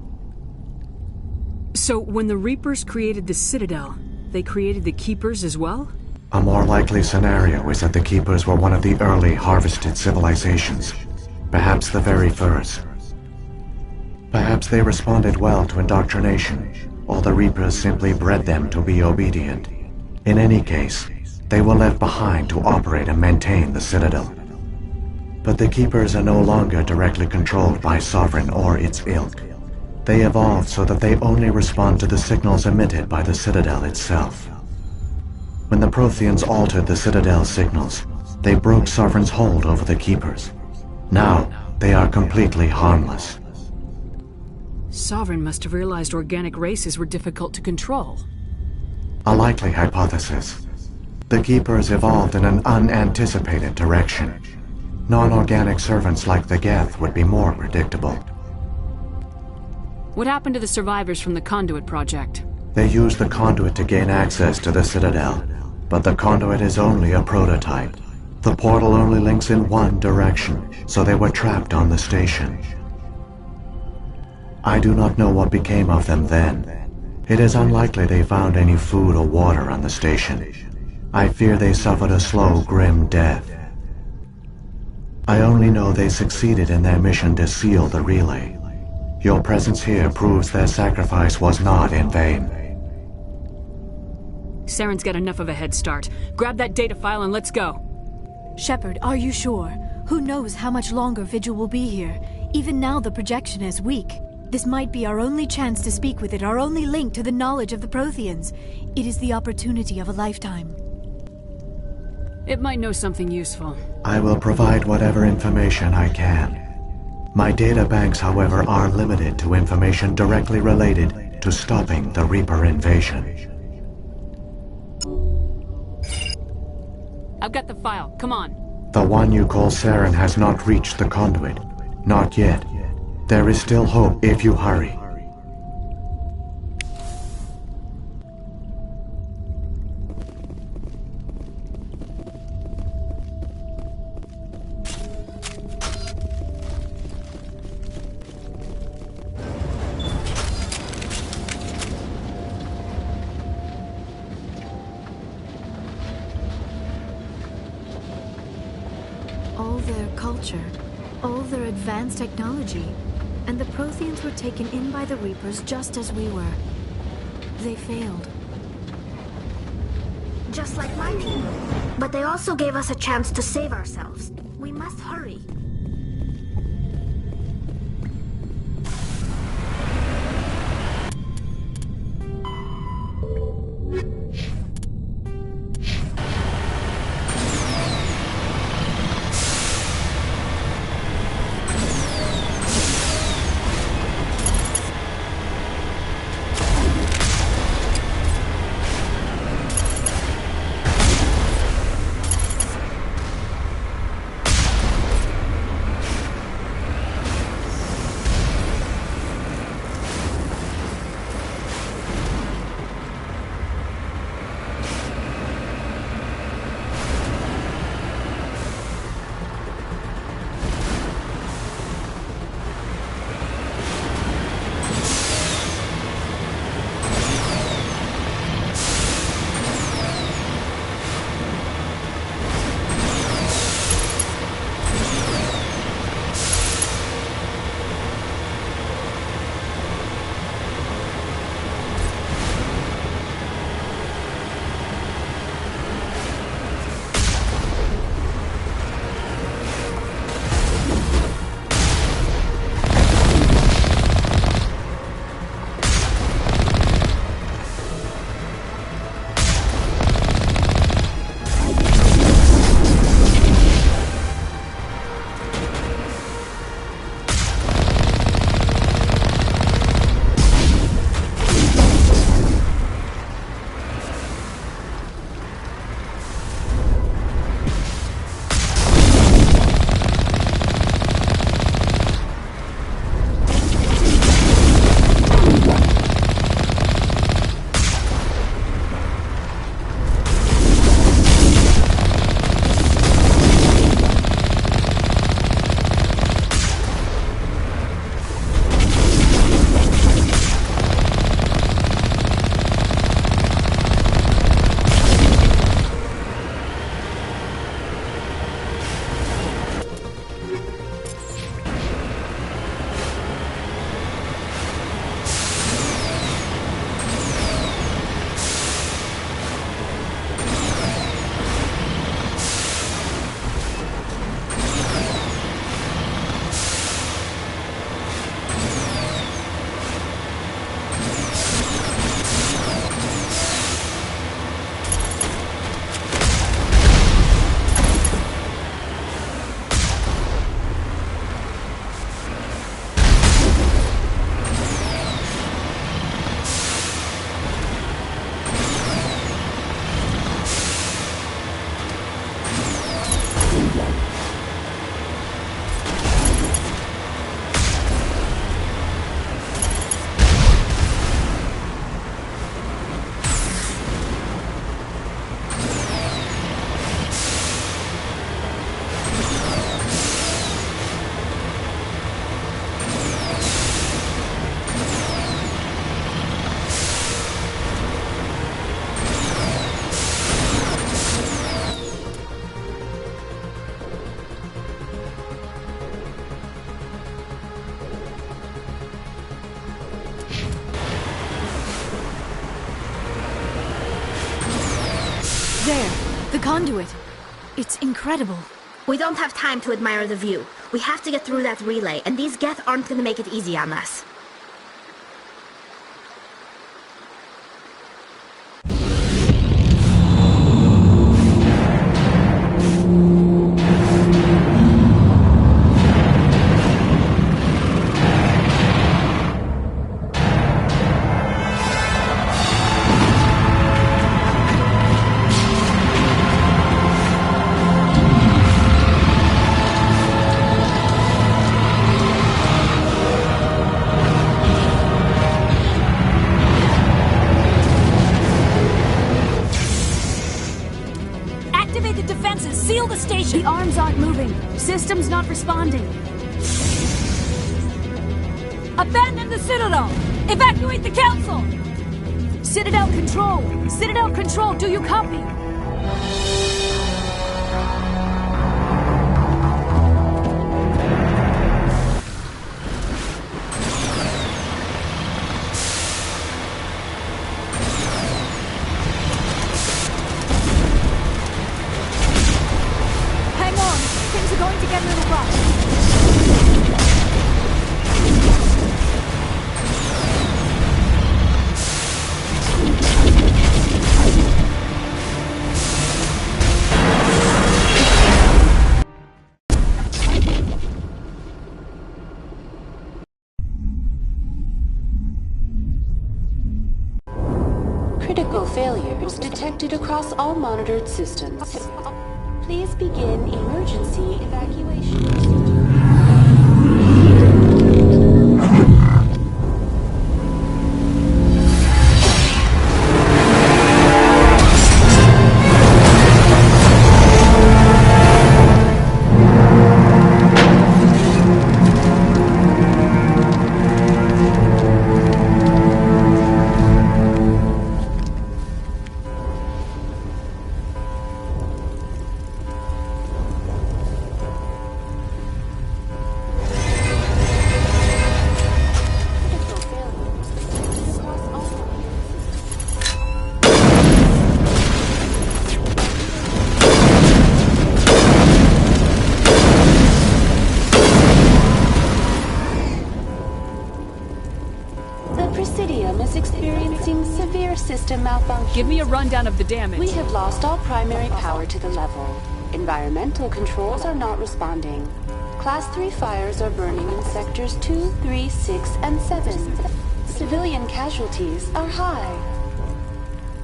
So when the Reapers created the Citadel, they created the Keepers as well? A more likely scenario is that the Keepers were one of the early harvested civilizations. Perhaps the very first. Perhaps they responded well to indoctrination, or the Reapers simply bred them to be obedient. In any case, they were left behind to operate and maintain the Citadel. But the Keepers are no longer directly controlled by Sovereign or its ilk. They evolved so that they only respond to the signals emitted by the Citadel itself. When the Protheans altered the Citadel's signals, they broke Sovereign's hold over the Keepers. Now, they are completely harmless. Sovereign must have realized organic races were difficult to control. A likely hypothesis. The Keepers evolved in an unanticipated direction. Non-organic servants like the Geth would be more predictable. What happened to the survivors from the Conduit project? They used the Conduit to gain access to the Citadel, but the Conduit is only a prototype. The portal only links in one direction, so they were trapped on the station. I do not know what became of them then. It is unlikely they found any food or water on the station. I fear they suffered a slow, grim death. I only know they succeeded in their mission to seal the relay. Your presence here proves their sacrifice was not in vain. Saren's got enough of a head start. Grab that data file and let's go. Shepard, are you sure? Who knows how much longer Vigil will be here? Even now the projection is weak. This might be our only chance to speak with it, our only link to the knowledge of the Protheans. It is the opportunity of a lifetime. It might know something useful. I will provide whatever information I can. My data banks, however, are limited to information directly related to stopping the Reaper invasion. I've got the file. Come on. The one you call Saren has not reached the conduit. Not yet. There is still hope if you hurry. All their culture, all their advanced technology, and the Protheans were taken in by the Reapers just as we were. They failed. Just like my team. But they also gave us a chance to save ourselves. We must hurry. There, the conduit. It's incredible. We don't have time to admire the view. We have to get through that relay, and these Geth aren't going to make it easy on us. system's not responding. Abandon the Citadel! Evacuate the Council! Citadel Control! Citadel Control, do you copy? Hang on! Things are going to get a little rough. Critical failures detected across all monitored systems. Please begin emergency evacuation procedure. Give me a rundown of the damage. We have lost all primary power to the level. Environmental controls are not responding. Class 3 fires are burning in sectors 2, 3, 6, and 7. Civilian casualties are high.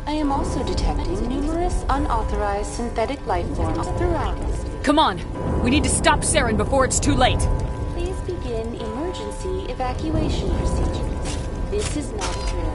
I am also detecting numerous unauthorized synthetic life forms throughout. Come on! We need to stop Saren before it's too late! Please begin emergency evacuation procedures. This is not a drill.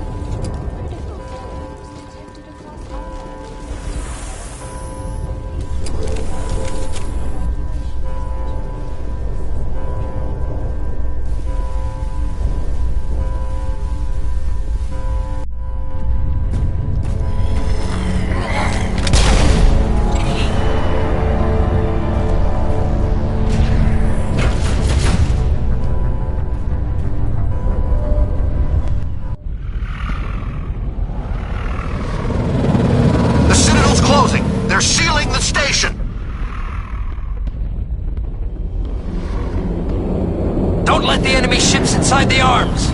Inside the arms!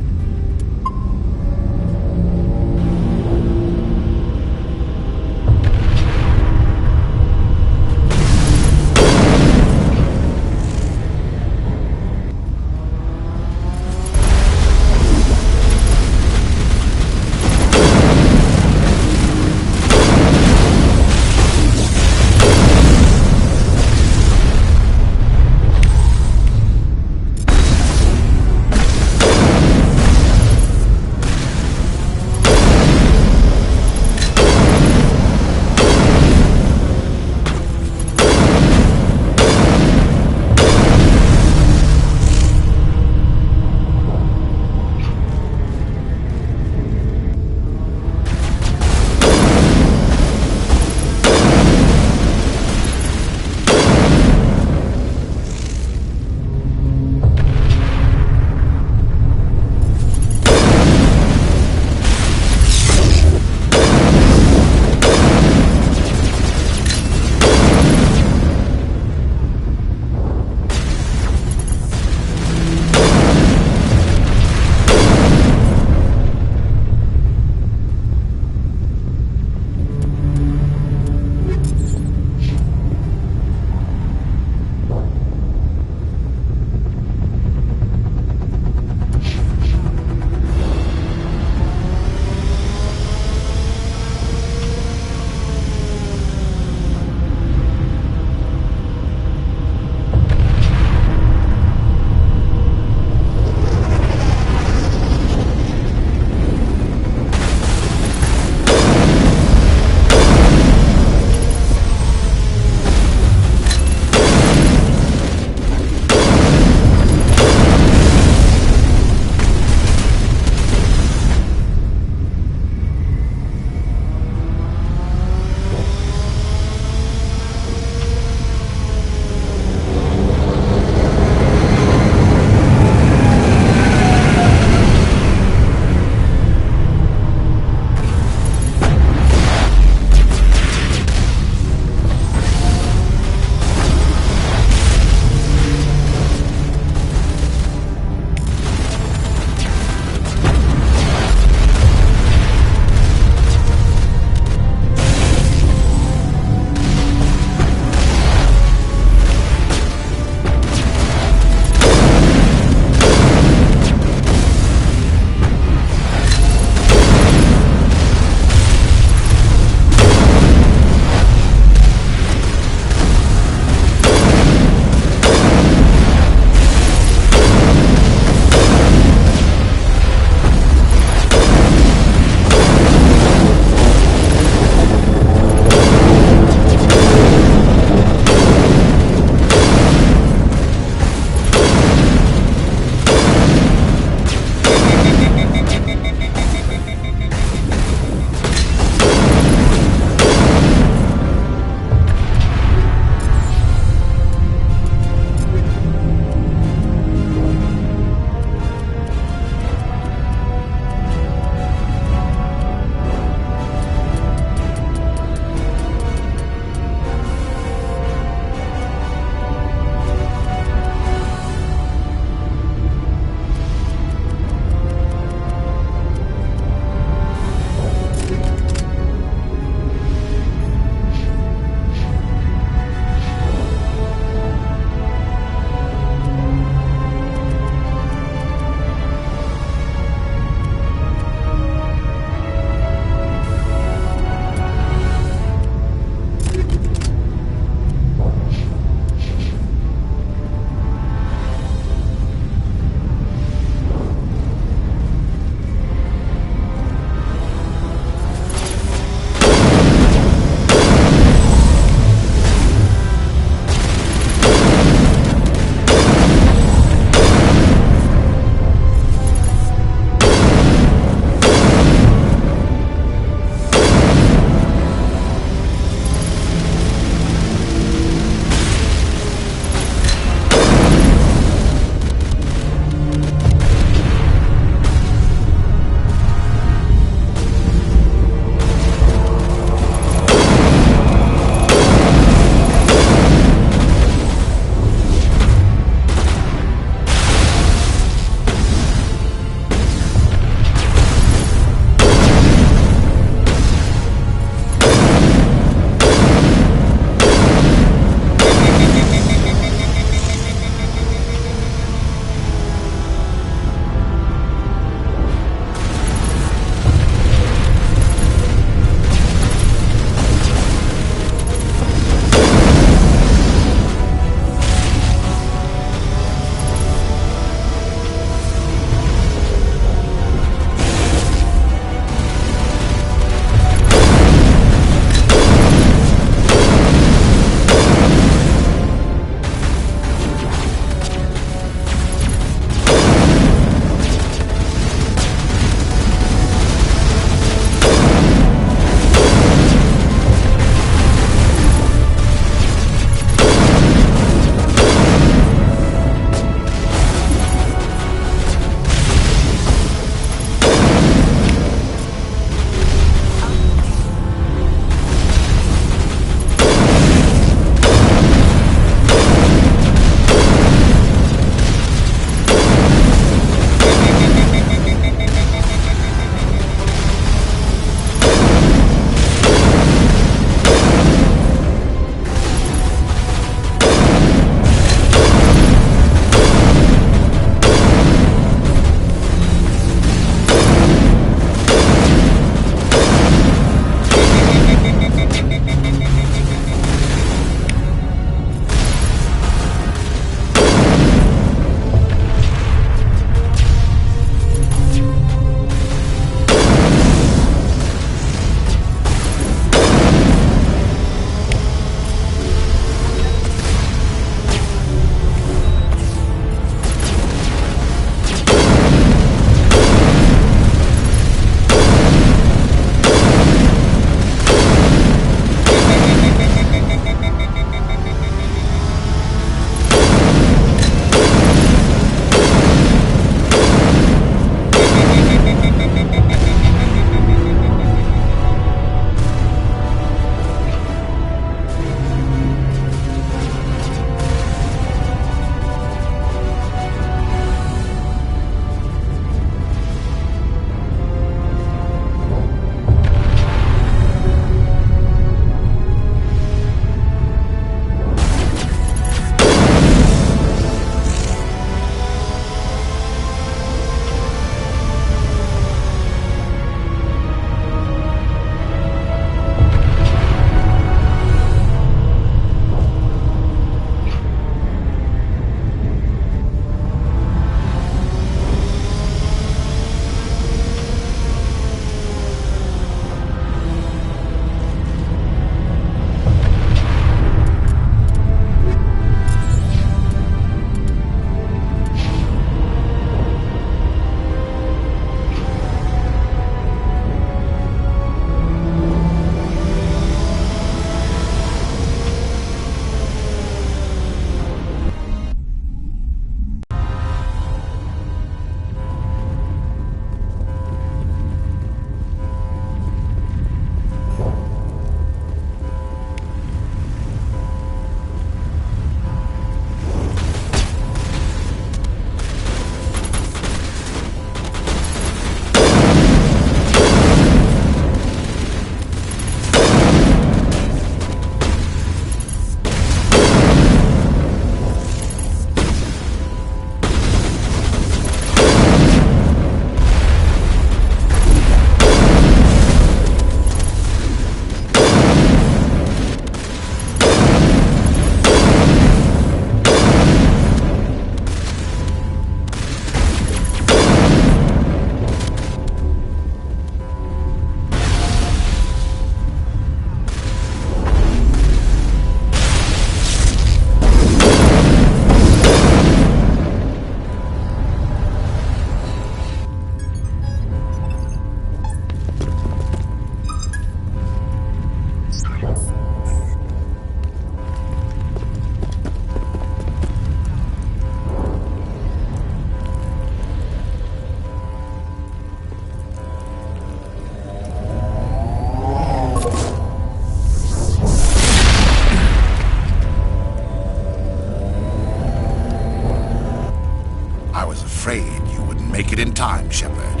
afraid you wouldn't make it in time, Shepard.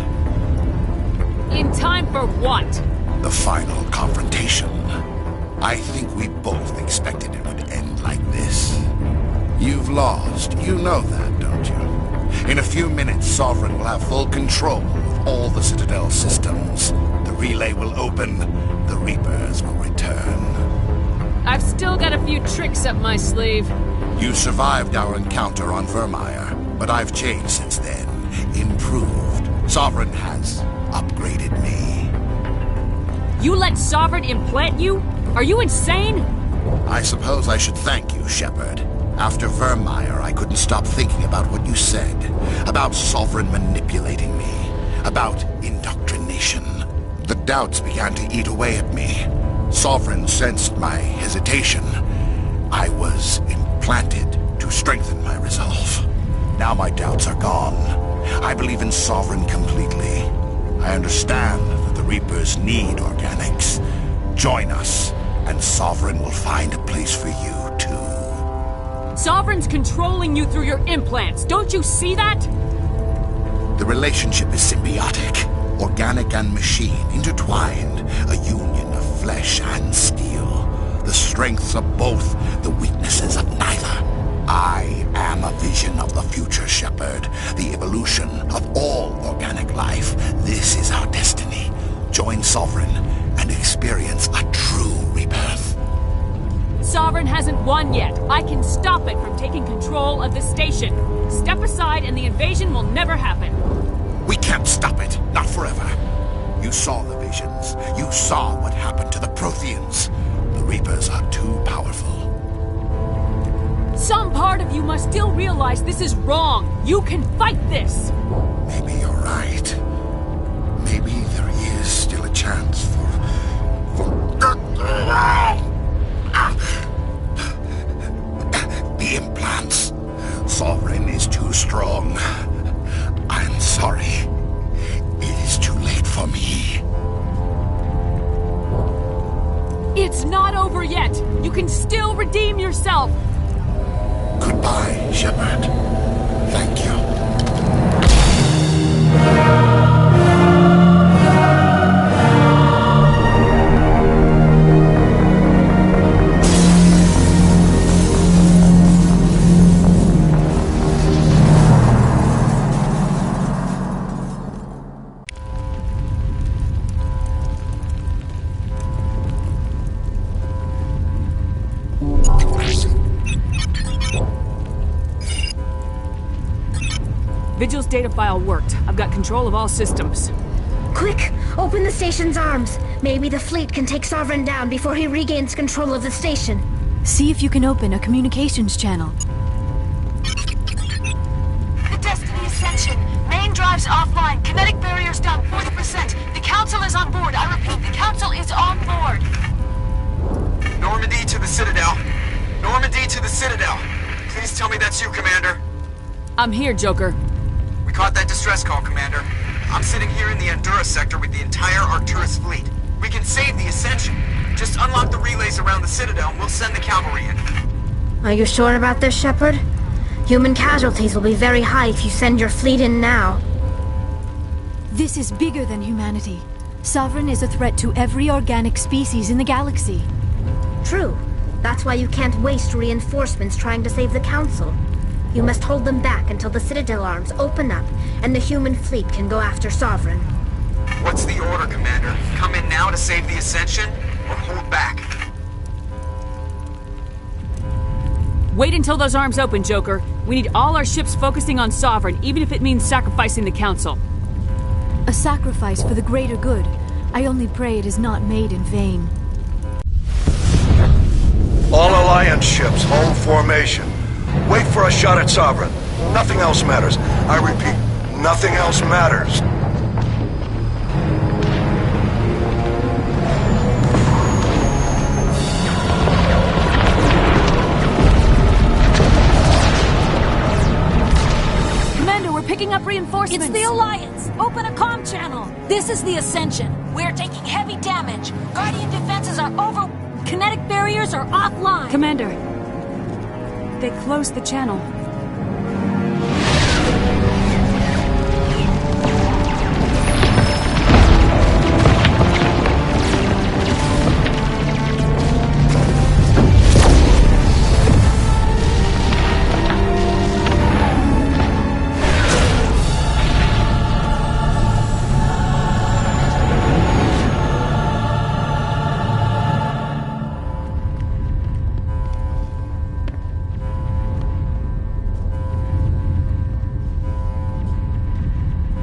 In time for what? The final confrontation. I think we both expected it would end like this. You've lost. You know that, don't you? In a few minutes, Sovereign will have full control of all the Citadel systems. The relay will open. The Reapers will return. I've still got a few tricks up my sleeve. You survived our encounter on Vermeer, but I've changed since then. Improved. Sovereign has upgraded me. You let Sovereign implant you? Are you insane? I suppose I should thank you, Shepard. After Vermeer, I couldn't stop thinking about what you said. About Sovereign manipulating me. About indoctrination. The doubts began to eat away at me. Sovereign sensed my hesitation. I was implanted to strengthen my resolve. Now my doubts are gone. I believe in Sovereign completely. I understand that the Reapers need organics. Join us, and Sovereign will find a place for you, too. Sovereign's controlling you through your implants. Don't you see that? The relationship is symbiotic. Organic and machine, intertwined. A union of flesh and steel. The strengths of both, the weaknesses of neither. I am a vision of the future, Shepard. The evolution of all organic life. This is our destiny. Join Sovereign and experience a true rebirth. Sovereign hasn't won yet. I can stop it from taking control of the station. Step aside and the invasion will never happen. We can't stop it. Not forever. You saw the visions. You saw what happened to the Protheans. The Reapers are too powerful. Some part of you must still realize this is wrong. You can fight this. Maybe you're right. Maybe there is still a chance for the implants. Sovereign is too strong. I'm sorry. It is too late for me. It's not over yet. You can still redeem yourself. Goodbye, Shepard. Thank you. Vigil's data file worked. I've got control of all systems. Quick! Open the station's arms. Maybe the fleet can take Sovereign down before he regains control of the station. See if you can open a communications channel. The Destiny Ascension. Main drives offline. Kinetic barriers down 40%. The Council is on board. I repeat, the Council is on board. Normandy to the Citadel. Normandy to the Citadel. Please tell me that's you, Commander. I'm here, Joker. We caught that distress call, Commander. I'm sitting here in the Endura sector with the entire Arcturus fleet. We can save the Ascension. Just unlock the relays around the Citadel and we'll send the cavalry in. Are you sure about this, Shepard? Human casualties will be very high if you send your fleet in now. This is bigger than humanity. Sovereign is a threat to every organic species in the galaxy. True. That's why you can't waste reinforcements trying to save the Council. You must hold them back until the Citadel arms open up and the human fleet can go after Sovereign. What's the order, Commander? Come in now to save the Ascension, or hold back? Wait until those arms open, Joker. We need all our ships focusing on Sovereign, even if it means sacrificing the Council. A sacrifice for the greater good. I only pray it is not made in vain. All Alliance ships, hold formation. Wait for a shot at Sovereign. Nothing else matters. I repeat, nothing else matters. Commander, we're picking up reinforcements. It's the Alliance! Open a comm channel! This is the Ascension. We're taking heavy damage. Guardian defenses are over... Kinetic barriers are offline. Commander, they closed the channel.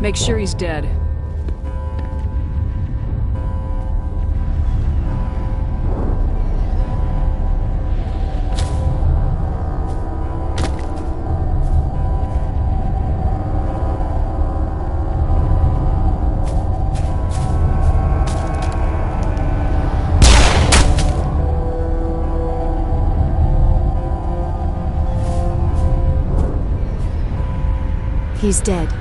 Make sure he's dead. He's dead.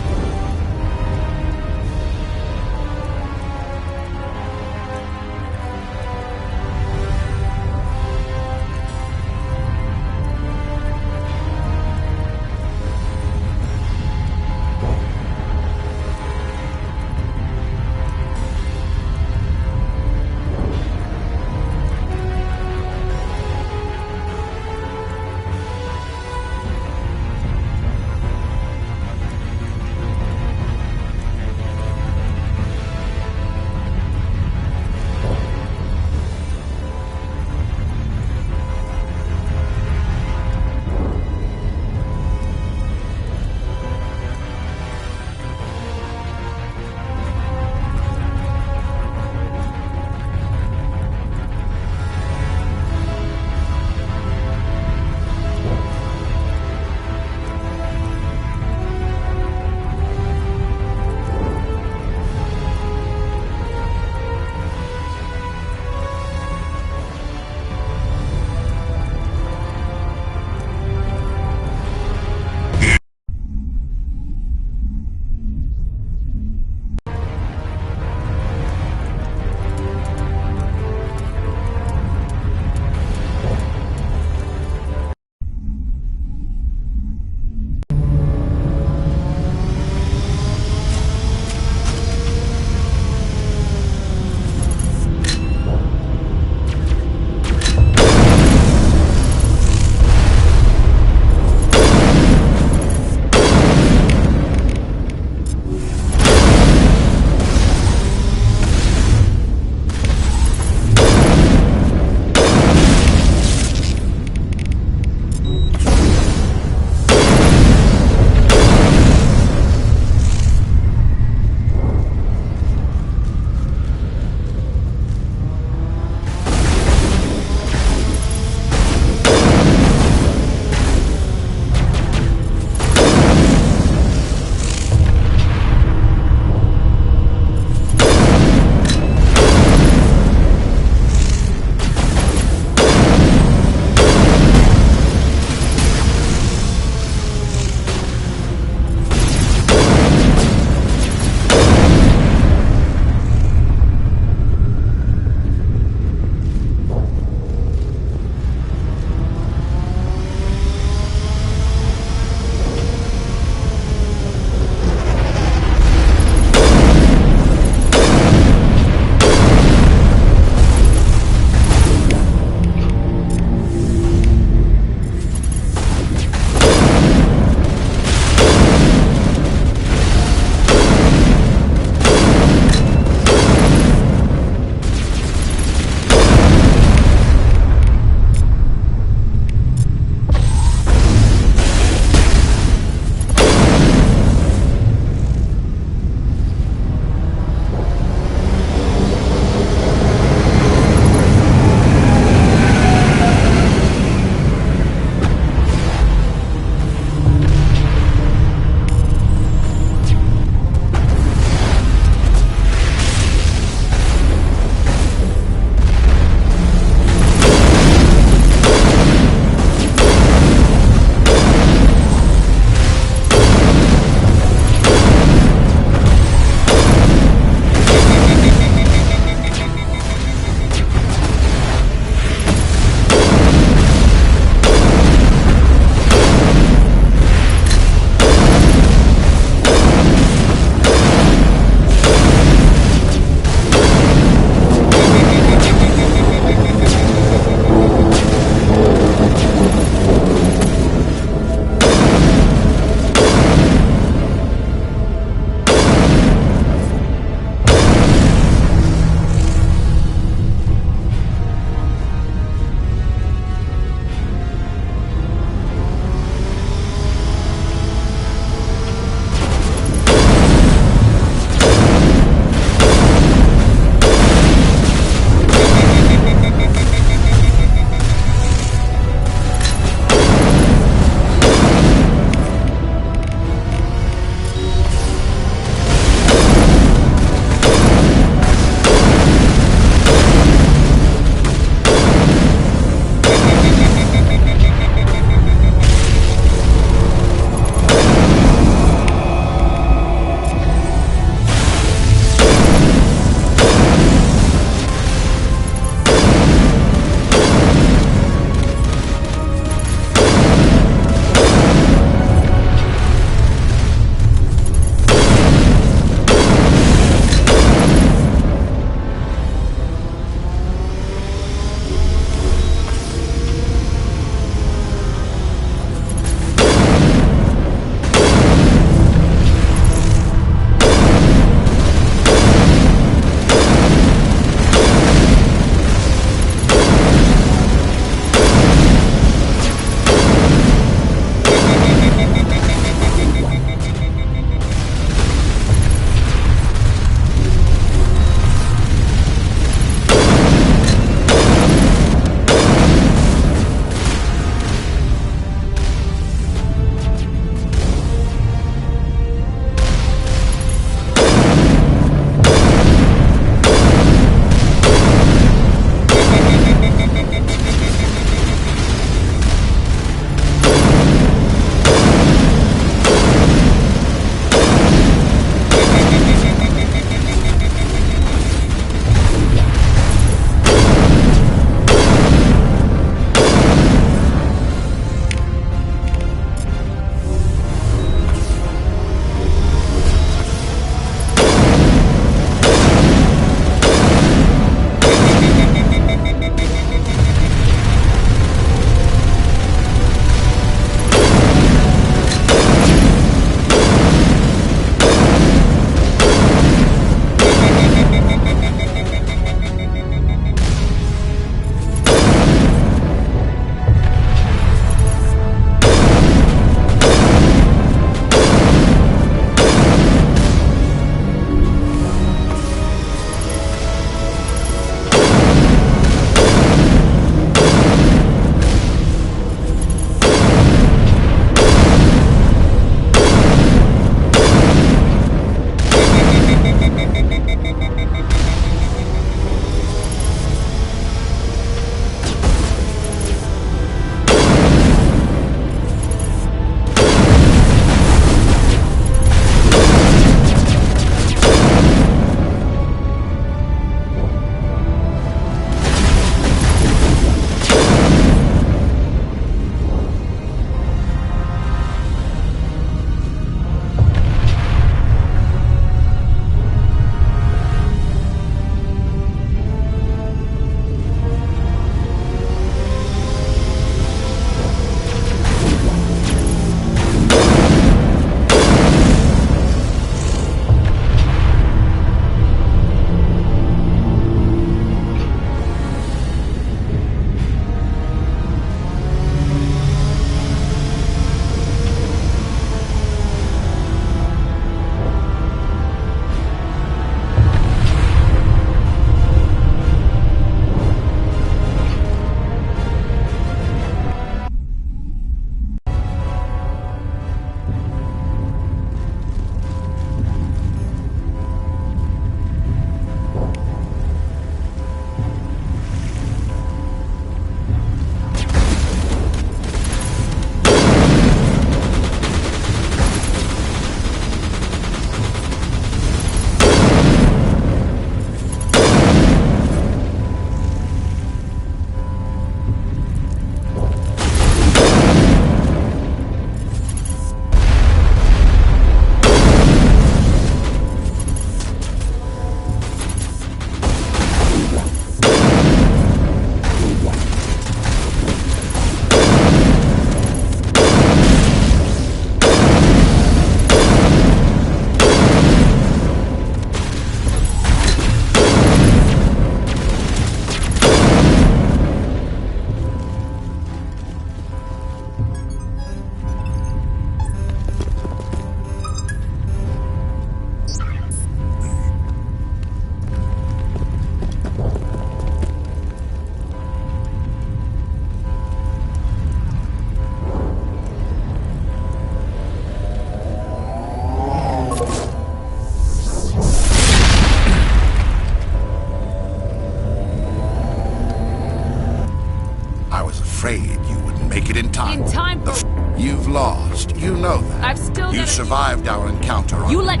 lost. You know that. I've still You got survived our encounter on... You let...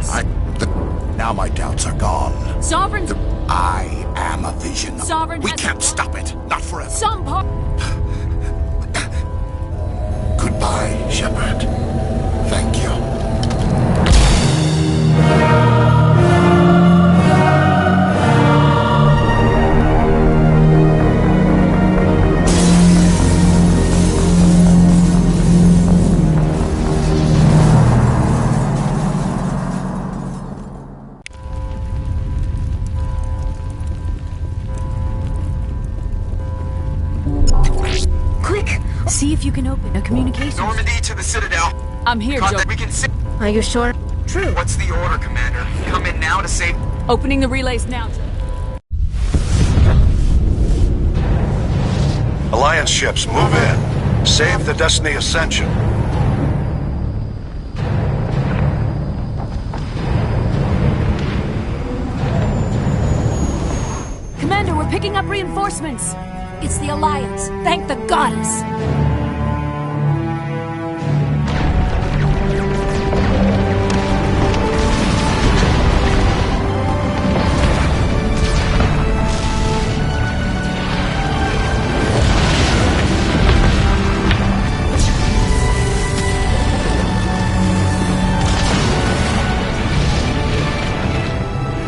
Now my doubts are gone. Sovereign's... I am a vision. Sovereign We has... can't stop it. Not forever. Some part... Goodbye, Shepard. Thank you. Quick! See if you can open a communication. Normandy to the Citadel. I'm here, Joe. We can see. Are you sure? True. What's the order, Commander? Come in now to save... Opening the relays now, Joe. Alliance ships, move in. Save the Destiny Ascension. Commander, we're picking up reinforcements. It's the Alliance. Thank the goddess.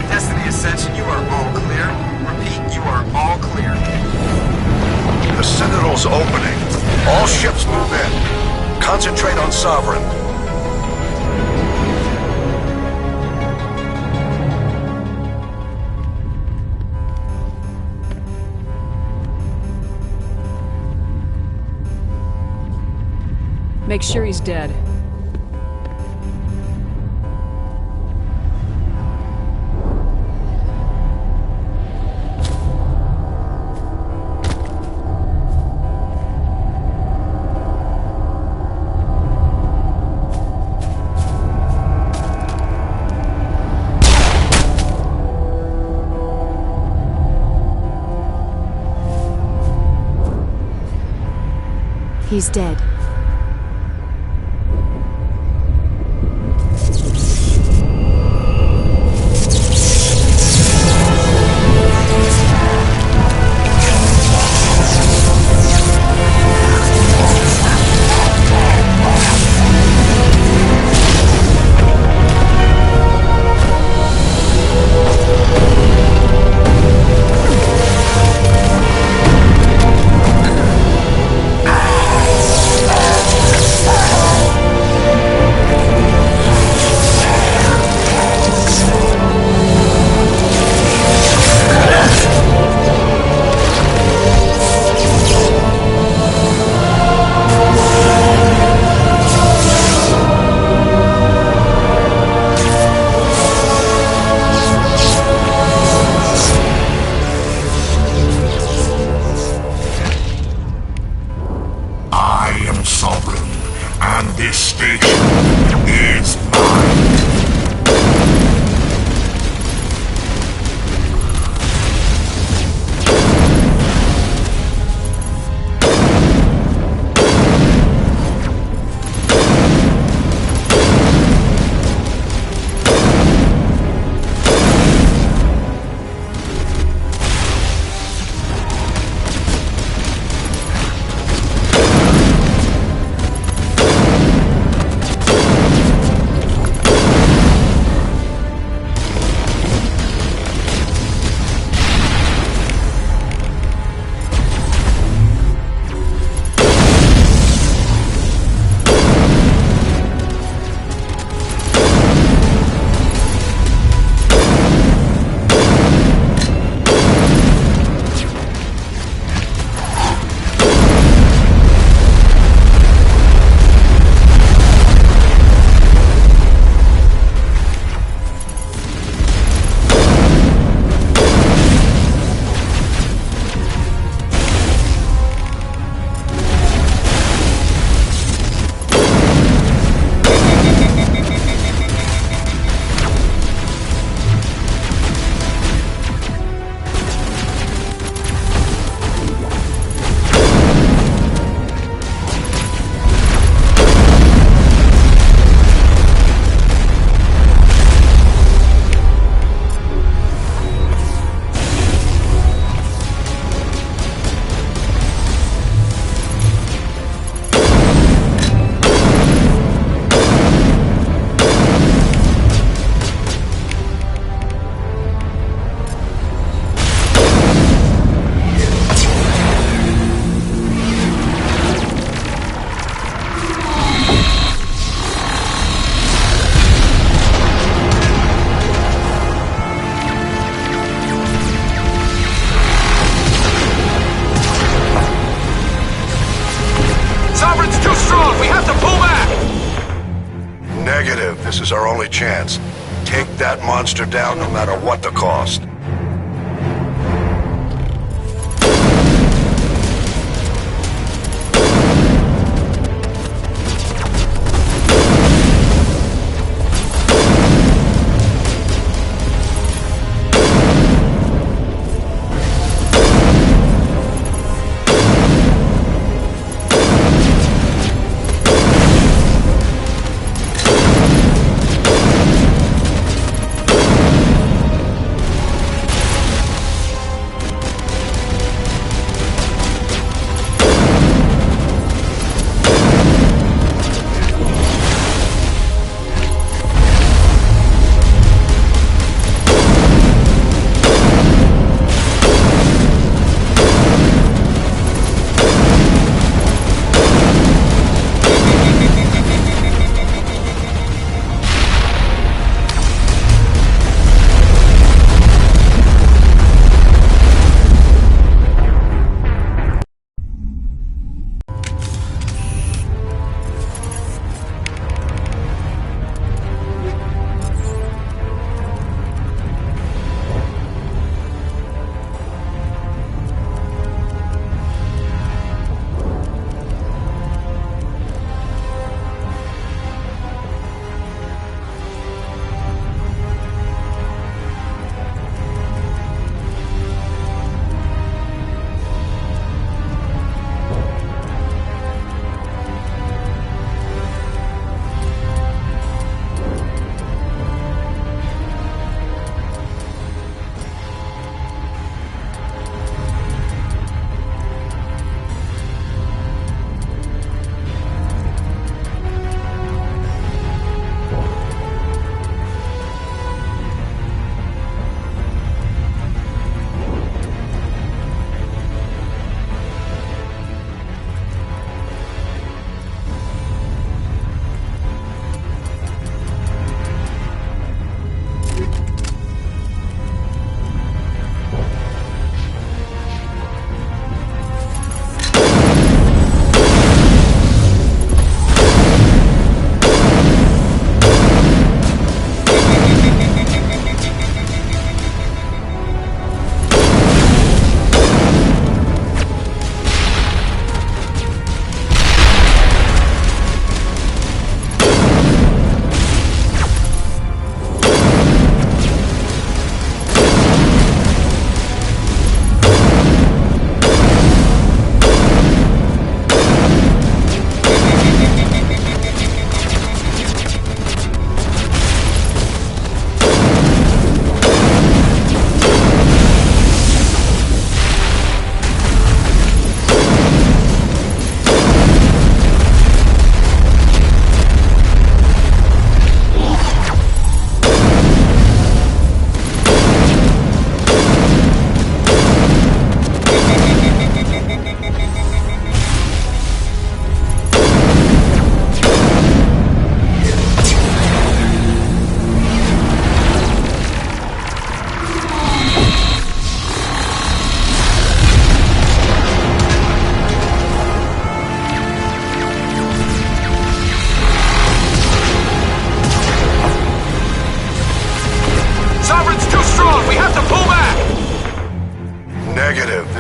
Destiny Ascension, you are all clear. Repeat, you are all clear. The Citadel's opening. All ships move in. Concentrate on Sovereign. Make sure he's dead. He's dead. this is our only chance. Take that monster down no matter what the cost.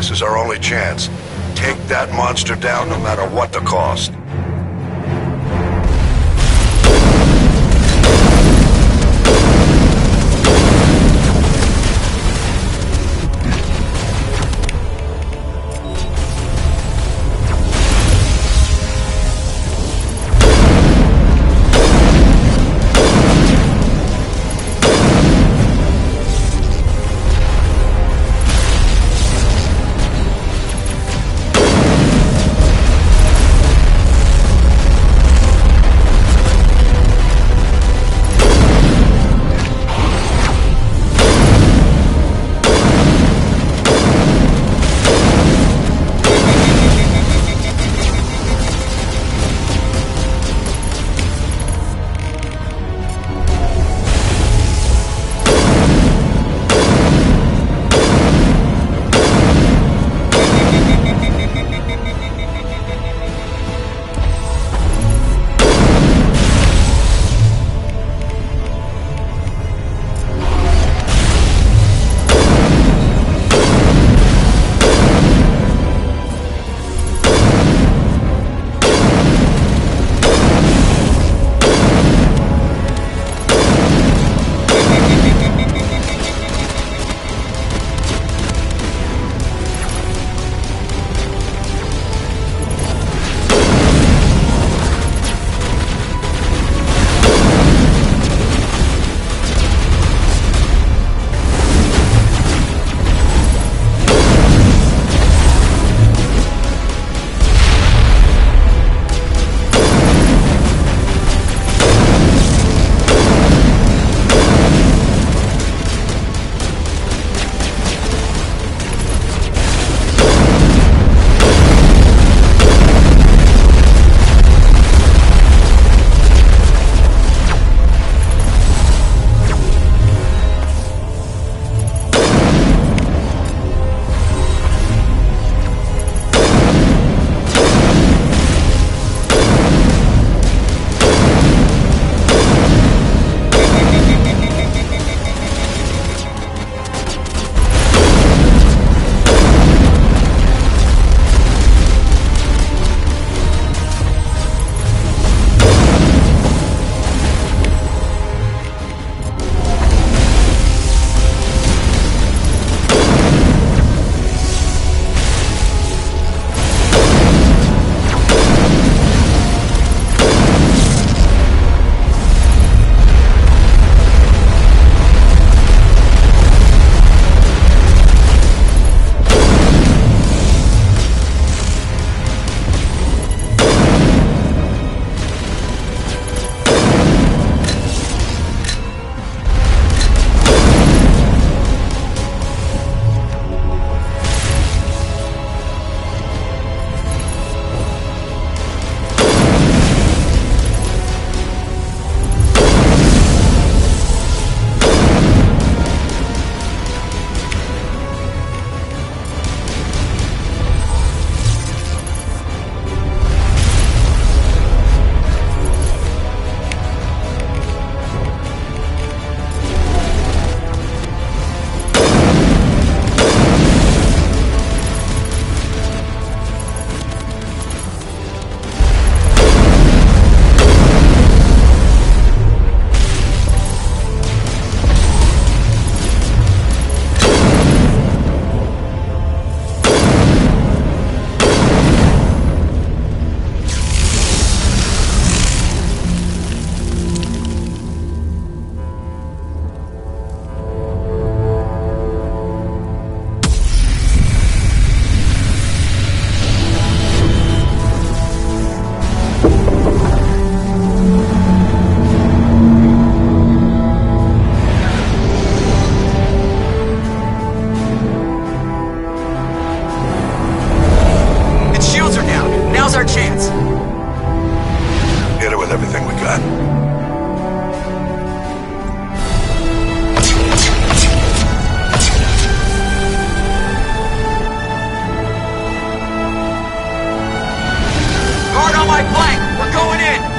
This is our only chance. Take that monster down no matter what the cost. gun. Guard on my flank! We're going in!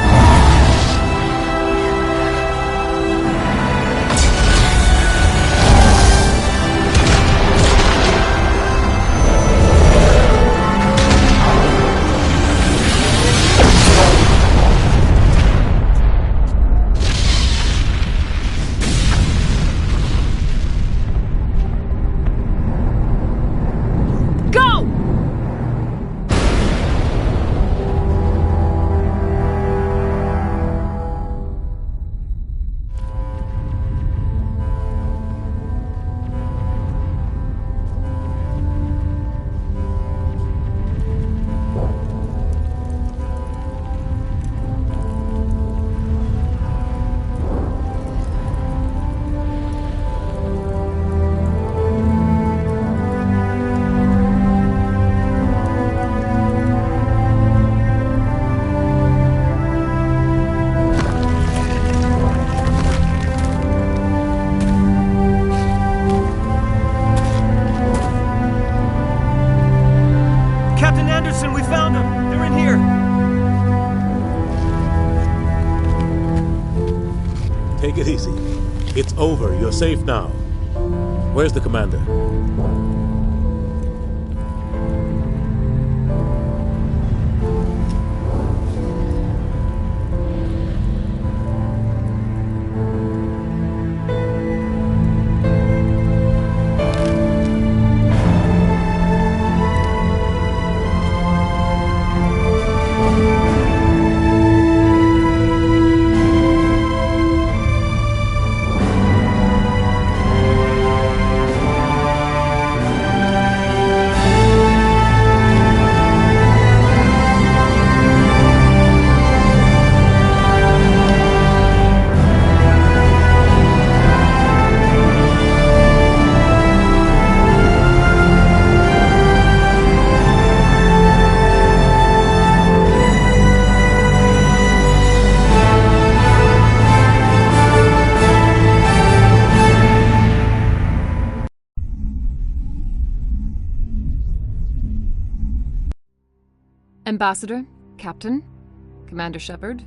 Take it easy. It's over. You're safe now. Where's the commander? Ambassador, Captain, Commander Shepard,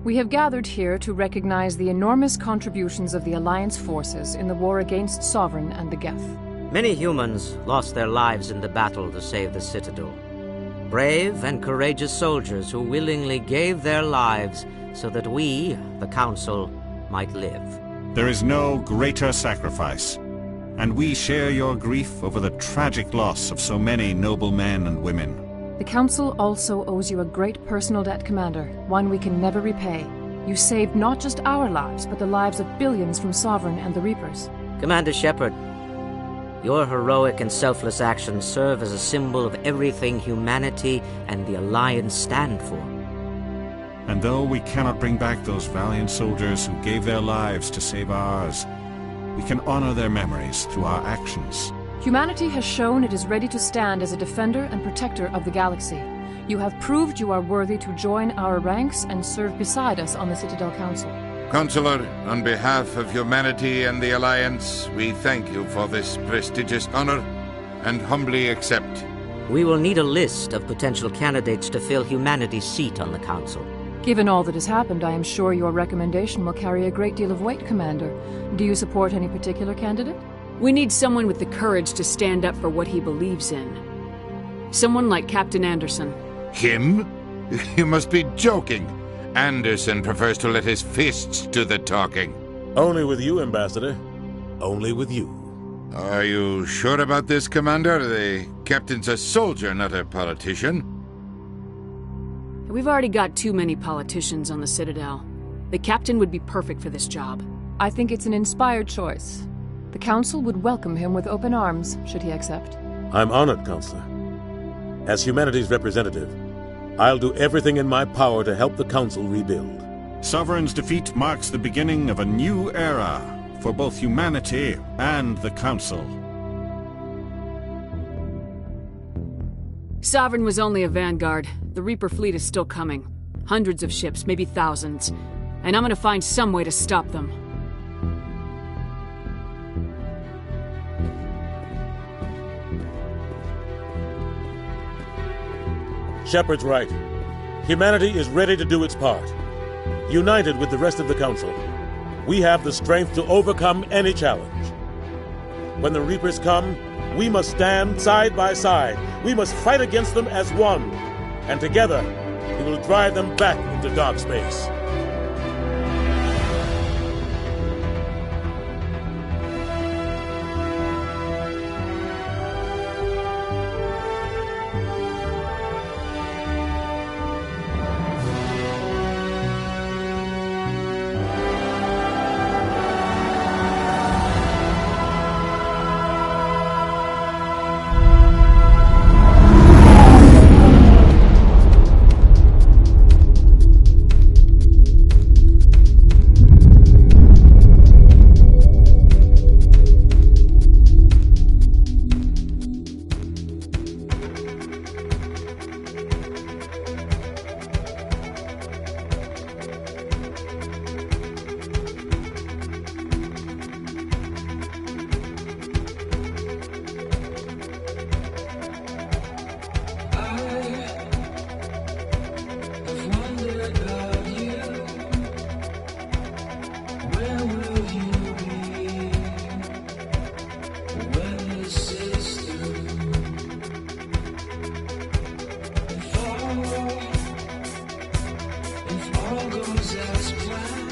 we have gathered here to recognize the enormous contributions of the Alliance forces in the war against Sovereign and the Geth. Many humans lost their lives in the battle to save the Citadel. Brave and courageous soldiers who willingly gave their lives so that we, the Council, might live. There is no greater sacrifice, and we share your grief over the tragic loss of so many noble men and women. The Council also owes you a great personal debt, Commander, one we can never repay. You saved not just our lives, but the lives of billions from Sovereign and the Reapers. Commander Shepard, your heroic and selfless actions serve as a symbol of everything humanity and the Alliance stand for. And though we cannot bring back those valiant soldiers who gave their lives to save ours, we can honor their memories through our actions. Humanity has shown it is ready to stand as a defender and protector of the galaxy. You have proved you are worthy to join our ranks and serve beside us on the Citadel Council. Counselor, on behalf of humanity and the Alliance, we thank you for this prestigious honor and humbly accept. We will need a list of potential candidates to fill humanity's seat on the Council. Given all that has happened, I am sure your recommendation will carry a great deal of weight, Commander. Do you support any particular candidate? We need someone with the courage to stand up for what he believes in. Someone like Captain Anderson. Him? You must be joking. Anderson prefers to let his fists do the talking. Only with you, Ambassador. Only with you. Are you sure about this, Commander? The captain's a soldier, not a politician. We've already got too many politicians on the Citadel. The captain would be perfect for this job. I think it's an inspired choice. The Council would welcome him with open arms, should he accept. I'm honored, Counselor. As humanity's representative, I'll do everything in my power to help the Council rebuild. Sovereign's defeat marks the beginning of a new era for both humanity and the Council. Sovereign was only a vanguard. The Reaper fleet is still coming. Hundreds of ships, maybe thousands. And I'm gonna find some way to stop them. Shepard's right. Humanity is ready to do its part. United with the rest of the Council, we have the strength to overcome any challenge. When the Reapers come, we must stand side by side. We must fight against them as one. And together, we will drive them back into dark space. If all goes as planned.